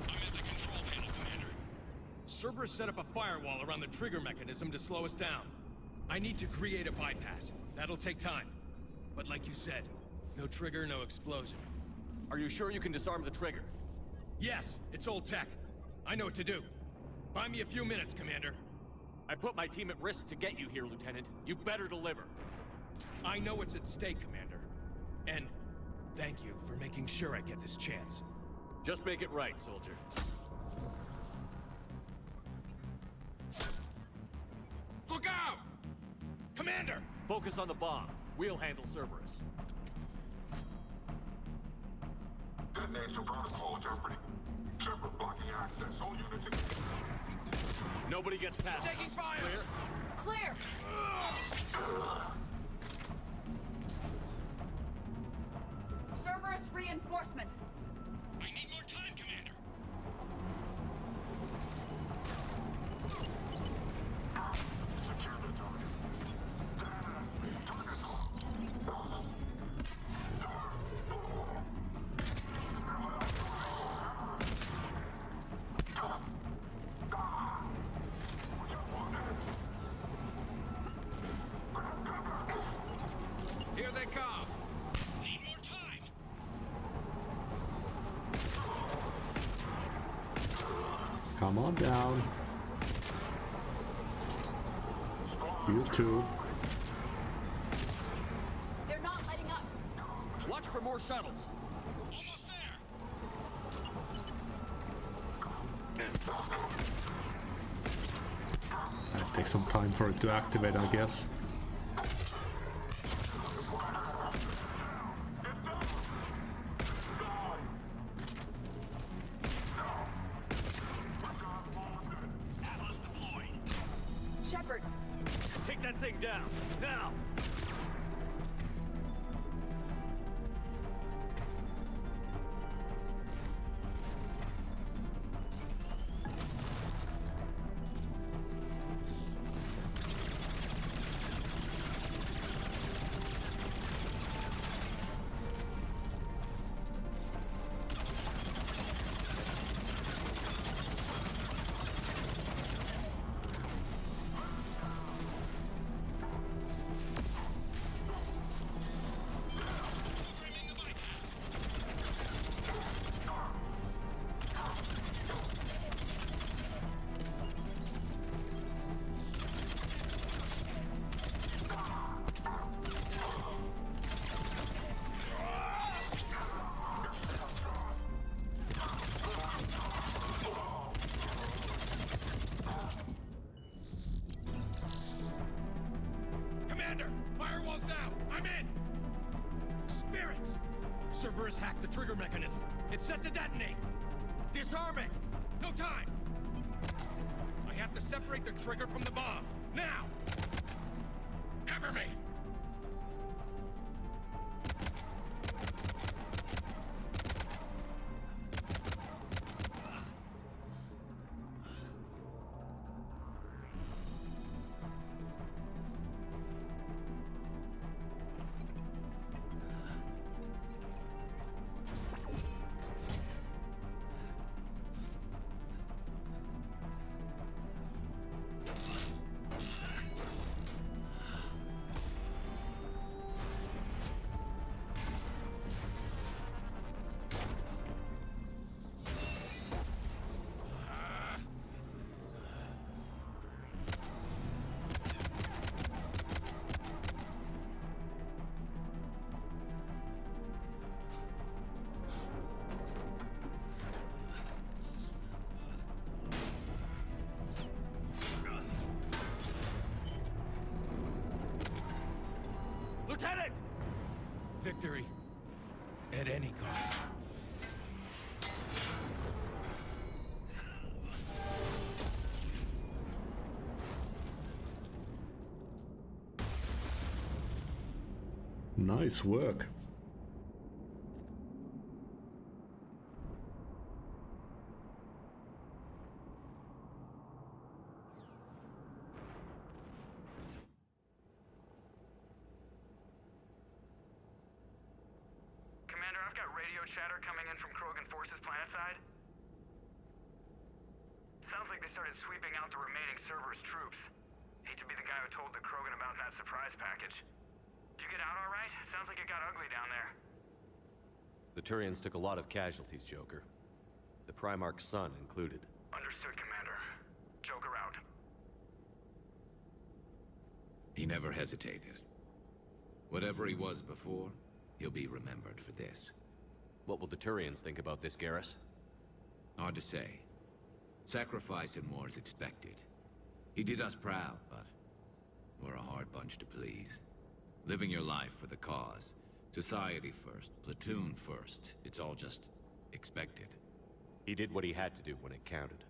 I'm at the control panel, Commander. Cerberus set up a firewall around the trigger mechanism to slow us down. I need to create a bypass. That'll take time. But like you said, no trigger, no explosion. Are you sure you can disarm the trigger? Yes, it's old tech. I know what to do. Buy me a few minutes, Commander. I put my team at risk to get you here, Lieutenant. You better deliver. I know what's at stake, Commander. And thank you for making sure I get this chance. Just make it right, soldier. Look out! Commander! Focus on the bomb. We'll handle Cerberus. Detonation protocol jeopardy. Shepard blocking access. All units in... Nobody gets past. Taking fire! Clear? Clear! Cerberus reinforcements! I need more time, Commander. Secure the target. Here they come! Need more time. Come on down. You too. They're not letting us! Watch for more shuttles. Almost there. It takes some time for it to activate, I guess. Shepard! Take that thing down. Now! now! I'm in! Spirits! Cerberus hacked the trigger mechanism. It's set to detonate! Disarm it! No time! I have to separate the trigger from the bomb. Now! Cover me! Lieutenant! Victory. At any cost. Nice work. Commander, I've got radio chatter coming in from Krogan forces planetside. Sounds like they started sweeping out the remaining Cerberus troops. Hate to be the guy who told the Krogan about that surprise package. You get out all right? Sounds like it got ugly down there. The Turians took a lot of casualties, Joker. The Primarch's son included. Understood, Commander. Joker out. He never hesitated. Whatever he was before, he'll be remembered for this. What will the Turians think about this, Garrus? Hard to say. Sacrifice in war is expected. He did us proud, but we're a hard bunch to please. Living your life for the cause. Society first, platoon first. It's all just expected. He did what he had to do when it counted.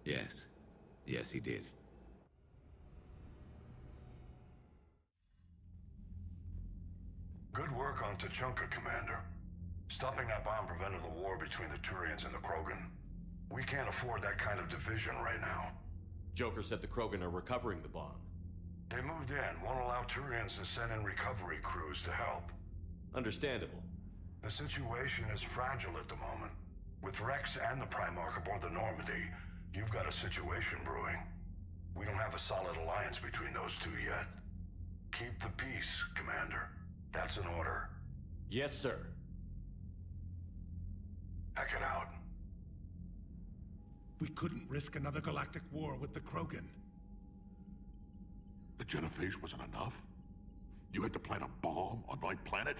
Yes. Yes, he did. Good work on Tachanka, Commander. Stopping that bomb prevented the war between the Turians and the Krogan. We can't afford that kind of division right now. Joker said the Krogan are recovering the bomb. They moved in, won't allow Turians to send in recovery crews to help. Understandable. The situation is fragile at the moment. With Rex and the Primarch aboard the Normandy, you've got a situation brewing. We don't have a solid alliance between those two yet. Keep the peace, Commander. That's an order. Yes, sir. Heck it out. We couldn't risk another galactic war with the Krogan. The Genophage wasn't enough? You had to plant a bomb on my planet?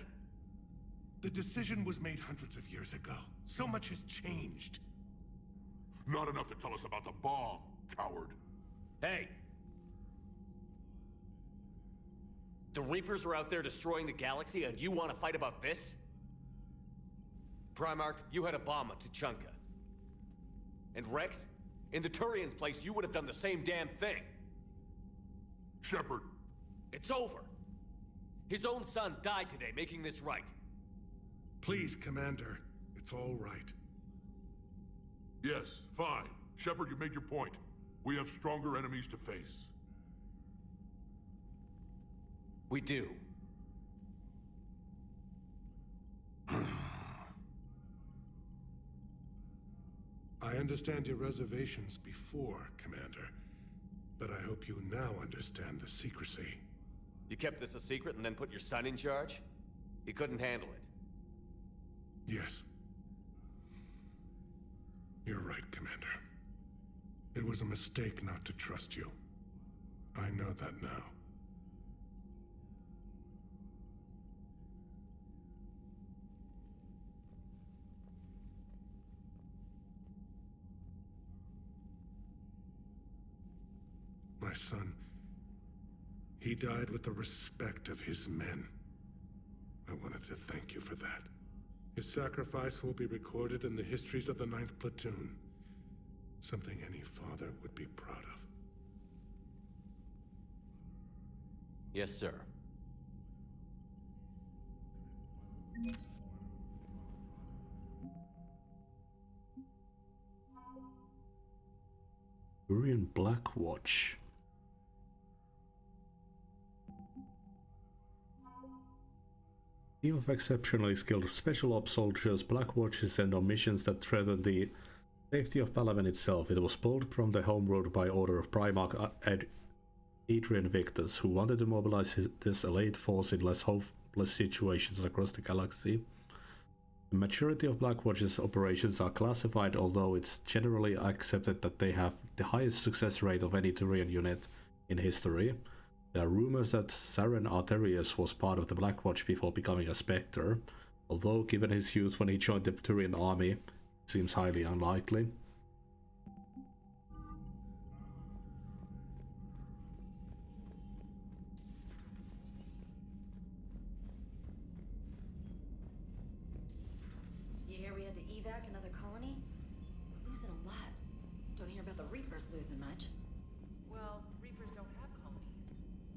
The decision was made hundreds of years ago. So much has changed. Not enough to tell us about the bomb, coward. Hey! The Reapers are out there destroying the galaxy, and you want to fight about this? Primarch, you had a bomb on Tachanka. And Rex, in the Turians' place, you would have done the same damn thing. Shepard. It's over. His own son died today, making this right. Please, Commander. It's all right. Yes, fine. Shepard, you made your point. We have stronger enemies to face. We do. I understand your reservations before, Commander. But I hope you now understand the secrecy. You kept this a secret and then put your son in charge? He couldn't handle it. Yes. You're right, Commander. It was a mistake not to trust you. I know that now. My son, He died with the respect of his men. I wanted to thank you for that. His sacrifice will be recorded in the histories of the 9th Platoon. Something any father would be proud of. Yes, sir. Korean Black Watch. Team of exceptionally skilled special ops soldiers, Black Watches sent on missions that threaten the safety of Palaven itself. It was pulled from the homeworld by order of Primarch Adrian Victus, who wanted to mobilize this elite force in less hopeless situations across the galaxy. The majority of Black Watch's operations are classified, although it's generally accepted that they have the highest success rate of any Turian unit in history. There are rumors that Saren Arterius was part of the Black Watch before becoming a Spectre, although given his youth when he joined the Turian army, it seems highly unlikely. You hear we had to evac another colony? We're losing a lot. Don't hear about the Reapers losing much. Well, Reapers don't have colonies.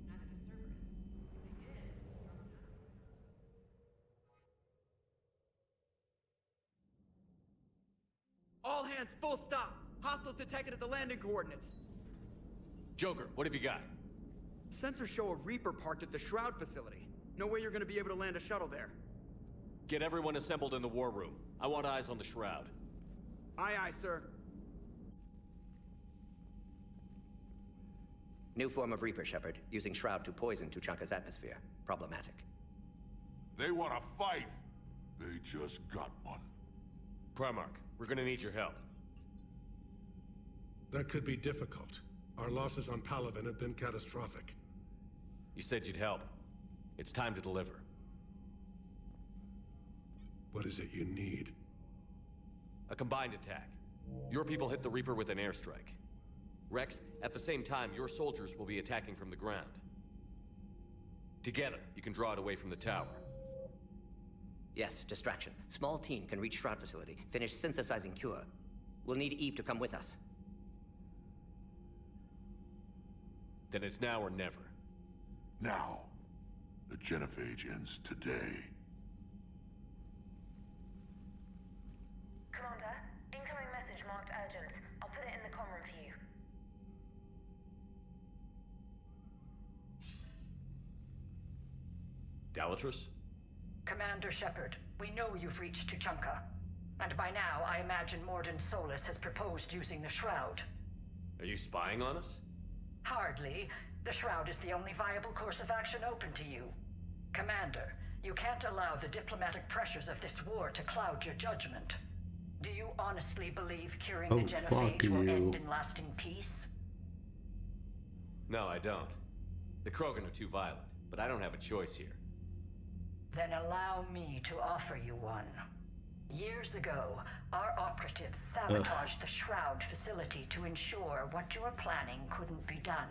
Neither does Cerberus. If they did, All hands, full stop! Hostiles detected at the landing coordinates. Joker, what have you got? Sensors show a Reaper parked at the Shroud facility. No way you're gonna be able to land a shuttle there. Get everyone assembled in the war room. I want eyes on the Shroud. Aye, aye, sir. New form of Reaper, Shepard, using Shroud to poison Tuchanka's atmosphere. Problematic. They want to fight. They just got one. Primarch, we're gonna need your help. That could be difficult. Our losses on Palaven have been catastrophic. You said you'd help. It's time to deliver. What is it you need? A combined attack. Your people hit the Reaper with an airstrike. Rex, at the same time, your soldiers will be attacking from the ground. Together, you can draw it away from the tower. Yes, distraction. Small team can reach Shroud facility, finish synthesizing cure. We'll need Eve to come with us. Then it's now or never. Now. The genophage ends today. Commander, incoming message marked urgent. I'll put it in the comm room for you. Dalatrus? Commander Shepard, we know you've reached Tuchanka. And by now, I imagine Morden Solus has proposed using the Shroud. Are you spying on us? Hardly. The Shroud is the only viable course of action open to you. Commander, you can't allow the diplomatic pressures of this war to cloud your judgment. Do you honestly believe curing the genophage will end in lasting peace? No, I don't. The Krogan are too violent, but I don't have a choice here. Then allow me to offer you one. Years ago, our operatives sabotaged the Shroud facility to ensure what you were planning couldn't be done.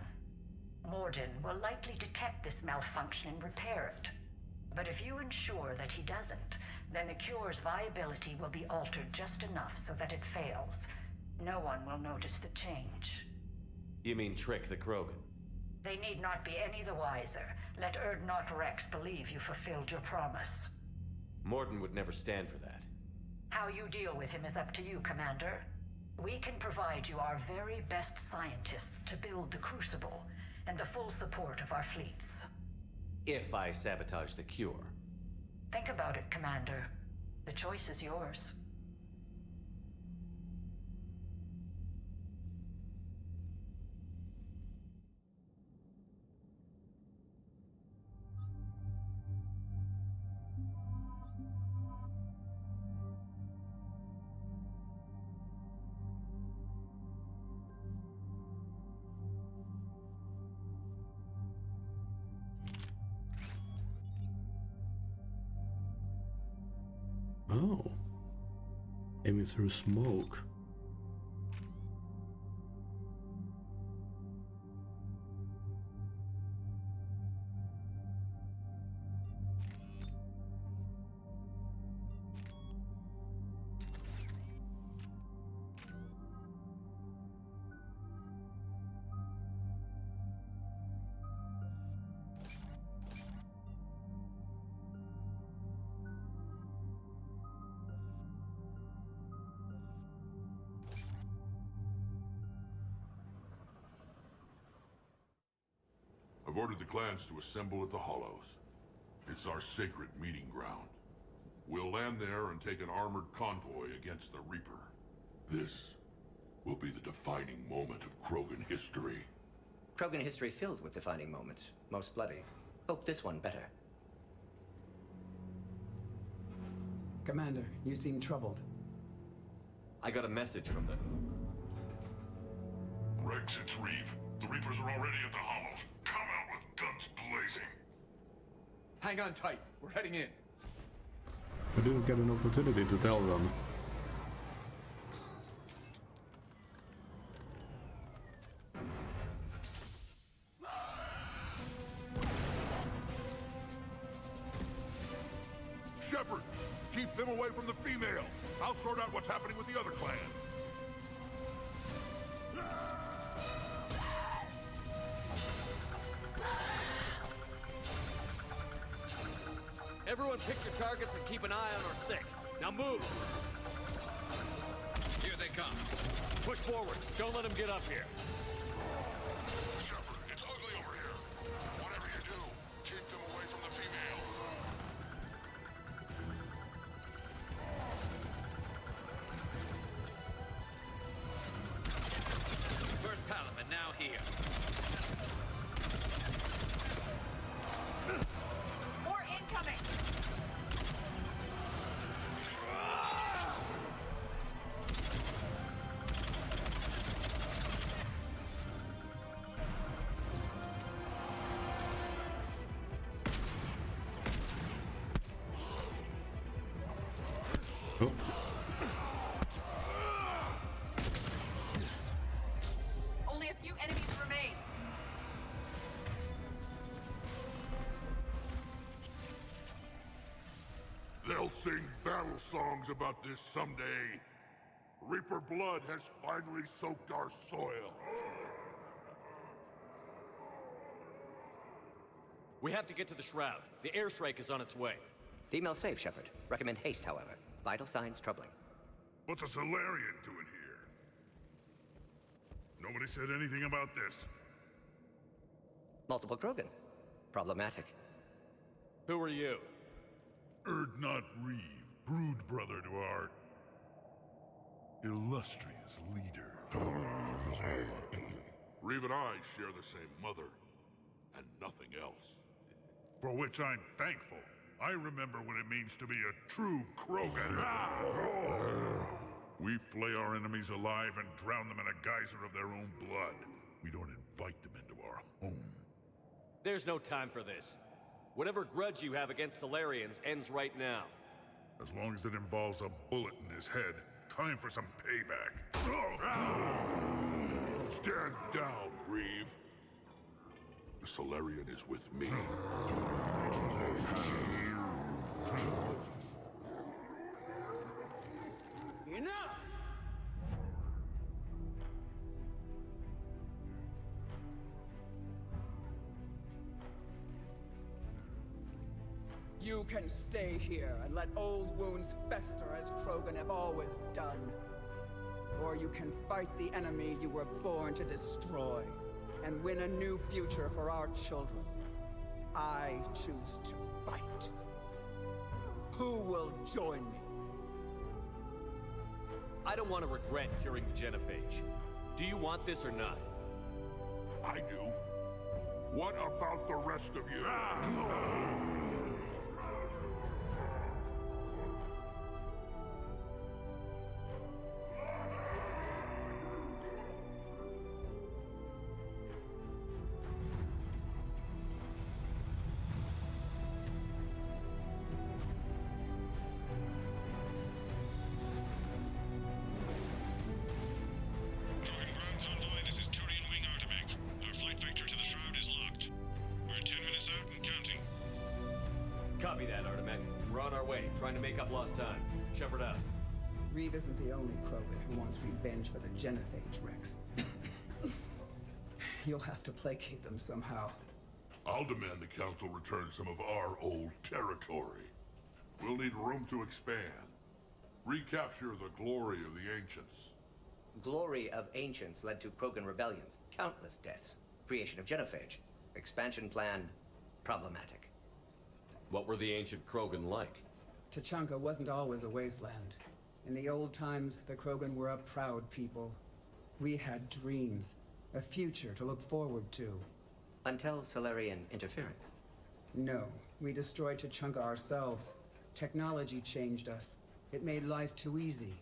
Morden will likely detect this malfunction and repair it. But if you ensure that he doesn't, then the cure's viability will be altered just enough so that it fails. No one will notice the change. You mean trick the Krogan? They need not be any the wiser. Let Urdnot Rex believe you fulfilled your promise. Morden would never stand for that. How you deal with him is up to you, Commander. We can provide you our very best scientists to build the Crucible, and the full support of our fleets. If I sabotage the cure. Think about it, Commander. The choice is yours. Oh. Aiming through smoke. I've ordered the clans to assemble at the Hollows. It's our sacred meeting ground. We'll land there and take an armored convoy against the Reaper. This will be the defining moment of Krogan history. Krogan history filled with defining moments, most bloody. Hope this one better. Commander, you seem troubled. I got a message from them. Rex, it's Reeve. The Reapers are already at the Hollows. Come out with guns blazing. Hang on tight. We're heading in. I didn't get an opportunity to tell them. Shepard, keep them away from the female. I'll sort out what's happening with the other clans. Everyone pick your targets and keep an eye on our six. Now move! Here they come. Push forward. Don't let them get up here. Shepard, it's ugly over here. Whatever you do, keep them away from the female. First Palamon, now here. More incoming! Oh. Only a few enemies remain. They'll sing battle songs about this someday. Reaper blood has finally soaked our soil. We have to get to the Shroud. The airstrike is on its way. Female safe, Shepard. Recommend haste, however. Vital signs troubling. What's a Solarian doing here? Nobody said anything about this. Multiple Krogan. Problematic. Who are you? Erdnot Reeve, brood brother to our illustrious leader. Reeve and I share the same mother, and nothing else. For which I'm thankful. I remember what it means to be a true Krogan. We flay our enemies alive and drown them in a geyser of their own blood. We don't invite them into our home. There's no time for this. Whatever grudge you have against Solarians ends right now. As long as it involves a bullet in his head, time for some payback. Stand down, Reeve. The Solarian is with me. Enough! You can stay here and let old wounds fester as Krogan have always done. Or you can fight the enemy you were born to destroy and win a new future for our children. I choose to fight. Who will join me? I don't want to regret curing the genophage. Do you want this or not? I do. What about the rest of you? Convoy, this is Turian Wing Artemec. Our flight vector to the Shroud is locked. We're 10 minutes out and counting. Copy that, Artemec. We're on our way, trying to make up lost time. Shepard out. Reeve isn't the only Krogan who wants revenge for the genophage, Rex. You'll have to placate them somehow. I'll demand the Council return some of our old territory. We'll need room to expand. Recapture the glory of the Ancients. Glory of ancients led to Krogan rebellions, countless deaths, creation of genophage. Expansion plan, problematic. What were the ancient Krogan like? Tachanka wasn't always a wasteland. In the old times, the Krogan were a proud people. We had dreams, a future to look forward to. Until Solarian interference. No, we destroyed Tachanka ourselves. Technology changed us. It made life too easy.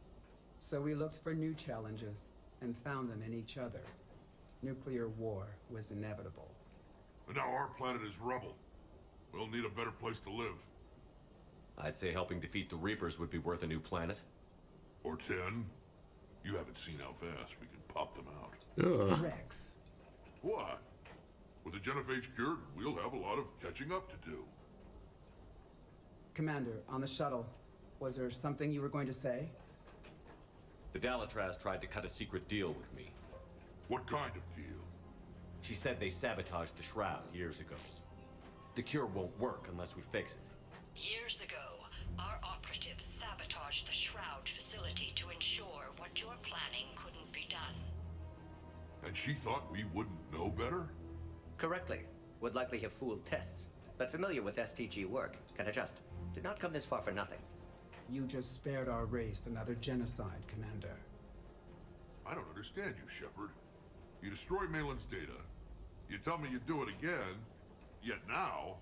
So we looked for new challenges, and found them in each other. Nuclear war was inevitable. And now our planet is rubble. We'll need a better place to live. I'd say helping defeat the Reapers would be worth a new planet. Or 10. You haven't seen how fast we can pop them out. Ugh. Rex. What? With the genophage cured, we'll have a lot of catching up to do. Commander, on the shuttle, was there something you were going to say? The Dalatraz tried to cut a secret deal with me. What kind of deal? She said they sabotaged the Shroud years ago. The cure won't work unless we fix it. Years ago, our operatives sabotaged the Shroud facility to ensure what you're planning couldn't be done. And she thought we wouldn't know better? Correctly. Would likely have fooled tests. But familiar with STG work, can adjust. Did not come this far for nothing. You just spared our race another genocide, Commander. I don't understand you, Shepard. You destroy Malin's data. You tell me you'd do it again, yet now...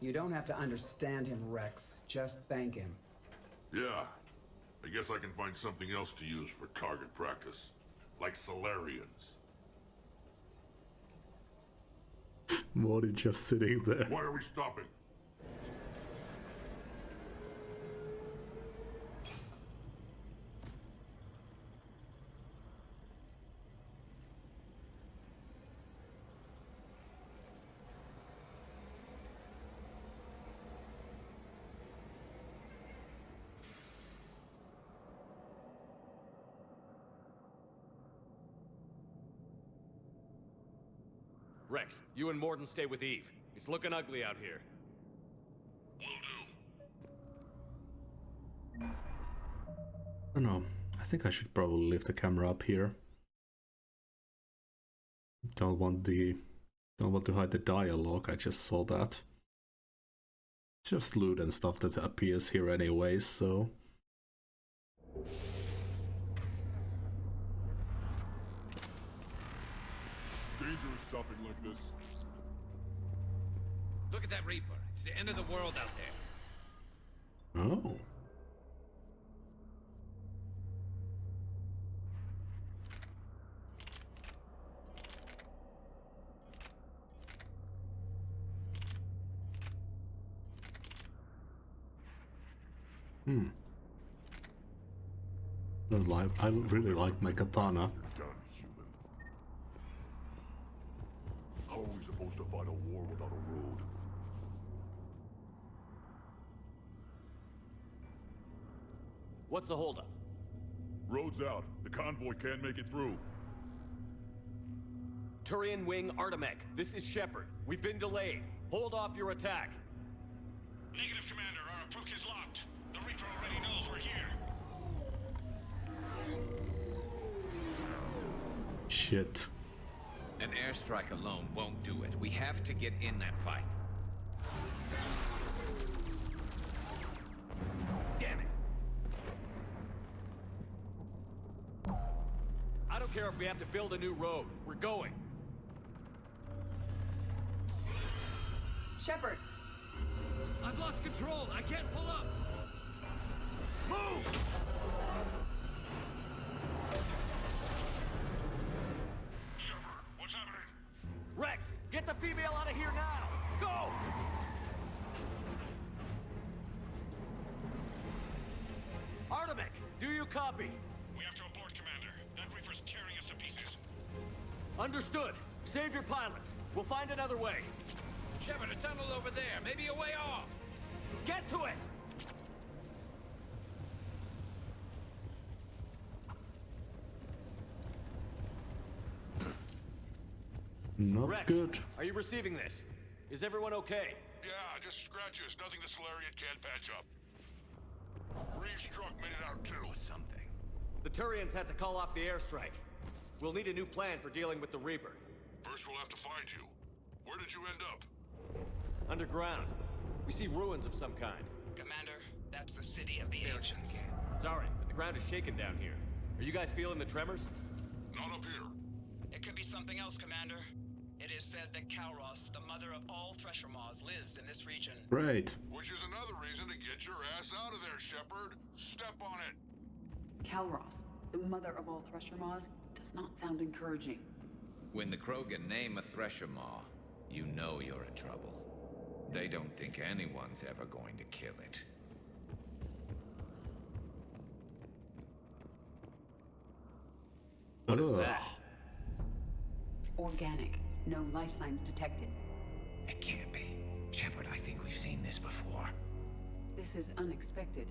You don't have to understand him, Rex. Just thank him. Yeah. I guess I can find something else to use for target practice. Like Solarians. Morty just sitting there. Why are we stopping? Rex, you and Morden stay with Eve. It's looking ugly out here. Will do. I don't know. I think I should probably lift the camera up here. Don't want to hide the dialogue. I just saw that. Just loot and stuff that appears here anyways, so. Dangerous stopping like this. Look at that Reaper. It's the end of the world out there. Oh. I really like my katana. How are we supposed to fight a war without a road? What's the holdup? Road's out. The convoy can't make it through. Turian Wing Artemech, this is Shepard. We've been delayed. Hold off your attack. Negative, Commander. Our approach is locked. The Reaper already knows we're here. Shit. An airstrike alone won't do it. We have to get in that fight. Damn it. I don't care if we have to build a new road. We're going. Shepard! I've lost control. I can't pull up. Move! Shepard, what's happening? Rex, get the female out of here now! Go! Artemech, do you copy? We have to abort, Commander. That Reaper's tearing us to pieces. Understood. Save your pilots. We'll find another way. Shepard, a tunnel over there. Maybe a way off. Get to it! Not Rex, good. Are you receiving this? Is everyone okay? Yeah, just scratches. Nothing the Solarian can't patch up. Reeve struck made it out too. Something. The Turians had to call off the airstrike. We'll need a new plan for dealing with the Reaper. First we'll have to find you. Where did you end up? Underground. We see ruins of some kind. Commander, that's the city of the ancients. Sorry, but the ground is shaking down here. Are you guys feeling the tremors? Not up here. It could be something else, Commander. It is said that Kalros, the mother of all Thresher Maws, lives in this region. Right. Which is another reason to get your ass out of there, Shepard. Step on it. Kalros, the mother of all Thresher Maws, does not sound encouraging. When the Krogan name a Thresher Maw, you know you're in trouble. They don't think anyone's ever going to kill it. What is that? Organic. No life signs detected. It can't be. Shepard, I think we've seen this before. This is unexpected.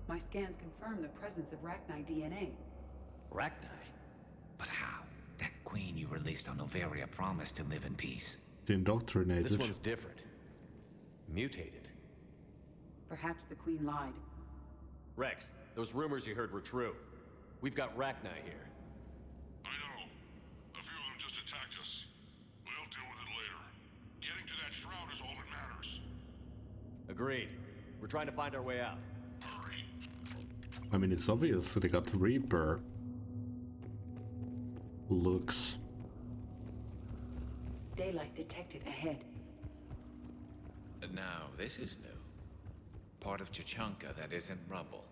My scans confirm the presence of Rachni DNA. Rachni? But how? That queen you released on Noveria promised to live in peace. Indoctrinated. This one's different. Mutated. Perhaps the queen lied. Rex, those rumors you heard were true. We've got Rachni here. I know. A few of them just attacked us. We'll deal with it later. Getting to that shroud is all that matters. Agreed. We're trying to find our way out. Hurry. I mean, it's obvious they got the Reaper looks. Daylight detected ahead. Now, this is new. Part of Chichanka that isn't rubble.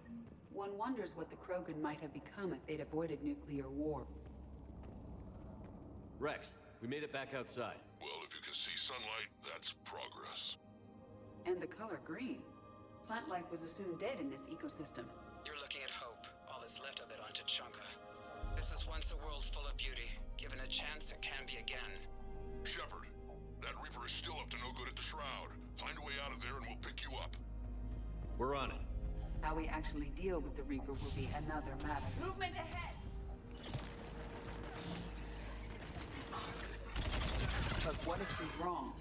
One wonders what the Krogan might have become if they'd avoided nuclear war. Rex, we made it back outside. Well, if you can see sunlight, that's progress. And the color green. Plant life was assumed dead in this ecosystem. You're looking at hope, all that's left of it on Chichanka. This is once a world full of beauty. Given a chance, it can be again. Shepard, that Reaper is still up to no good at the shroud. Find a way out of there and we'll pick you up. We're on it. How we actually deal with the Reaper will be another matter. Movement ahead! But what if she's wrong?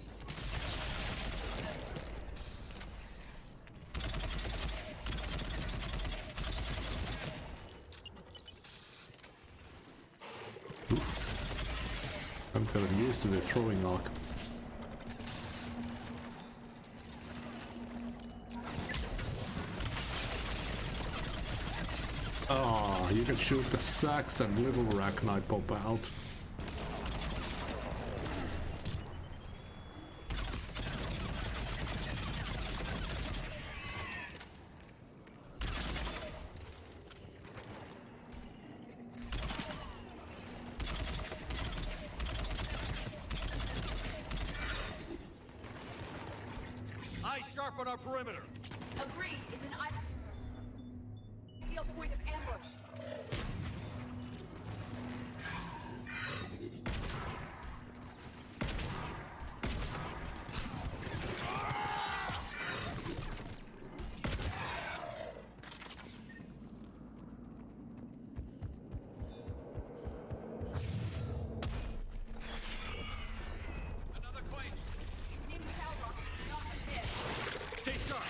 I'm kind of used to the throwing arc. Ah, you can shoot the sacks and little Rachni pop out. Eyes sharp on our perimeter. Agreed. It's an ideal point of ambush. Stay sharp.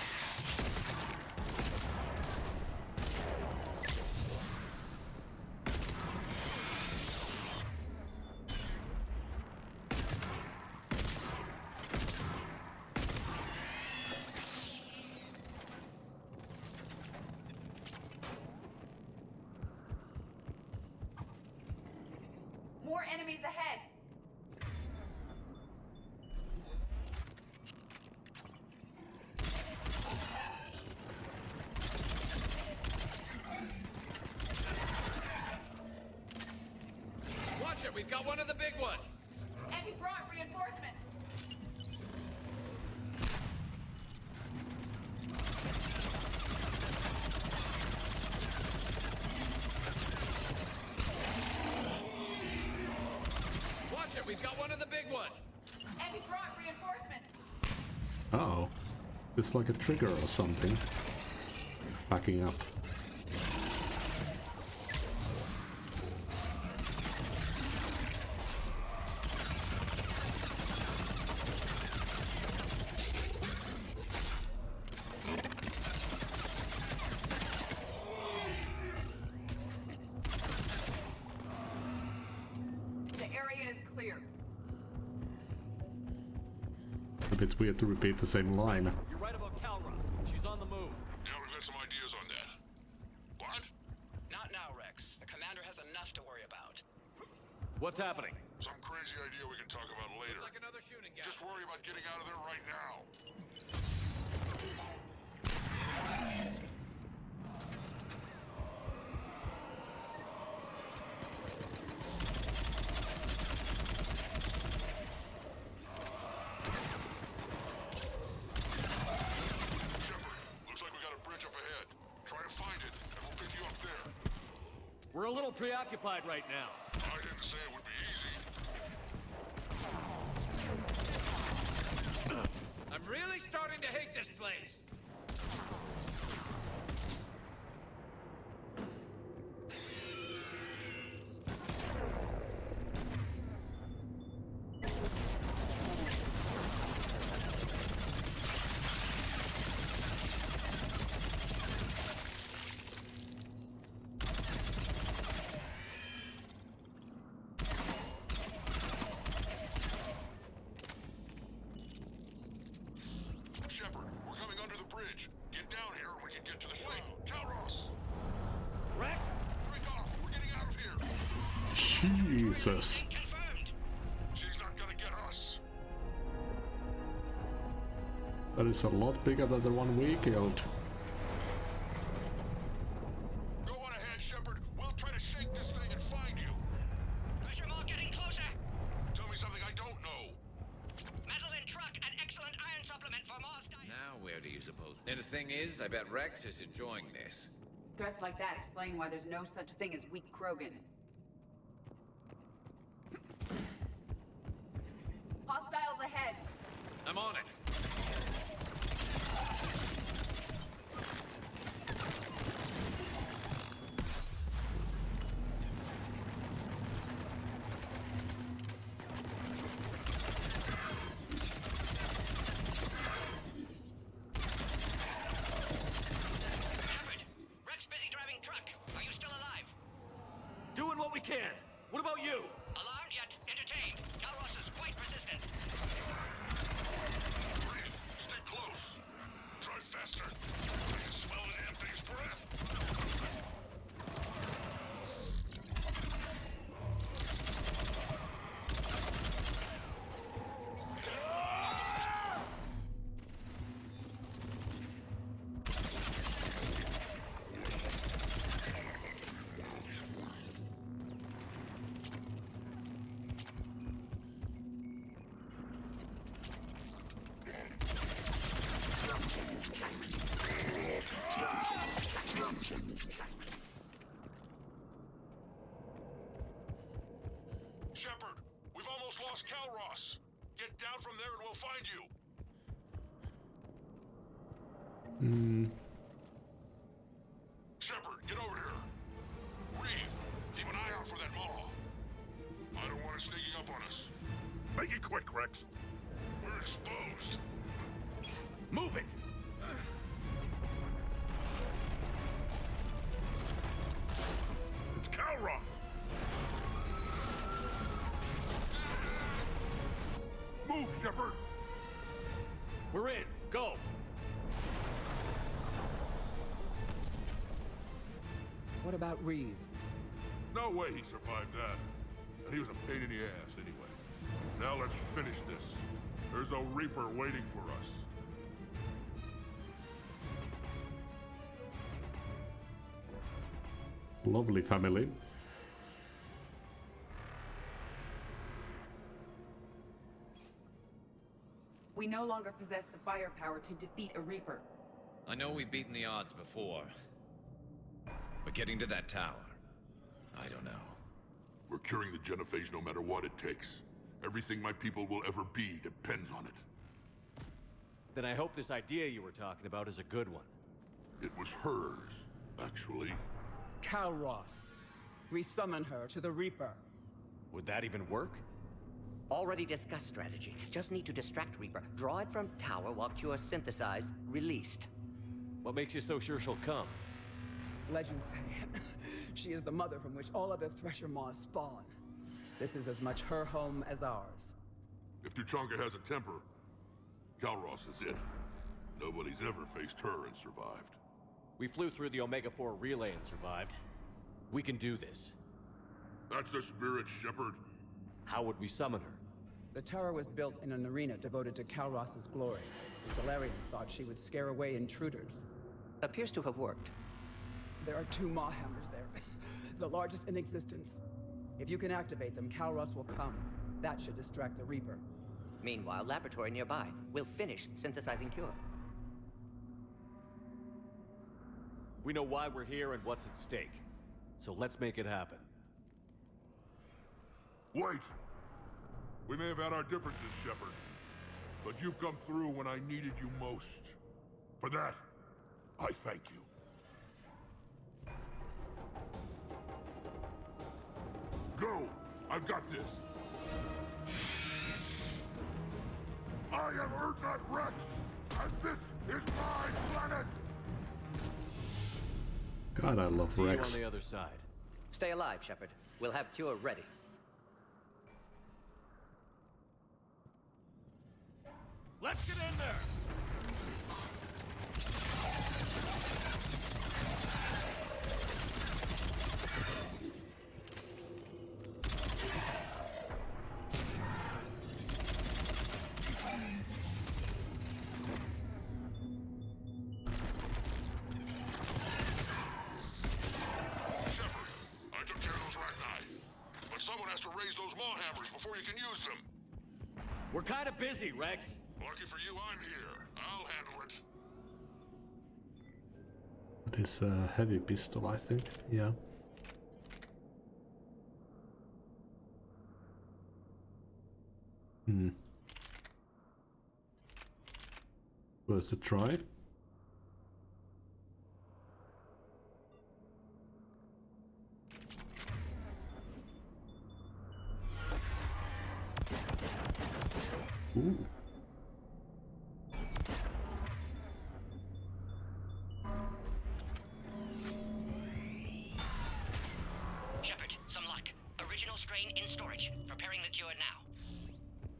More enemies ahead. Watch it, we've got one of the big ones. And he brought reinforcements. Watch it, we've got one of the big ones. And he brought reinforcements. Uh-oh. It's like a trigger or something. Backing up. The area is clear. bit weird to repeat the same line. You're right about Calros. She's on the move. Yeah, we've got some ideas on that. What? Not now, Rex. The commander has enough to worry about. What's happening? Some crazy idea we can talk about later. Looks like another shooting gallery. Just worry about getting out of there right now. We're a little preoccupied right now. I didn't say it would be easy. I'm really starting to hate this place. Shepard, we're coming under the bridge. Get down here and we can get to the ship. Calros! Rex! Break off! We're getting out of here! Jesus. Confirmed! She's not gonna get us! That is a lot bigger than the one we killed. Go on ahead, Shepard. We'll try to shake this thing and find you. Pressure mark getting closer. Tell me something I don't know. Metal in truck, an excellent iron supplement for Mars diet. Now, where do you suppose? And the thing is, I bet Rex is enjoying this. Threats like that explain why there's no such thing as weak Krogan. Hostiles ahead. I'm on it. Doing what we can. What about you? Alarmed yet entertained. Calros is quite persistent. Breathe. Stay close. Try faster. I can smell the damn thing's breath. Shepard, we've almost lost Calros. Get down from there and we'll find you. Shepard, get over here. Reeve, keep an eye out for that Maw. I don't want it sneaking up on us. Make it quick, Rex. We're exposed. Move it! It's Calros! Move, Shepard! We're in. Go! What about Reeve? No way he survived that. And he was a pain in the ass anyway. Now let's finish this. There's a Reaper waiting for us. Lovely family. We no longer possess the firepower to defeat a Reaper. I know we've beaten the odds before. But getting to that tower, I don't know. We're curing the genophage no matter what it takes. Everything my people will ever be depends on it. Then I hope this idea you were talking about is a good one. It was hers, actually. Calros. We summon her to the Reaper. Would that even work? Already discussed strategy. Just need to distract Reaper. Draw it from tower while Cure synthesized, released. What makes you so sure she'll come? Legends say she is the mother from which all other Thresher Maws spawn. This is as much her home as ours. If Tuchanka has a temper, Calros is it. Nobody's ever faced her and survived. We flew through the Omega-4 relay and survived. We can do this. That's the spirit, Shepard. How would we summon her? The tower was built in an arena devoted to Calros' glory. The Solarians thought she would scare away intruders. Appears to have worked. There are 2 Maw hammers there, the largest in existence. If you can activate them, Calros will come. That should distract the Reaper. Meanwhile, laboratory nearby. We'll finish synthesizing Cure. We know why we're here and what's at stake. So let's make it happen. Wait! We may have had our differences, Shepard. But you've come through when I needed you most. For that, I thank you. Go! I've got this! I am Urdnot Rex, and this is my planet! God, I love Rex. See you on the other side. Stay alive, Shepard. We'll have Cure ready. Let's get in there! Someone has to raise those maw hammers before you can use them. We're kind of busy, Rex. Lucky for you, I'm here. I'll handle it. It is a heavy pistol, I think. Yeah. Worth a try. Ooh. Shepard, some luck. Original strain in storage. Preparing the cure now.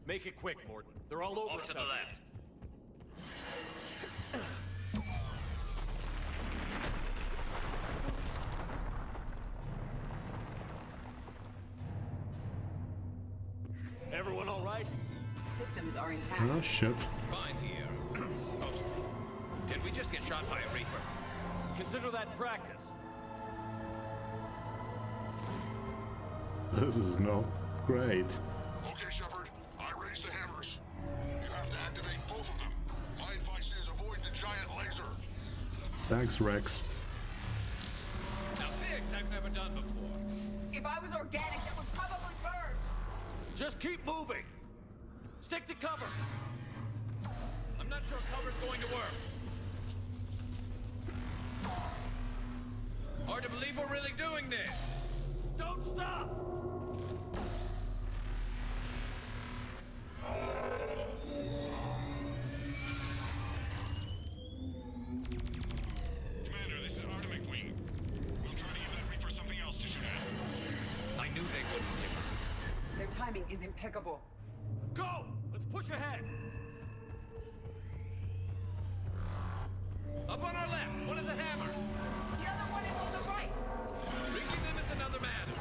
Make it quick, Morton. They're all over us to the out left. Everyone all right? Systems are intact. Oh shit. Fine here. Mostly. Did we just get shot by a Reaper? Consider that practice. This is not great. Okay, Shepard. I raised the hammers. You have to activate both of them. My advice is avoid the giant laser. Thanks, Rex. Now this I've never done before. If I was organic, that would probably burn. Just keep moving. Stick to cover. I'm not sure cover's going to work. Hard to believe we're really doing this. Don't stop! Commander, this is Artem McQueen. We'll try to give that Reaper something else to shoot at. I knew they wouldn't give her. Their timing is impeccable. Go! Let's push ahead! Up on our left, one of the hammers. The other one is on the right. Reaching them is another matter.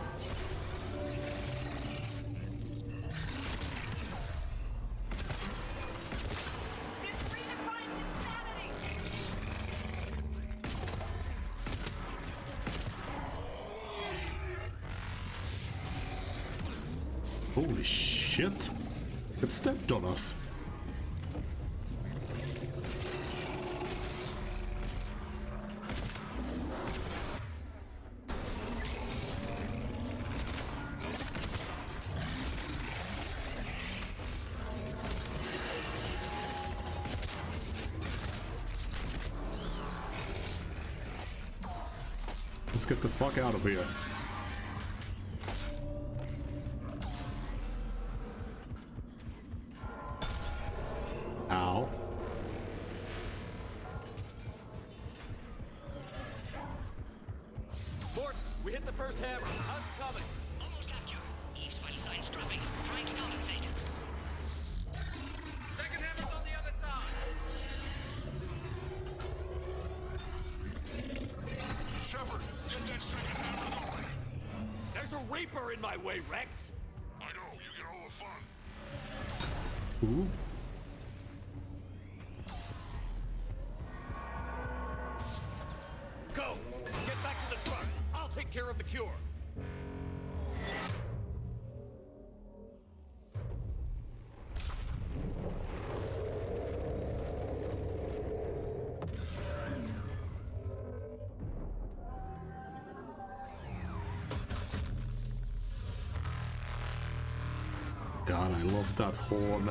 It's redefined insanity. Holy shit. It stepped on us. Let's get the fuck out of here. Ow. Morton, we hit the first hammer. How's it coming? Almost have Cure. Eve's vital signs dropping. Trying to compensate. Second hammer's on the other side. Reaper in my way, Rex! I know, you get all the fun. Ooh. Go! Get back to the truck! I'll take care of the cure! God, I love that horn.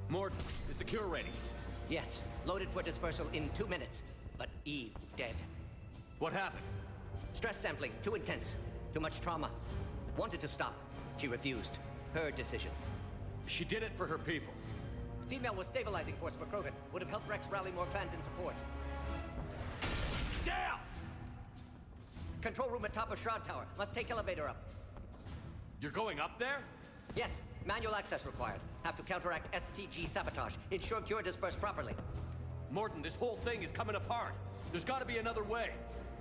Morton, is the cure ready? Yes, loaded for dispersal in 2 minutes. But Eve, dead. What happened? Stress sampling, too intense. Too much trauma. Wanted to stop. She refused. Her decision. She did it for her people. Female was stabilizing force for Krogan. Would have helped Rex rally more clans in support. Damn! Control room at top of Shroud Tower. Must take elevator up. You're going up there? Yes, manual access required. Have to counteract STG sabotage. Ensure cure dispersed properly. Morton, this whole thing is coming apart. There's gotta be another way.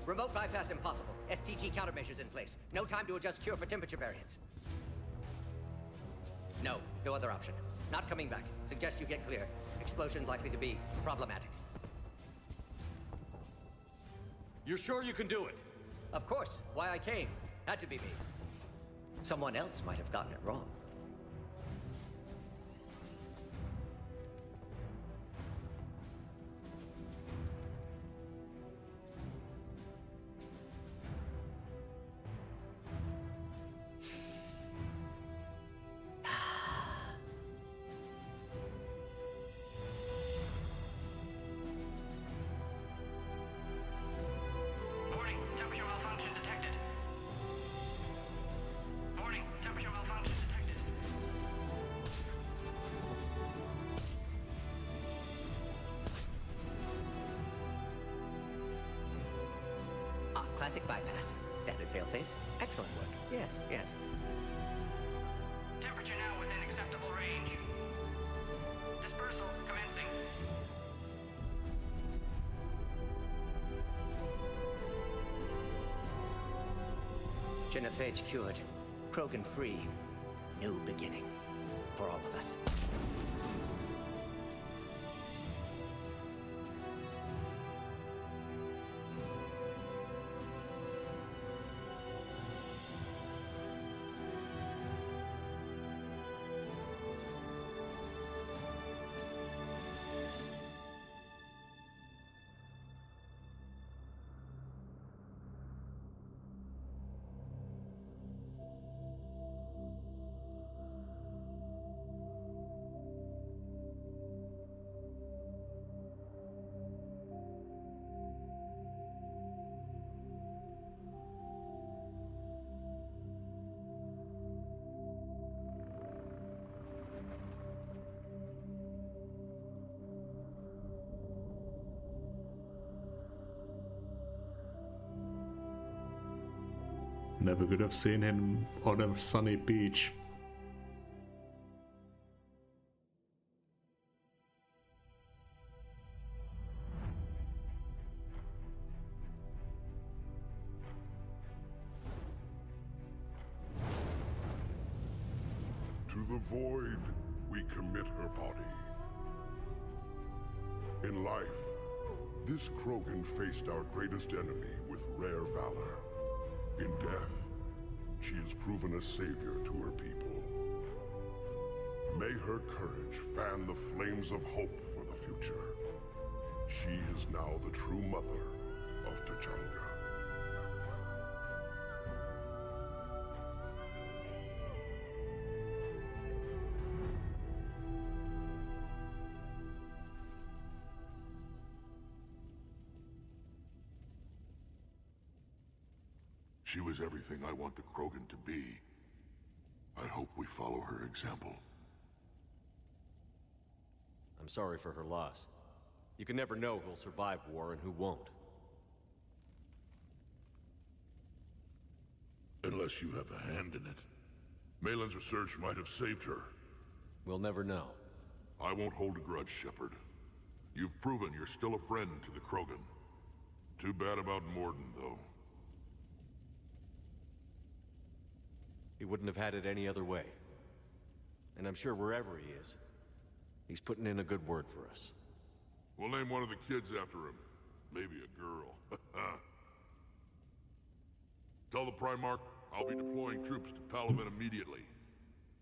Remote bypass impossible. STG countermeasures in place. No time to adjust cure for temperature variance. No other option. Not coming back. Suggest you get clear. Explosion likely to be problematic. You're sure you can do it? Of course. Why I came. Had to be me. Someone else might have gotten it wrong. Warning, temperature malfunction detected. Warning, temperature malfunction detected. Ah, classic bypass. Standard failsafes. Excellent work. Yes. Temperature now within acceptable range. Dispersal commencing. Genophage cured. Krogan free. New beginning. For all of us. Never could have seen him on a sunny beach. the void, we commit her body. In life, this Krogan faced our greatest enemy with rare valor. In death, she has proven a savior to her people. May her courage fan the flames of hope for the future. She is now the true mother of Tachanka. She was everything I want the Krogan to be. I hope we follow her example. I'm sorry for her loss. You can never know who'll survive war and who won't. Unless you have a hand in it. Malin's research might have saved her. We'll never know. I won't hold a grudge, Shepard. You've proven you're still a friend to the Krogan. Too bad about Morden, though. He wouldn't have had it any other way. And I'm sure wherever he is, he's putting in a good word for us. We'll name one of the kids after him. Maybe a girl. Tell the Primarch I'll be deploying troops to Palaven immediately.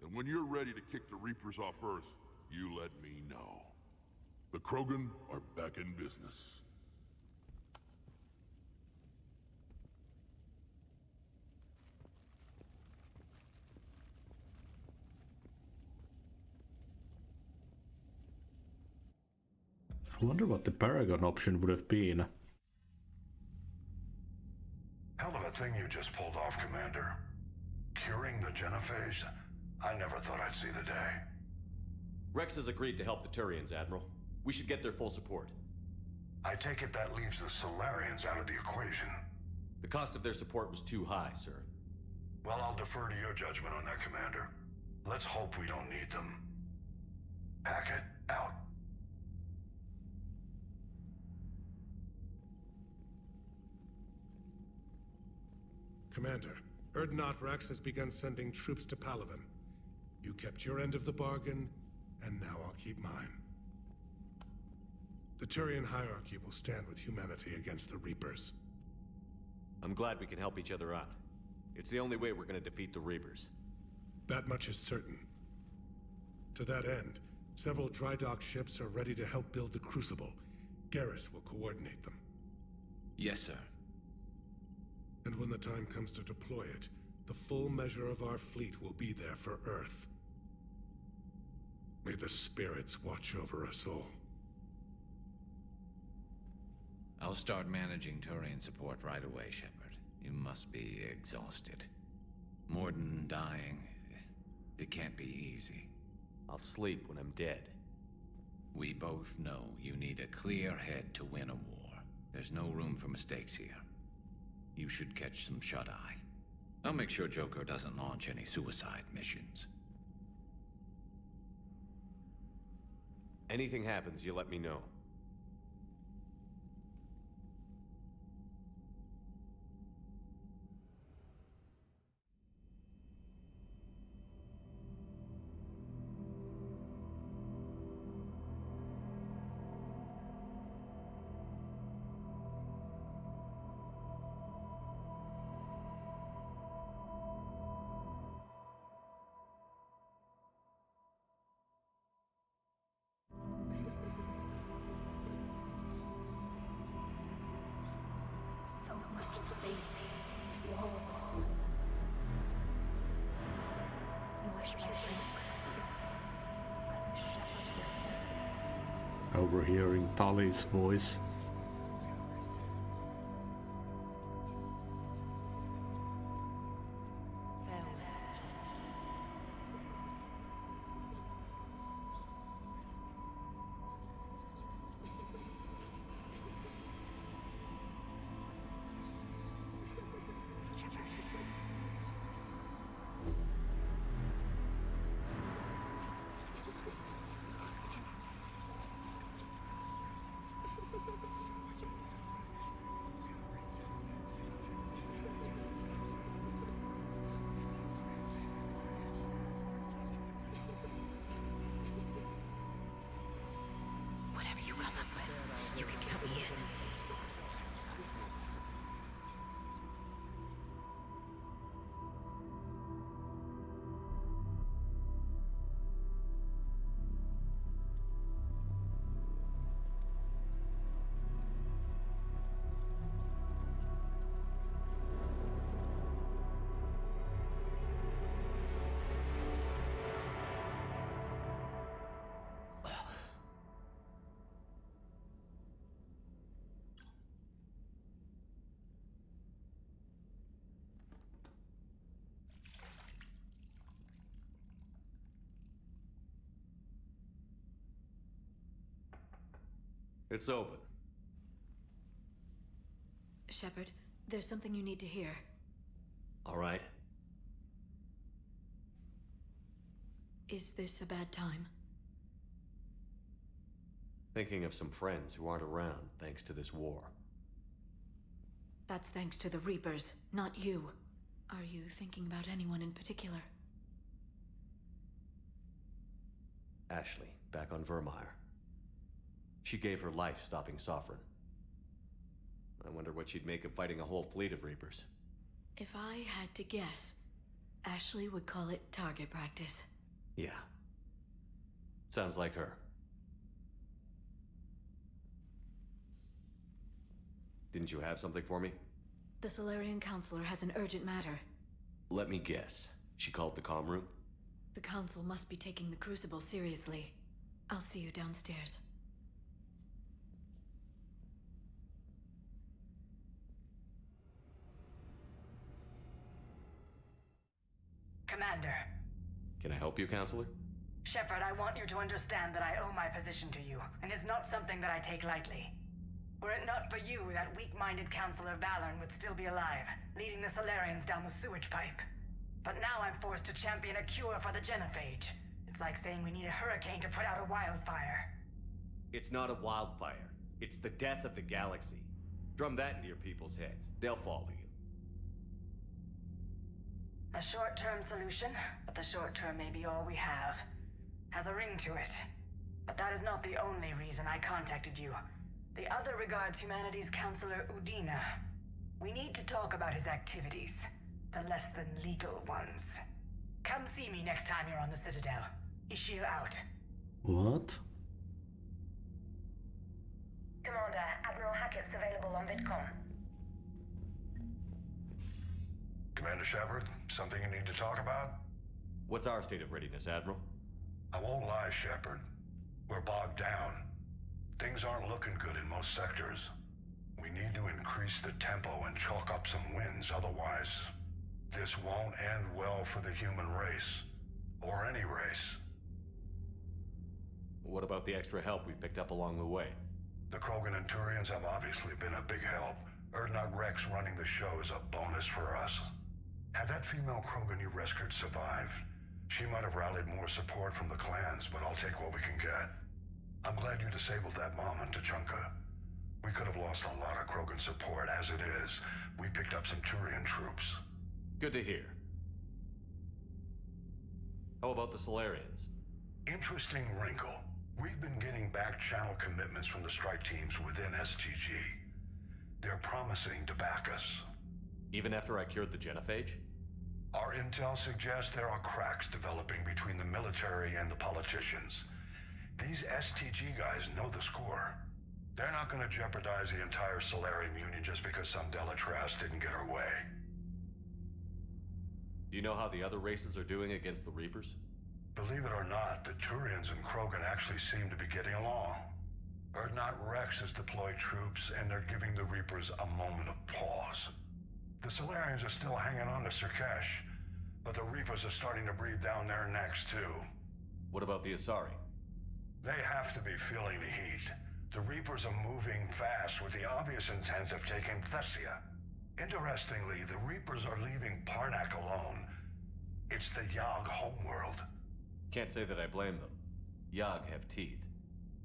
And when you're ready to kick the Reapers off Earth, you let me know. The Krogan are back in business. I wonder what the Paragon option would have been. Hell of a thing you just pulled off, Commander. Curing the Genophage? I never thought I'd see the day. Rex has agreed to help the Turians, Admiral. We should get their full support. I take it that leaves the Solarians out of the equation. The cost of their support was too high, sir. Well, I'll defer to your judgment on that, Commander. Let's hope we don't need them. Hackett, out. Commander, Urdnot Rex has begun sending troops to Palaven. You kept your end of the bargain, and now I'll keep mine. The Turian hierarchy will stand with humanity against the Reapers. I'm glad we can help each other out. It's the only way we're gonna defeat the Reapers. That much is certain. To that end, several dry dock ships are ready to help build the Crucible. Garrus will coordinate them. Yes, sir. And when the time comes to deploy it, the full measure of our fleet will be there for Earth. May the spirits watch over us all. I'll start managing Turian support right away, Shepard. You must be exhausted. Morden dying, it can't be easy. I'll sleep when I'm dead. We both know you need a clear head to win a war. There's no room for mistakes here. You should catch some shut-eye. I'll make sure Joker doesn't launch any suicide missions. Anything happens, you let me know. So much space. Walls of snow. I wish my friends could see it. I wish Shepard were here. Overhearing Tali's voice. Shepard. It's open. Shepard, there's something you need to hear. All right. Is this a bad time? Thinking of some friends who aren't around thanks to this war. That's thanks to the Reapers, not you. Are you thinking about anyone in particular? Ashley, back on Vermeer. She gave her life stopping Sovereign. I wonder what she'd make of fighting a whole fleet of Reapers. If I had to guess, Ashley would call it target practice. Yeah. Sounds like her. Didn't you have something for me? The Solarian Counselor has an urgent matter. Let me guess. She called the comm room? The Council must be taking the Crucible seriously. I'll see you downstairs. Commander. Can I help you, Counselor? Shepard, I want you to understand that I owe my position to you, and it's not something that I take lightly. Were it not for you, that weak-minded Counselor Valorn would still be alive, leading the Solarians down the sewage pipe. But now I'm forced to champion a cure for the genophage. It's like saying we need a hurricane to put out a wildfire. It's not a wildfire. It's the death of the galaxy. Drum that into your people's heads. They'll follow you. A short-term solution, but the short term may be all we have. Has a ring to it. But that is not the only reason I contacted you. The other regards humanity's Counselor Udina. We need to talk about his activities. The less than legal ones. Come see me next time you're on the Citadel. Ishil out. What? Commander, Admiral Hackett's available on VidCom. Commander Shepard, something you need to talk about? What's our state of readiness, Admiral? I won't lie, Shepard. We're bogged down. Things aren't looking good in most sectors. We need to increase the tempo and chalk up some wins, otherwise this won't end well for the human race. Or any race. What about the extra help we've picked up along the way? The Krogan and Turians have obviously been a big help. Urdnot Rex running the show is a bonus for us. Had that female Krogan you rescued survived, she might have rallied more support from the clans, but I'll take what we can get. I'm glad you disabled that bomb on Tachanka. We could have lost a lot of Krogan support. As it is, we picked up some Turian troops. Good to hear. How about the Solarians? Interesting wrinkle. We've been getting back channel commitments from the strike teams within STG. They're promising to back us. Even after I cured the genophage? Our intel suggests there are cracks developing between the military and the politicians. These STG guys know the score. They're not going to jeopardize the entire Solarian Union just because some Delatras didn't get her way. Do you know how the other races are doing against the Reapers? Believe it or not, the Turians and Krogan actually seem to be getting along. Urdnot Rex has deployed troops, and they're giving the Reapers a moment of pause. The Solarians are still hanging on to Sirkesh, but the Reapers are starting to breathe down their necks, too. What about the Asari? They have to be feeling the heat. The Reapers are moving fast with the obvious intent of taking Thessia. Interestingly, the Reapers are leaving Parnak alone. It's the Yogg homeworld. Can't say that I blame them. Yogg have teeth.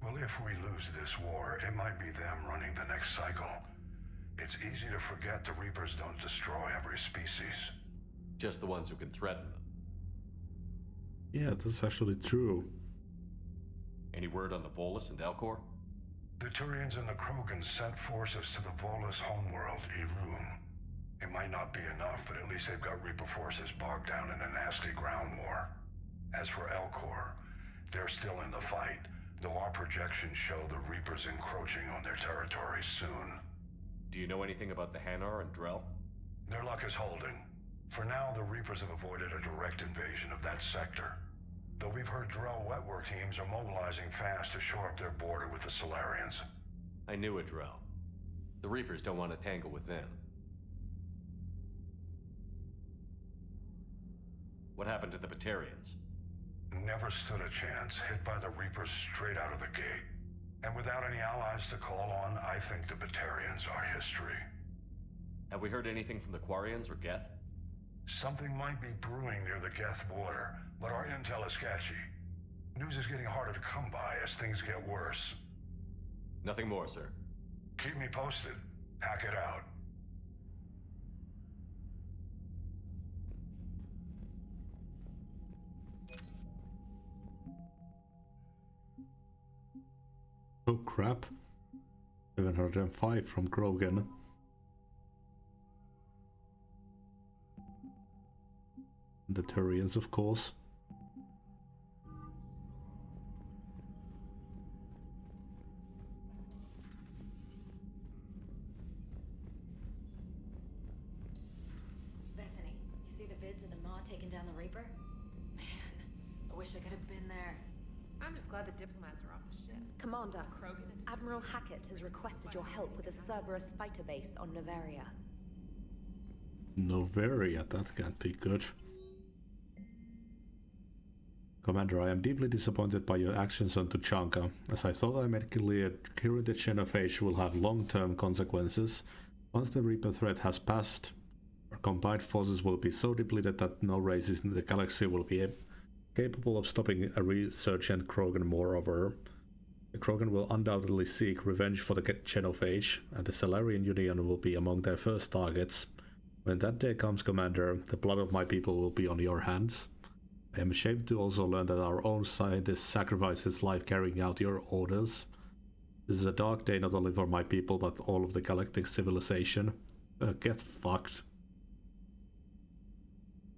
Well, if we lose this war, it might be them running the next cycle. It's easy to forget the Reapers don't destroy every species. Just the ones who can threaten them. Yeah, that's actually true. Any word on the Volus and Elcor? The Turians and the Krogan sent forces to the Volus homeworld, Irun. It might not be enough, but at least they've got Reaper forces bogged down in a nasty ground war. As for Elcor, they're still in the fight, though our projections show the Reapers encroaching on their territory soon. Do you know anything about the Hanar and Drell? Their luck is holding. For now, the Reapers have avoided a direct invasion of that sector. Though we've heard Drell wetwork teams are mobilizing fast to shore up their border with the Solarians. I knew a Drell. The Reapers don't want to tangle with them. What happened to the Batarians? Never stood a chance, hit by the Reapers straight out of the gate. And without any allies to call on, I think the Batarians are history. Have we heard anything from the Quarians or Geth? Something might be brewing near the Geth border, but our intel is sketchy. News is getting harder to come by as things get worse. Nothing more, sir. Keep me posted. Hack it out. Oh crap. 705 from Krogan. The Turians, of course. Bethany, you see the vids of the Maw taking down the Reaper? Man, I wish I could have been there. I'm just glad the diplomats are off the ship. Commander, Krogan and Admiral Hackett has requested your help with a Cerberus fighter base on Noveria. Noveria, that can't be good. Commander, I am deeply disappointed by your actions on Tuchanka, as I thought I made clear curing the genophage will have long-term consequences. Once the Reaper threat has passed, our combined forces will be so depleted that no races in the galaxy will be capable of stopping a resurgent Krogan. Moreover, the Krogan will undoubtedly seek revenge for the genophage, and the Salarian Union will be among their first targets. When that day comes, Commander, the blood of my people will be on your hands. I am ashamed to also learn that our own scientist sacrificed his life carrying out your orders. This is a dark day not only for my people, but all of the galactic civilization. Get fucked.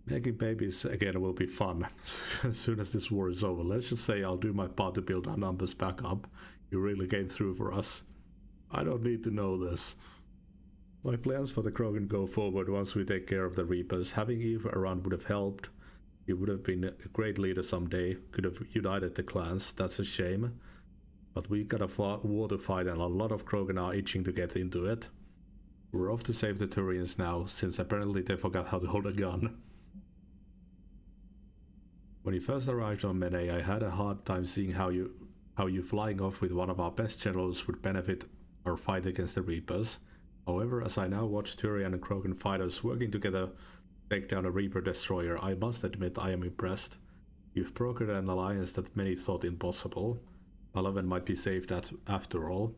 Making babies again will be fun as soon as this war is over. Let's just say I'll do my part to build our numbers back up. You really came through for us. I don't need to know this. My plans for the Krogan go forward once we take care of the Reapers. Having Eve around would have helped. He would have been a great leader someday, could have united the clans, that's a shame. But we got a war to fight and a lot of Krogan are itching to get into it. We're off to save the Turians now, since apparently they forgot how to hold a gun. When you first arrived on Mene, I had a hard time seeing how you flying off with one of our best generals would benefit our fight against the Reapers. However, as I now watch Turian and Krogan fighters working together take down a Reaper destroyer, I must admit I am impressed. You've brokered an alliance that many thought impossible. Palaven might be saved after all.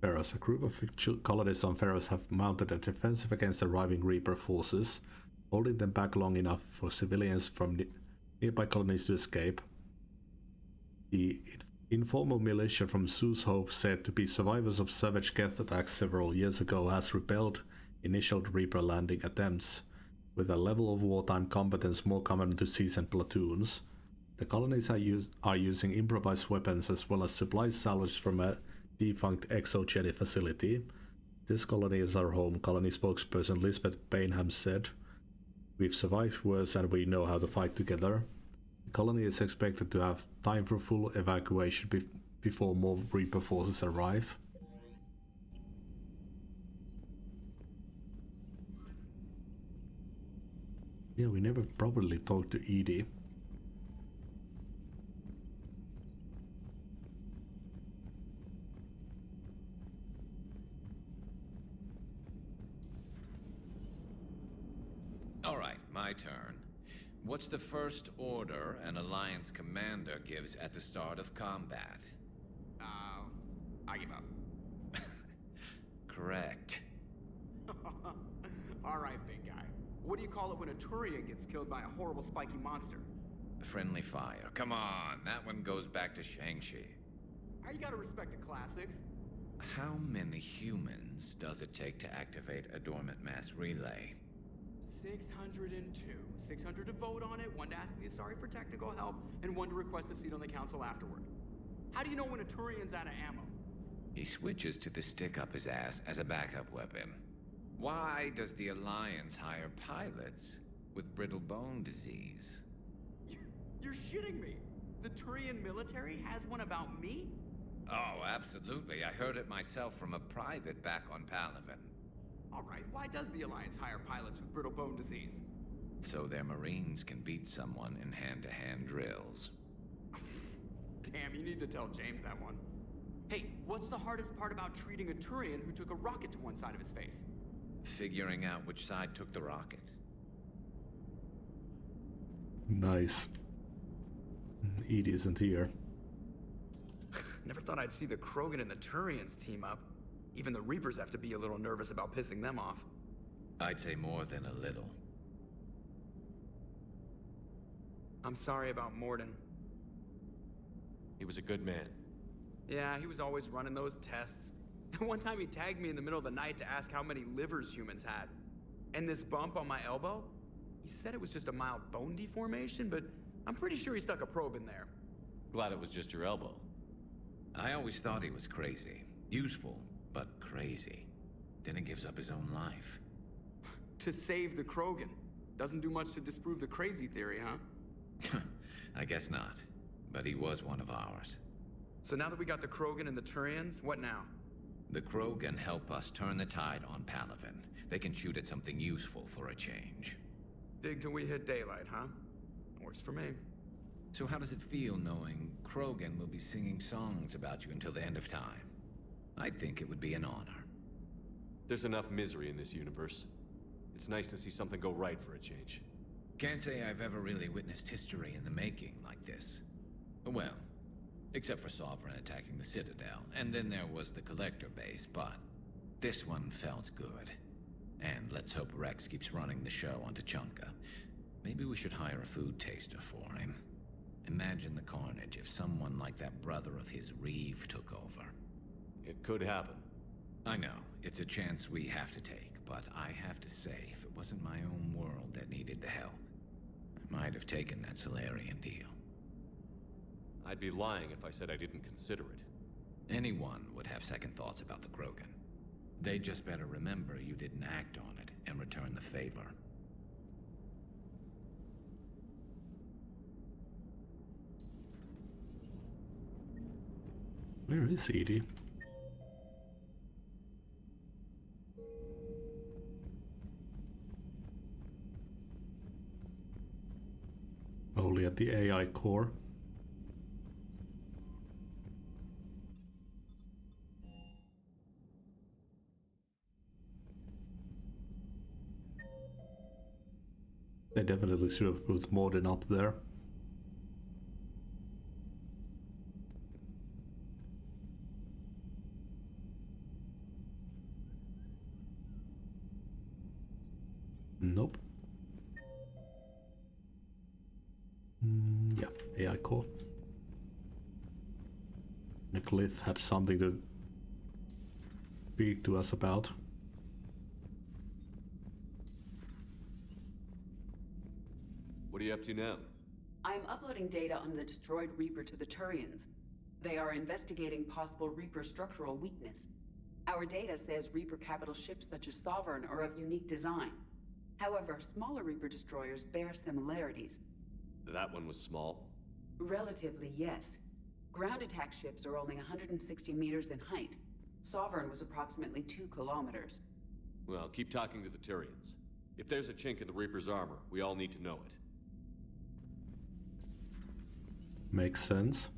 Ferros. A group of colonists on Ferros have mounted a defensive against arriving Reaper forces, holding them back long enough for civilians from nearby colonies to escape. The informal militia from Zeus Hope, said to be survivors of savage Geth attacks several years ago, has repelled initial Reaper landing attempts, with a level of wartime competence more common to seasoned platoons. The colonies are using improvised weapons as well as supplies salvaged from a defunct exogeny facility. This colony is our home, colony spokesperson Lisbeth Bainham said. We've survived worse and we know how to fight together. The colony is expected to have time for full evacuation before more Reaper forces arrive. Yeah, we never properly talked to Edie. All right, my turn. What's the first order an Alliance commander gives at the start of combat? I give up. Correct. All right, big guy. What do you call it when a Turian gets killed by a horrible spiky monster? Friendly fire. Come on, that one goes back to Shang-Chi. You gotta respect the classics. How many humans does it take to activate a dormant mass relay? 602. 600 to vote on it, one to ask the Asari for technical help, and one to request a seat on the council afterward. How do you know when a Turian's out of ammo? He switches to the stick up his ass as a backup weapon. Why does the Alliance hire pilots with brittle bone disease? You're shitting me! The Turian military has one about me? Oh, absolutely. I heard it myself from a private back on Palaven. Alright, why does the Alliance hire pilots with brittle bone disease? So their Marines can beat someone in hand-to-hand drills. Damn, you need to tell James that one. Hey, what's the hardest part about treating a Turian who took a rocket to one side of his face? Figuring out which side took the rocket. Nice. Edie isn't here. Never thought I'd see the Krogan and the Turians team up. Even the Reapers have to be a little nervous about pissing them off. I'd say more than a little. I'm sorry about Morden. He was a good man. Yeah, he was always running those tests. And one time he tagged me in the middle of the night to ask how many livers humans had. And this bump on my elbow? He said it was just a mild bone deformation, but I'm pretty sure he stuck a probe in there. Glad it was just your elbow. I always thought he was crazy. Useful, but crazy. Then he gives up his own life. To save the Krogan. Doesn't do much to disprove the crazy theory, huh? I guess not. But he was one of ours. So now that we got the Krogan and the Turians, what now? The Krogan help us turn the tide on Palaven. They can shoot at something useful for a change. Dig till we hit daylight, huh? Works for me. So how does it feel knowing Krogan will be singing songs about you until the end of time? I'd think it would be an honor. There's enough misery in this universe. It's nice to see something go right for a change. Can't say I've ever really witnessed history in the making like this. Well, except for Sovereign attacking the Citadel, and then there was the Collector base, but this one felt good. And let's hope Rex keeps running the show on Tuchanka. Maybe we should hire a food taster for him. Imagine the carnage if someone like that brother of his, Reeve, took over. It could happen. I know, it's a chance we have to take, but I have to say, if it wasn't my own world that needed the help, I might have taken that Solarian deal. I'd be lying if I said I didn't consider it. Anyone would have second thoughts about the Krogan. They just better remember you didn't act on it and return the favor. Where is Edie? Only at the AI core. They definitely should have put Morden up there. Nope. Yeah, AI core. The Glyph had something to speak to us about. What are you up to now? I am uploading data on the destroyed Reaper to the Turians. They are investigating possible Reaper structural weakness. Our data says Reaper capital ships such as Sovereign are of unique design. However, smaller Reaper destroyers bear similarities. That one was small? Relatively, yes. Ground attack ships are only 160 meters in height. Sovereign was approximately 2 kilometers. Well, keep talking to the Turians. If there's a chink in the Reaper's armor, we all need to know it. Makes sense.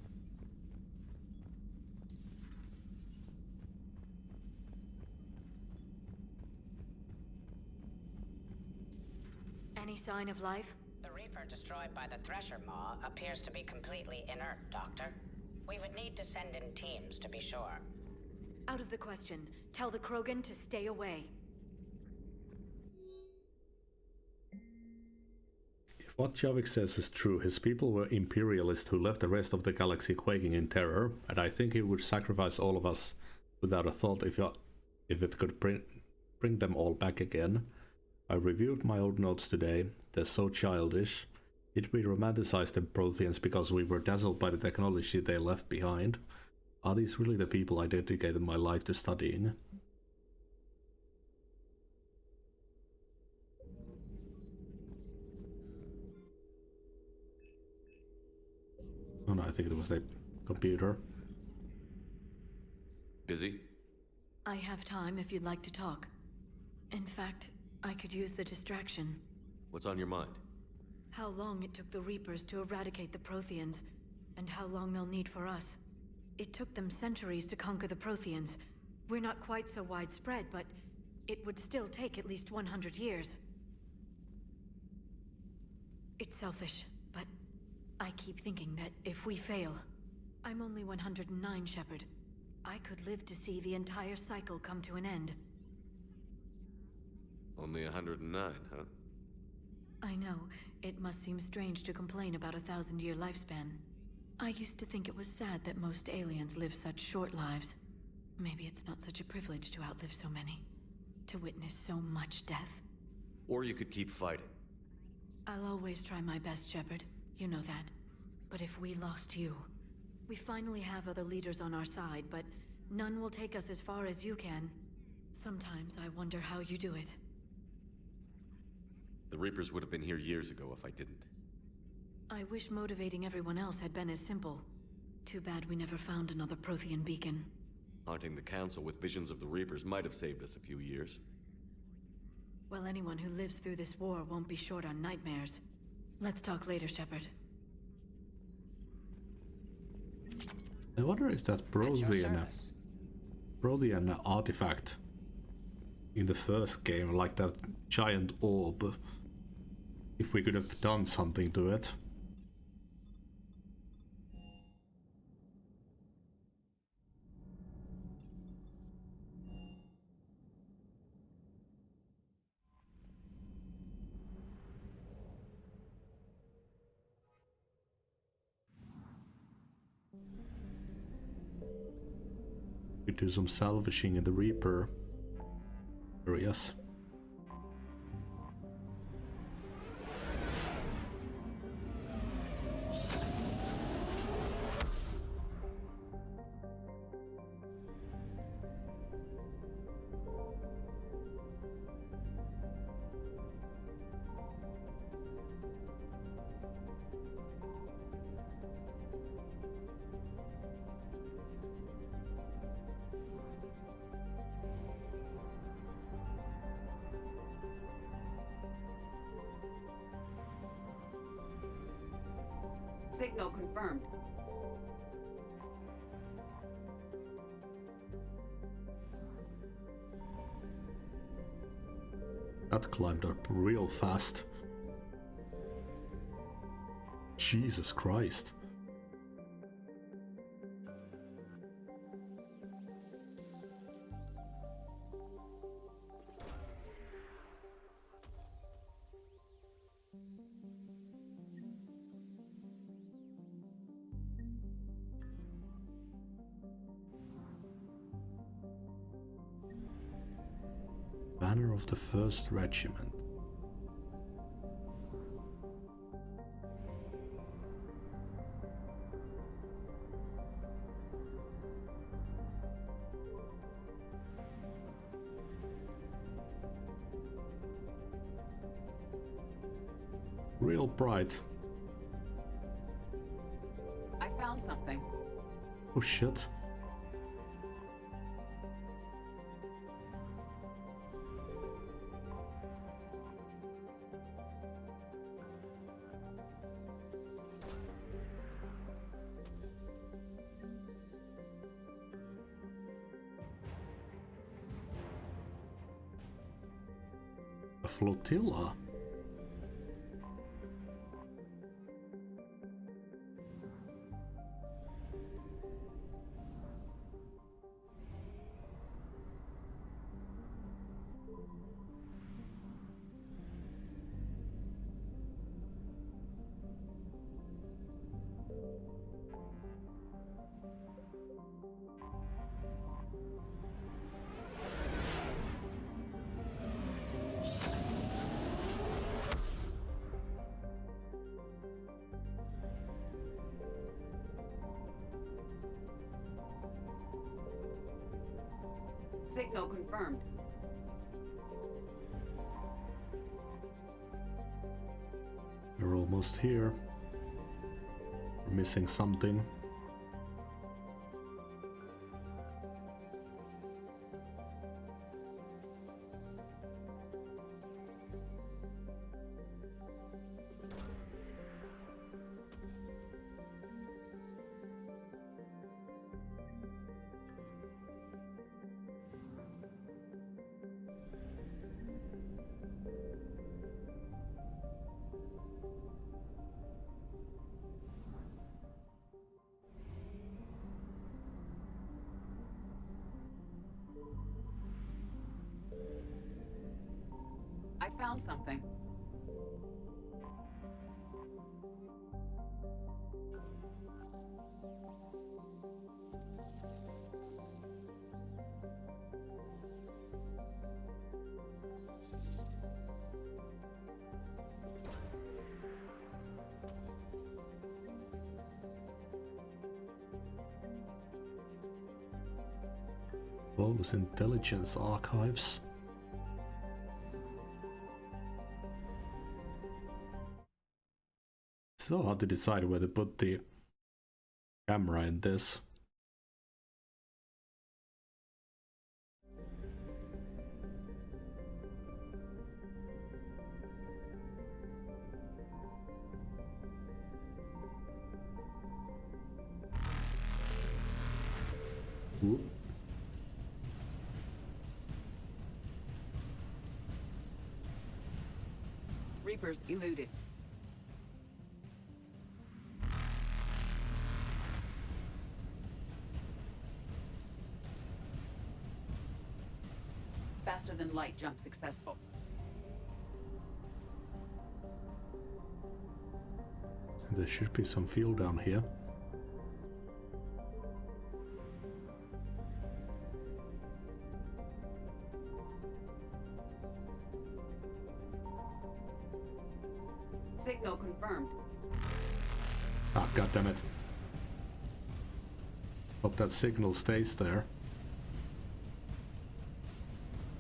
Any sign of life? The Reaper destroyed by the Thresher Maw appears to be completely inert, Doctor. We would need to send in teams to be sure. Out of the question. Tell the Krogan to stay away. If what Javik says is true, his people were imperialists who left the rest of the galaxy quaking in terror, and I think he would sacrifice all of us without a thought if it could bring them all back again. I reviewed my old notes today. They're so childish. Did we romanticize the Protheans because we were dazzled by the technology they left behind? Are these really the people I dedicated my life to studying? Oh no, I think it was the computer. Busy? I have time if you'd like to talk. In fact, I could use the distraction. What's on your mind? How long it took the Reapers to eradicate the Protheans. and how long they'll need for us. It took them centuries to conquer the Protheans. We're not quite so widespread, but it would still take at least 100 years. It's selfish, but I keep thinking that if we fail... I'm only 109, Shepard. I could live to see the entire cycle come to an end. Only 109, huh? I know. It must seem strange to complain about a 1,000-year lifespan. I used to think it was sad that most aliens live such short lives. Maybe it's not such a privilege to outlive so many. To witness so much death. Or you could keep fighting. I'll always try my best, Shepard. You know that. But if we lost you... We finally have other leaders on our side, but none will take us as far as you can. Sometimes I wonder how you do it. The Reapers would have been here years ago if I didn't. I wish motivating everyone else had been as simple. Too bad we never found another Prothean beacon. Haunting the Council with visions of the Reapers might have saved us a few years. Well, anyone who lives through this war won't be short on nightmares. Let's talk later, Shepard. I wonder if that Brothian artifact in the first game, like that giant orb, if we could have done something to it. We do some salvaging in the Reaper areas. Signal confirmed. That climbed up real fast. Jesus Christ. Banner of the 1st Regiment. Real bright. I found something. Oh shit. A flotilla. Signal confirmed. We're almost here. We're missing something. found something. Bonus intelligence archives. So hard to decide where to put the camera in this. Ooh. Reapers eluded. Faster than light jump successful. There should be some fuel down here. Signal confirmed. Ah, goddammit. Hope that signal stays there.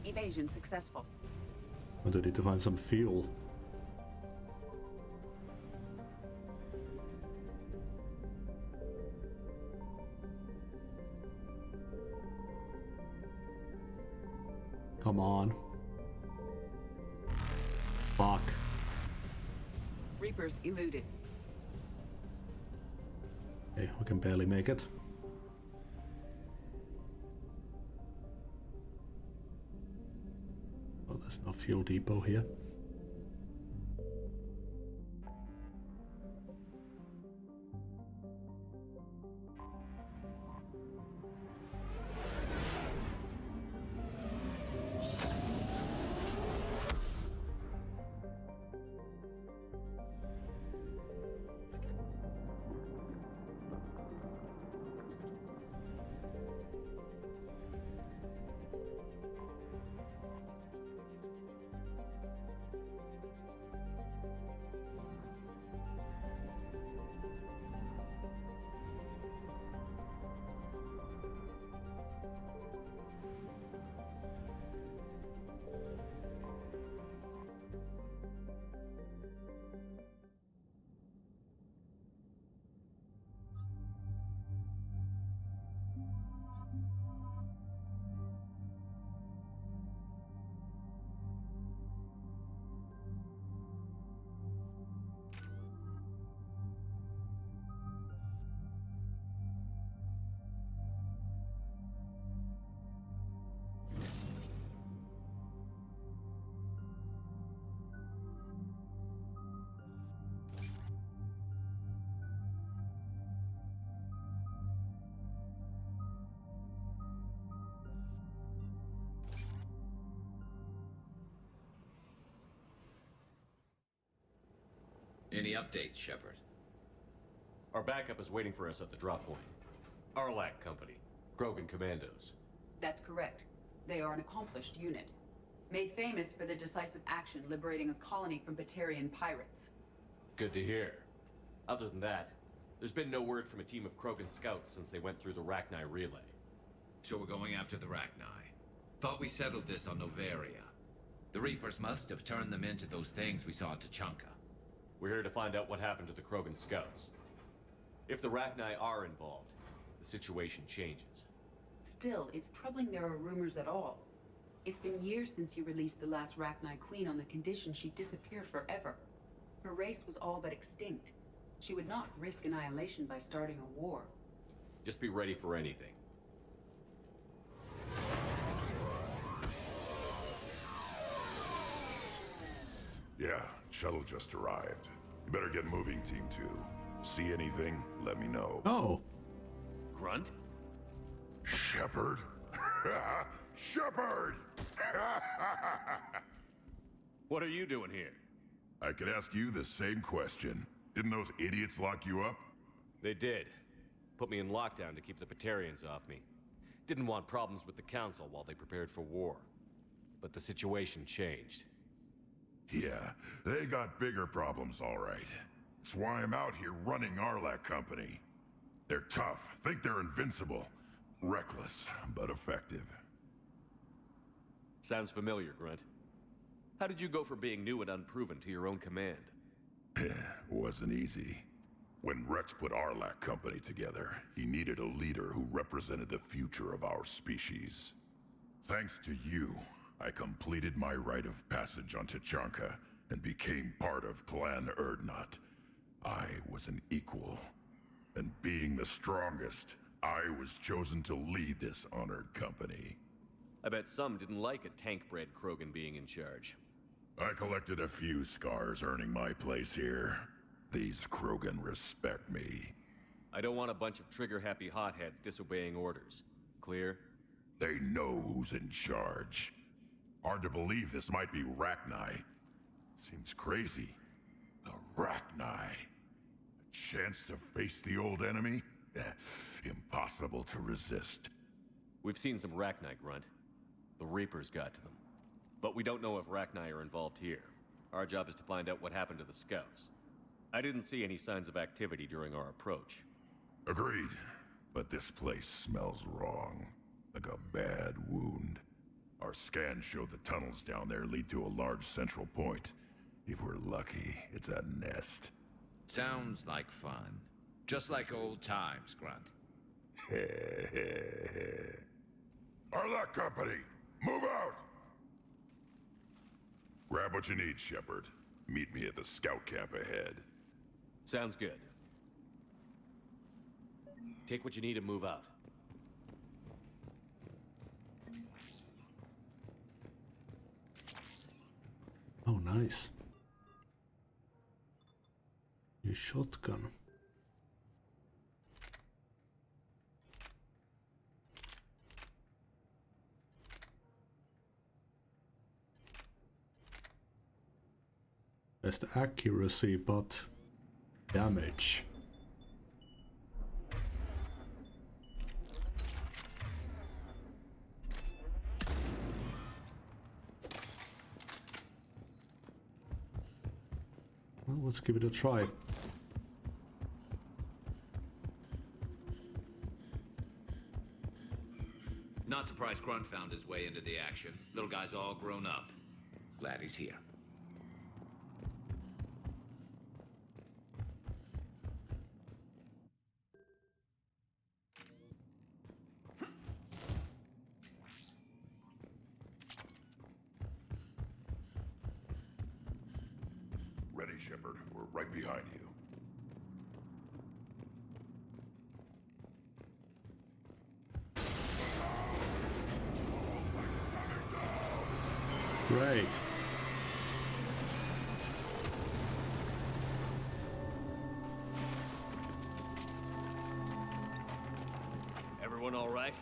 Evasion successful. I do need to find some fuel. Come on. Fuck. Reapers eluded. Okay, we can barely make it. Oh, there's no fuel depot here. Any updates, Shepard? Our backup is waiting for us at the drop point. Arlac Company, Krogan Commandos. That's correct. They are an accomplished unit. Made famous for their decisive action liberating a colony from Batarian pirates. Good to hear. Other than that, there's been no word from a team of Krogan scouts since they went through the Rachni relay. So we're going after the Rachni. Thought we settled this on Noveria. The Reapers must have turned them into those things we saw in Tachanka. We're here to find out what happened to the Krogan scouts. If the Rachni are involved, the situation changes. Still, it's troubling there are rumors at all. It's been years since you released the last Rachni Queen on the condition she'd disappear forever. Her race was all but extinct. She would not risk annihilation by starting a war. Just be ready for anything. Yeah, shuttle just arrived. You better get moving, Team 2. See anything, let me know. Oh. Grunt? Shepard? Shepard! What are you doing here? I could ask you the same question. Didn't those idiots lock you up? They did. Put me in lockdown to keep the Batarians off me. Didn't want problems with the Council while they prepared for war. But the situation changed. Yeah, they got bigger problems, all right. That's why I'm out here running Arlac Company. They're tough, think they're invincible. Reckless, but effective. Sounds familiar, Grunt. How did you go from being new and unproven to your own command? Wasn't easy. When Rex put Arlac Company together, he needed a leader who represented the future of our species. Thanks to you, I completed my rite of passage on Tachanka and became part of Clan Erdnot. I was an equal, and being the strongest, I was chosen to lead this honored company. I bet some didn't like a tank-bred Krogan being in charge. I collected a few scars earning my place here. These Krogan respect me. I don't want a bunch of trigger-happy hotheads disobeying orders. Clear? They know who's in charge. Hard to believe this might be Rachni. Seems crazy. The Rachni. A chance to face the old enemy? Impossible to resist. We've seen some Rachni, Grunt. The Reapers got to them. But we don't know if Rachni are involved here. Our job is to find out what happened to the scouts. I didn't see any signs of activity during our approach. Agreed. But this place smells wrong. Like a bad wound. Our scans show the tunnels down there lead to a large central point. If we're lucky, it's a nest. Sounds like fun. Just like old times, Grunt. Arlac Company, move out! Grab what you need, Shepard. Meet me at the scout camp ahead. Sounds good. Take what you need and move out. Oh, nice. New shotgun. Best accuracy, but damage. Well, let's give it a try. Not surprised Grunt found his way into the action. Little guy's all grown up. Glad he's here. Ready, Shepard. We're right behind you. Great. Everyone all right?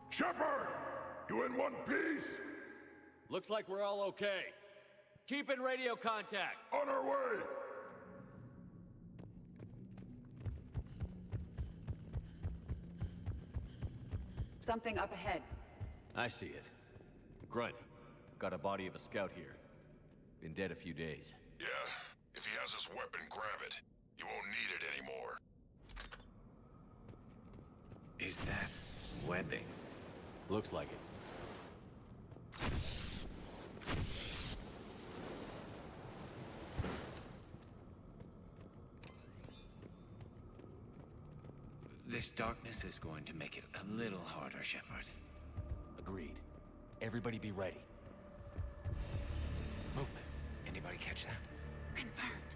Shepard! You in one piece? Looks like we're all okay. Keep in radio contact. On our way! Something up ahead. I see it. Grunt, got a body of a scout here. Been dead a few days. Yeah, if he has his weapon, grab it. You won't need it anymore. Is that webbing? Looks like it. This darkness is going to make it a little harder, Shepard. Agreed. Everybody be ready. Movement. Anybody catch that? Confirmed.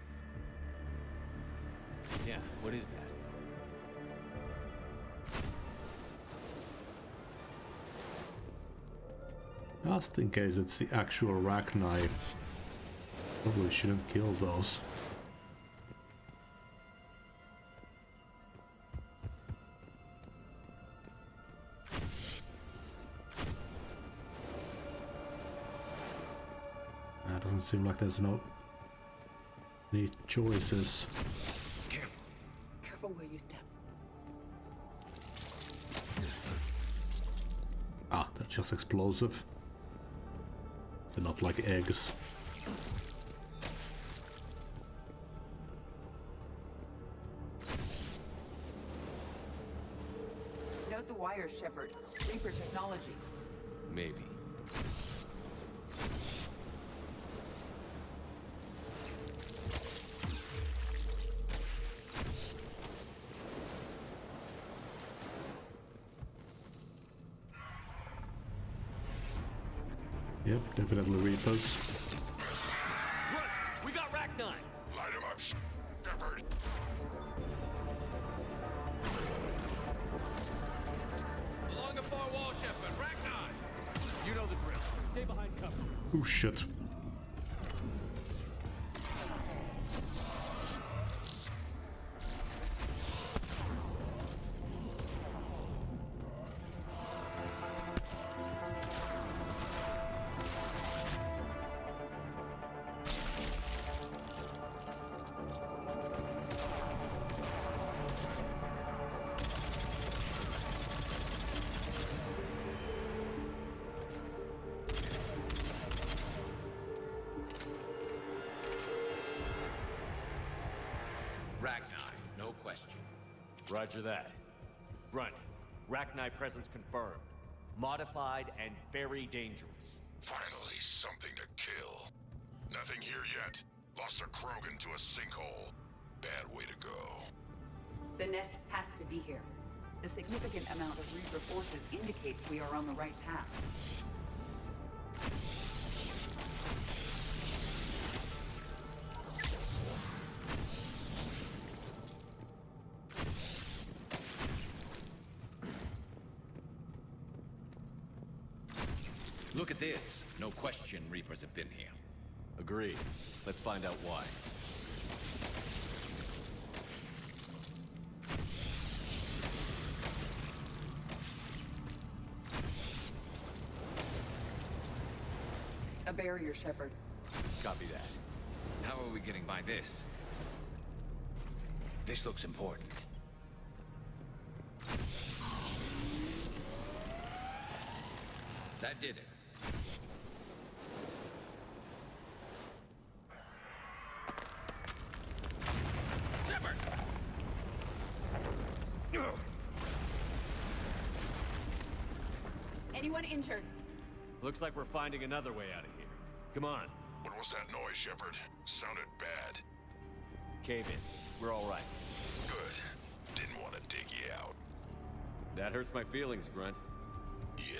Yeah, what is that? Just in case it's the actual Rachni. Probably shouldn't kill those. Doesn't seem like there's any choices. Careful where you step. Ah, they're just explosive. They're not like eggs. Note the wires, Shepard. Reaper technology. Maybe. Yep, definitely Reapers. Run! We got Rachni! Light him up, Shepard. Along the far wall, Shepard. Rachni! You know the drill. Stay behind cover. Oh shit. Rachni, no question. Roger that. Grunt, Rachni presence confirmed. Modified and very dangerous. Finally, something to kill. Nothing here yet. Lost a Krogan to a sinkhole. Bad way to go. The nest has to be here. The significant amount of Reaper forces indicates we are on the right path. Look at this. No question Reapers have been here. Agreed. Let's find out why. A barrier, Shepard. Copy that. How are we getting by this? This looks important. That did it. Shepard! Anyone injured? Looks like we're finding another way out of here. Come on. What was that noise, Shepard? Sounded bad. Cave in. We're all right. Good. Didn't want to dig you out. That hurts my feelings, Grunt. Yeah.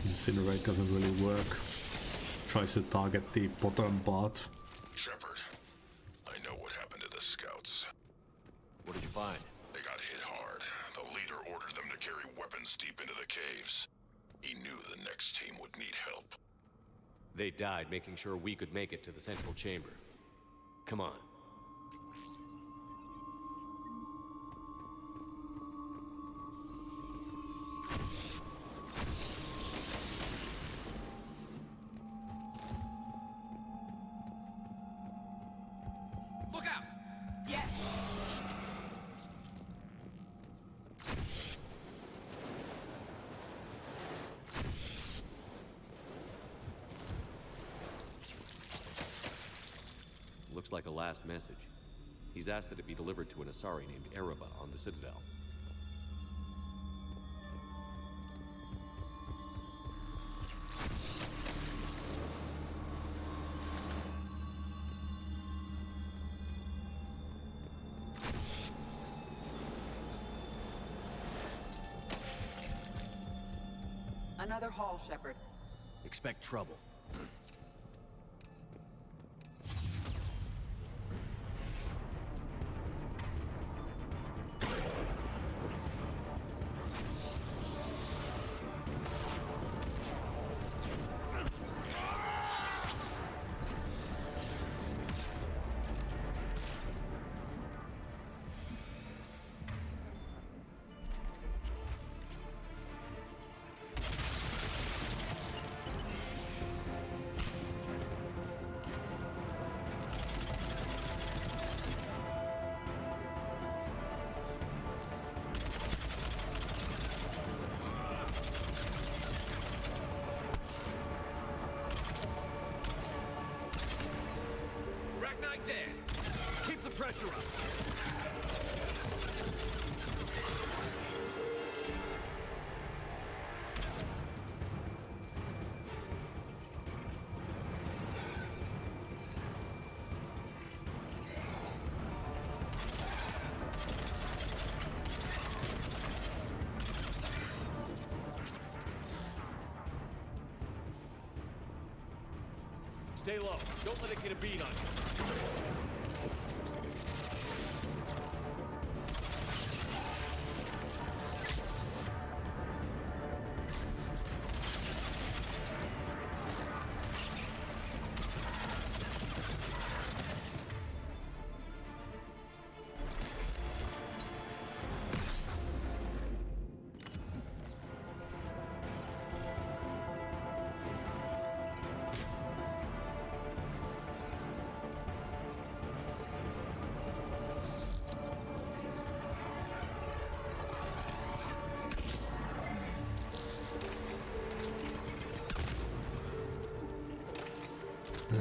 Incinerate doesn't really work. Tries to target the bottom part. Shepard, I know what happened to the scouts. What did you find? They got hit hard. The leader ordered them to carry weapons deep into the caves. He knew the next team would need help. They died making sure we could make it to the central chamber. Come on. Look out! Yes! Looks like a last message. He's asked that it be delivered to an Asari named Erebba on the Citadel. Another hall, Shepard. Expect trouble. pressure up. Stay low. Don't let it get a beat on you.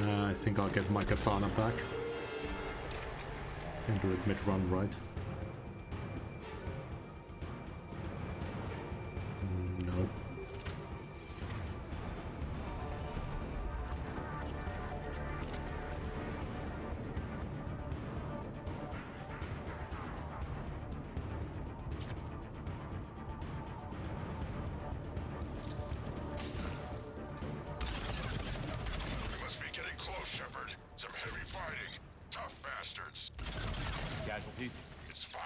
I think I'll get my katana back. Can do it mid-run, right? No. We must be getting close, Shepard. Some heavy fighting. Tough bastards. Casualties? It's fine.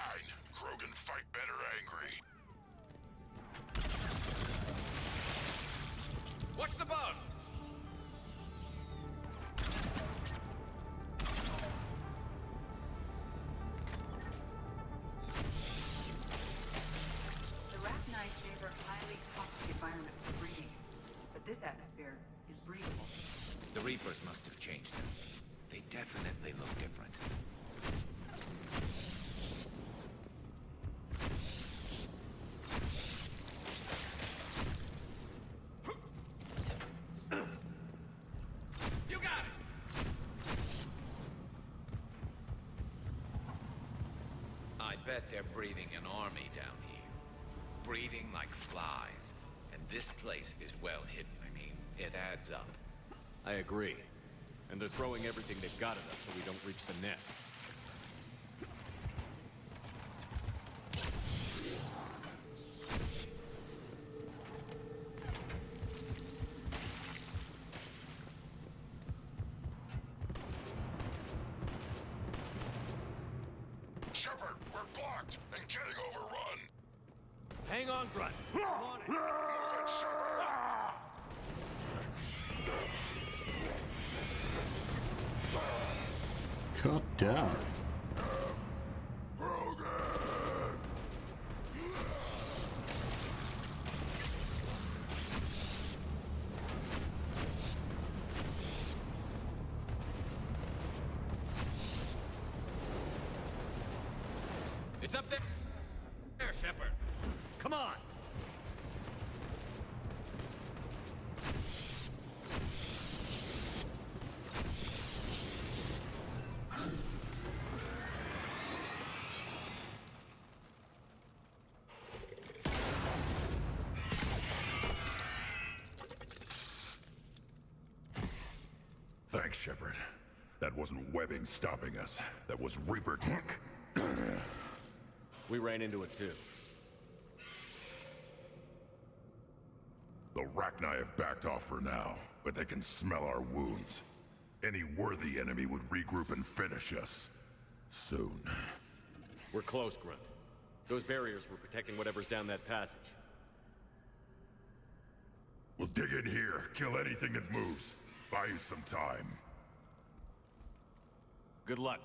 Krogan fight better angry. Watch the bug! The Rachni favor highly toxic environment for breeding, but this atmosphere is breathable. The Reapers must have changed them. They definitely look different. You got it! I bet they're breathing an army down here. Breeding like flies. And this place is well hidden. I mean, it adds up. I agree. And they're throwing everything they've got at us so we don't reach the nest. Shepard, we're blocked and getting overrun. Hang on, Grunt. I'm on it. Move it, Shepard. God damn. It's up there! There, Shepard! Come on! Thanks, Shepard. That wasn't webbing stopping us. That was Reaper tech. We ran into it too. The Rachni have backed off for now, but they can smell our wounds. Any worthy enemy would regroup and finish us. Soon. We're close, Grunt. Those barriers were protecting whatever's down that passage. We'll dig in here, kill anything that moves. Buy you some time. Good luck.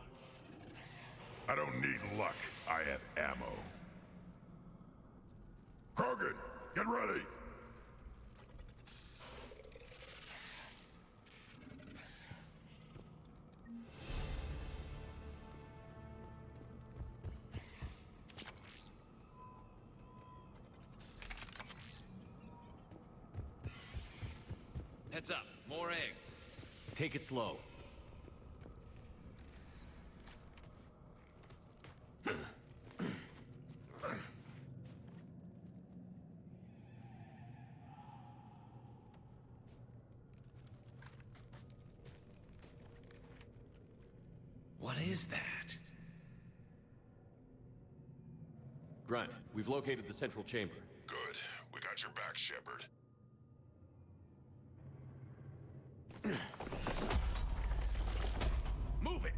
I don't need luck. I have ammo. Krogan, get ready! Heads up, more eggs. Take it slow. What is that? Grunt, we've located the central chamber. Good. We got your back, Shepard. Move it!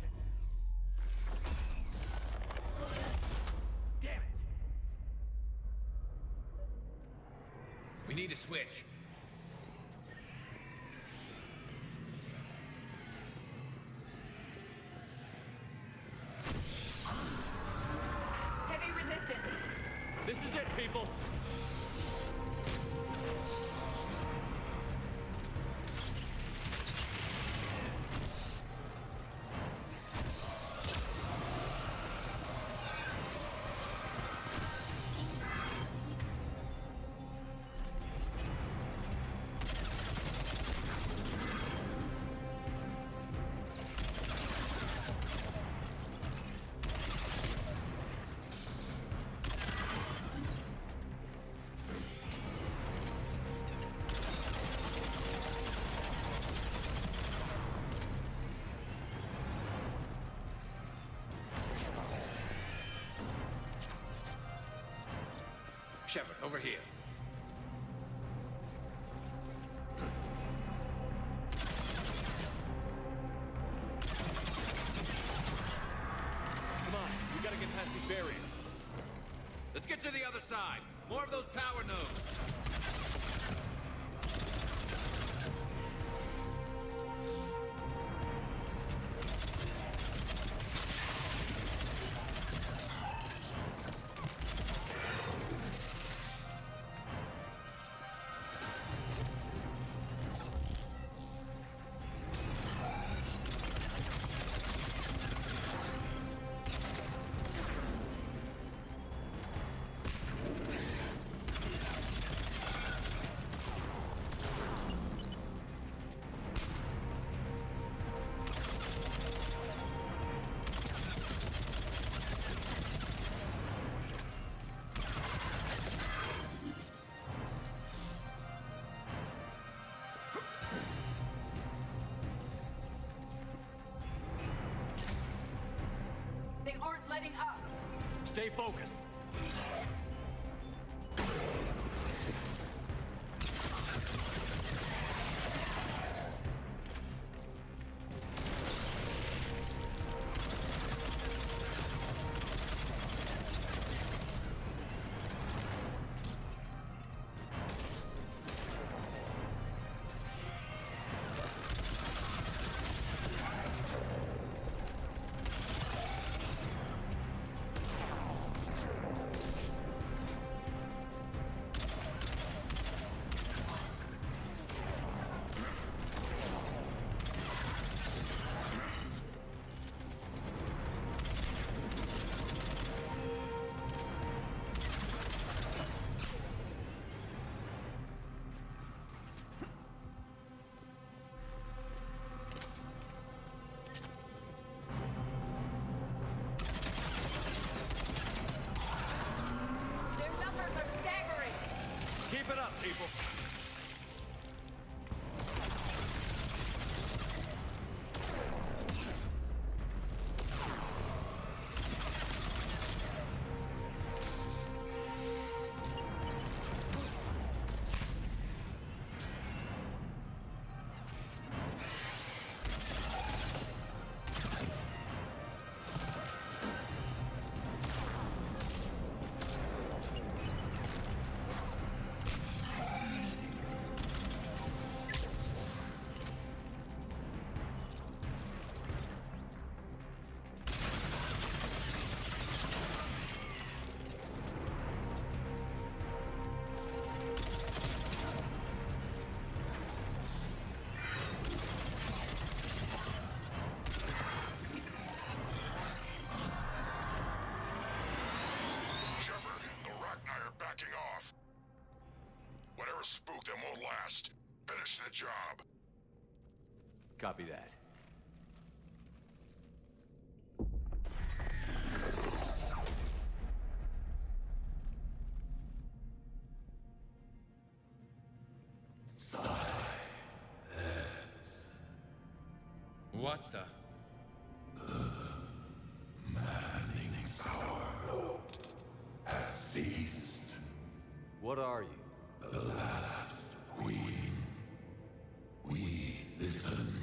Damn it! We need a switch. Heavy resistance. This is it, people! Shepard, over here. Come on, we gotta get past these barriers. Let's get to the other side. More of those power nodes. They aren't letting up. Stay focused. Their numbers are staggering. Keep it up, people. Shepard, the Rachni are backing off. Whatever spooked them won't last. Finish the job. Copy that. What the? What are you? The last queen. We listen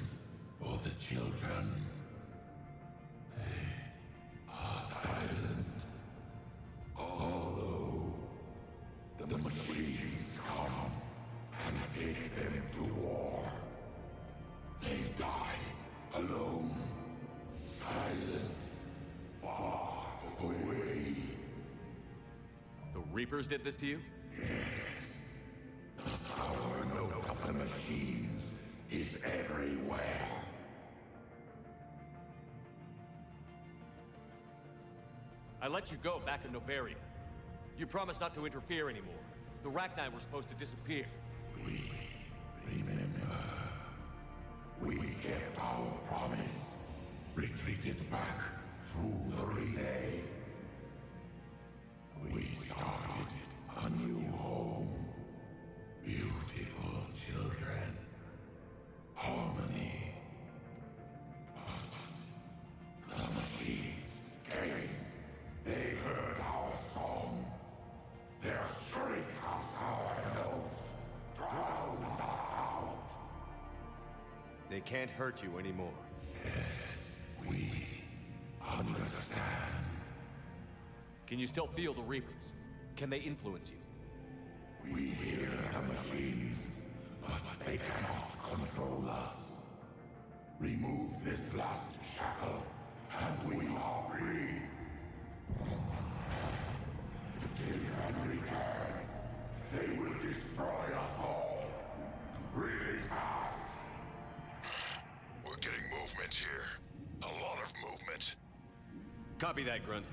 for the children. They are silent. Although the machines come and take them to war, they die alone, silent, far away. The Reapers did this to you? The sour note of the machines is everywhere. I let you go back in Novaria. You promised not to interfere anymore. The Rachni were supposed to disappear. We remember. We kept our promise. Retreated back through the relay. We started a new home. Beautiful children. Harmony. But the machines came. They heard our song. Their shriek of sour notes drowned us out. They can't hurt you anymore. Yes, we understand. Can you still feel the Reapers? Can they influence you? We hear the machines, but they cannot control us. Remove this last shackle, and we are free. The children return. They will destroy us all. Really fast. We're getting movement here. A lot of movement. Copy that, Grunt.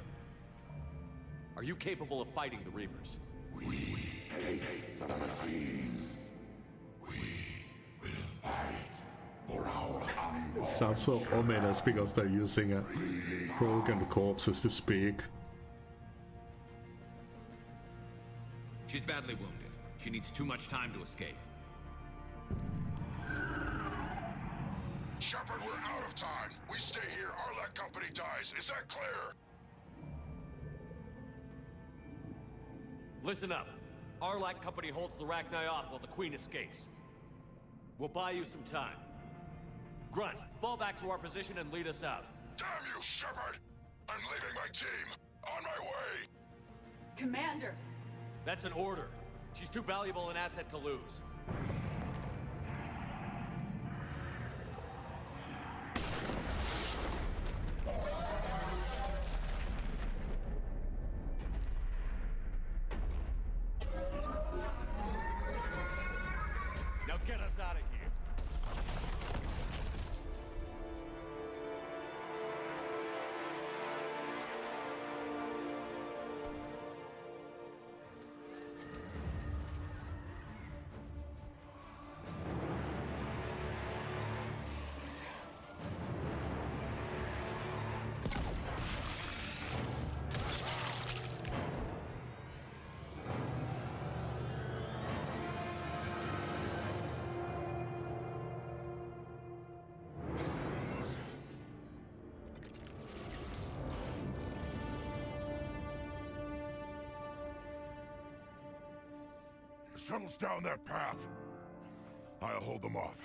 Are you capable of fighting the Reapers? We hate the machines. We will fight for our unborn. It sounds so ominous because they're using a broken corpses to speak. She's badly wounded. She needs too much time to escape. Shepard, we're out of time. We stay here, Arlec Company dies. Is that clear? Listen up. Arlec Company holds the Rachni off while the Queen escapes. We'll buy you some time. Grunt, fall back to our position and lead us out. Damn you, Shepard! I'm leaving my team. On my way! Commander! That's an order. She's too valuable an asset to lose. Now get us out of here. Shuttle's down that path. I'll hold them off.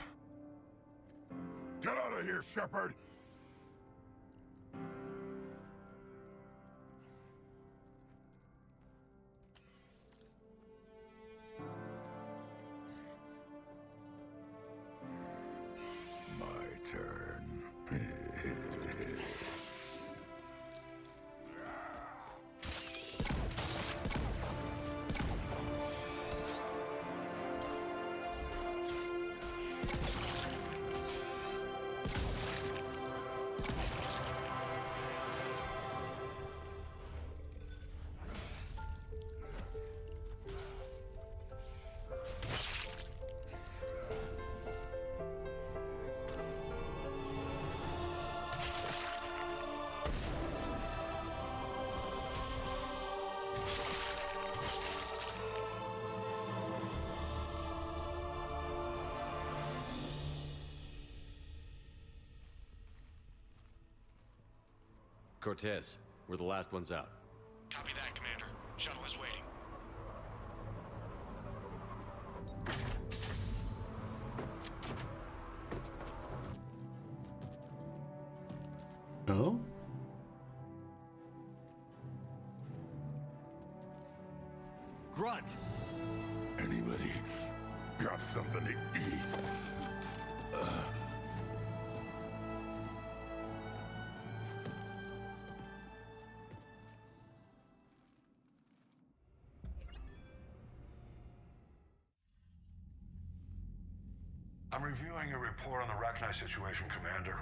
Get out of here, Shepard! My turn. Cortez, we're the last ones out. Copy that, Commander. Shuttle is waiting. Oh? Grunt! Anybody got something to eat? I'm reviewing your report on the Rachni situation, Commander.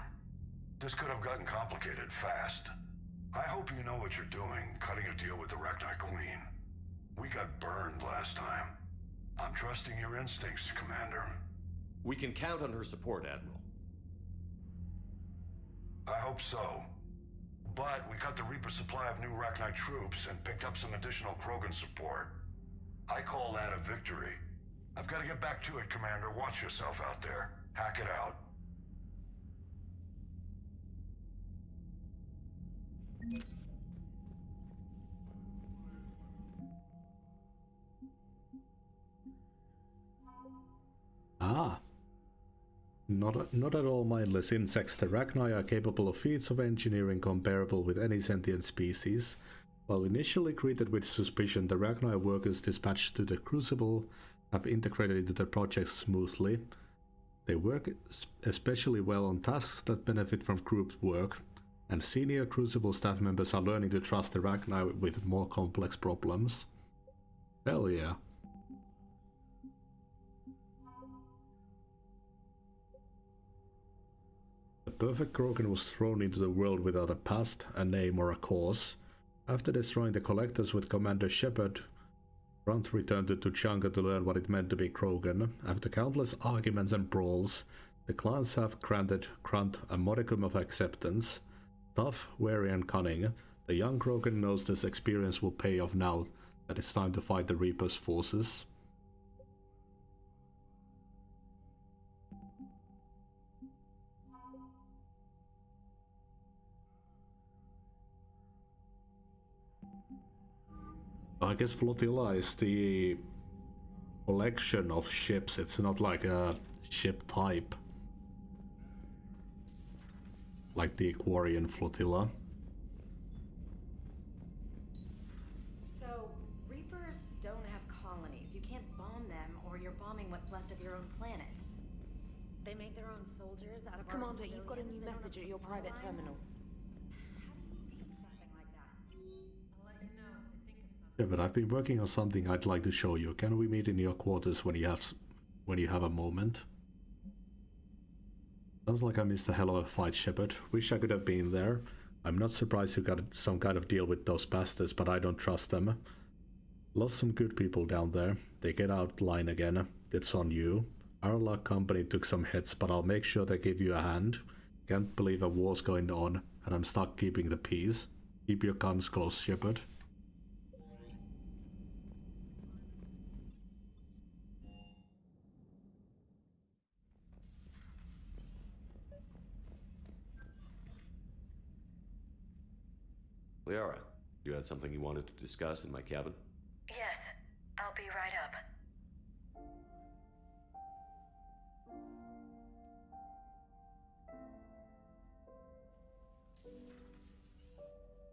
This could have gotten complicated fast. I hope you know what you're doing, cutting a deal with the Rachni Queen. We got burned last time. I'm trusting your instincts, Commander. We can count on her support, Admiral. I hope so. But we cut the Reaper supply of new Rachni troops and picked up some additional Krogan support. I call that a victory. I've got to get back to it, Commander. Watch yourself out there. Hack it out. Ah. Not at all mindless insects, the Rachni are capable of feats of engineering comparable with any sentient species. While initially greeted with suspicion, the Rachni workers dispatched to the Crucible have integrated into the project smoothly. They work especially well on tasks that benefit from group work, and senior Crucible staff members are learning to trust the Rachni with more complex problems. Hell yeah. The perfect Krogan was thrown into the world without a past, a name, or a cause. After destroying the Collectors with Commander Shepard, Grunt returned to Tuchanka to learn what it meant to be Krogan. After countless arguments and brawls, the clans have granted Grunt a modicum of acceptance. Tough, wary, and cunning, the young Krogan knows this experience will pay off now that it's time to fight the Reaper's forces. I guess Flotilla is the collection of ships, it's not like a ship type. Like the Aquarian Flotilla. So, Reapers don't have colonies. You can't bomb them or you're bombing what's left of your own planet. They make their own soldiers out of Commander, you've got a new message at your private terminal. Yeah, but I've been working on something I'd like to show you. Can we meet in your quarters when you have a moment? Sounds like I missed a hell of a fight, Shepard. Wish I could have been there. I'm not surprised you got some kind of deal with those bastards, but I don't trust them. Lost some good people down there. They get out line again. It's on you. Our luck company took some hits, but I'll make sure they give you a hand. Can't believe a war's going on, and I'm stuck keeping the peace. Keep your guns close, Shepard. Liara, you had something you wanted to discuss in my cabin? Yes, I'll be right up.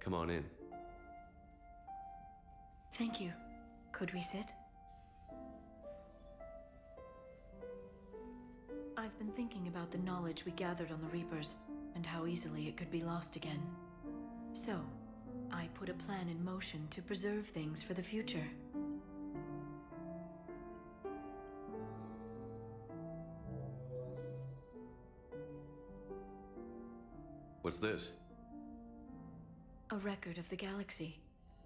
Come on in. Thank you. Could we sit? I've been thinking about the knowledge we gathered on the Reapers, and how easily it could be lost again. So, I put a plan in motion to preserve things for the future. What's this? A record of the galaxy.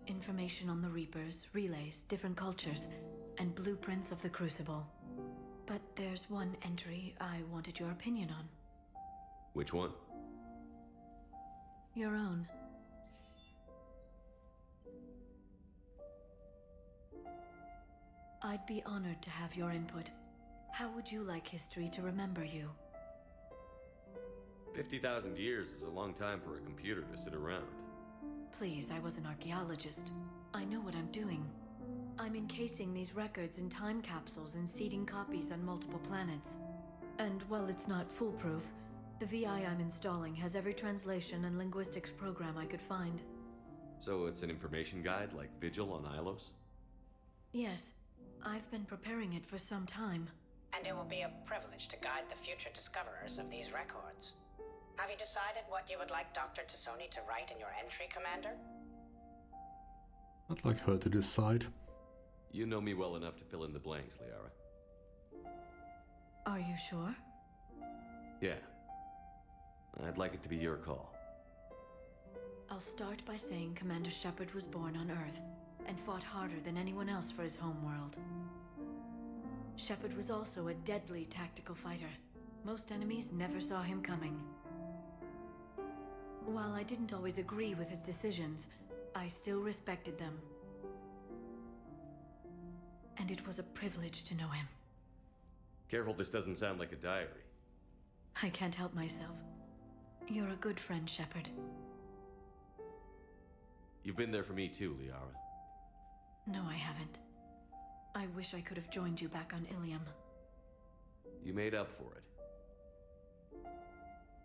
Information on the Reapers, relays, different cultures, and blueprints of the Crucible. But there's one entry I wanted your opinion on. Which one? Your own. I'd be honored to have your input. How would you like history to remember you? 50,000 years is a long time for a computer to sit around. Please, I was an archaeologist. I know what I'm doing. I'm encasing these records in time capsules and seeding copies on multiple planets. And while it's not foolproof, the VI I'm installing has every translation and linguistics program I could find. So it's an information guide like Vigil on Ilos? Yes, I've been preparing it for some time. And it will be a privilege to guide the future discoverers of these records. Have you decided what you would like Dr. Tassoni to write in your entry, Commander? I'd like her to decide. You know me well enough to fill in the blanks, Liara. Are you sure? Yeah. I'd like it to be your call. I'll start by saying Commander Shepard was born on Earth and fought harder than anyone else for his homeworld. Shepard was also a deadly tactical fighter. Most enemies never saw him coming. While I didn't always agree with his decisions, I still respected them. And it was a privilege to know him. Careful, this doesn't sound like a diary. I can't help myself. You're a good friend, Shepard. You've been there for me too, Liara. No, I haven't. I wish I could have joined you back on Ilium. You made up for it.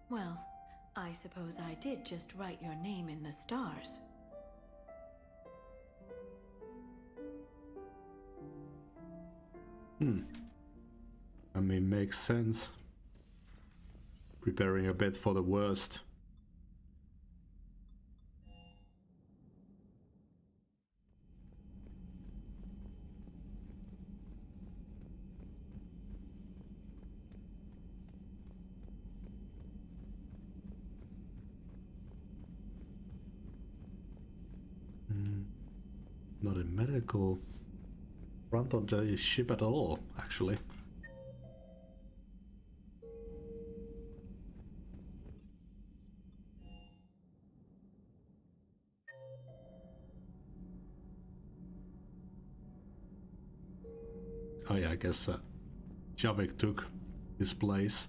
Well, I suppose I did just write your name in the stars. I mean, makes sense. Preparing a bit for the worst. Not a medical front on the ship at all, actually. Oh yeah, I guess Javik took his place.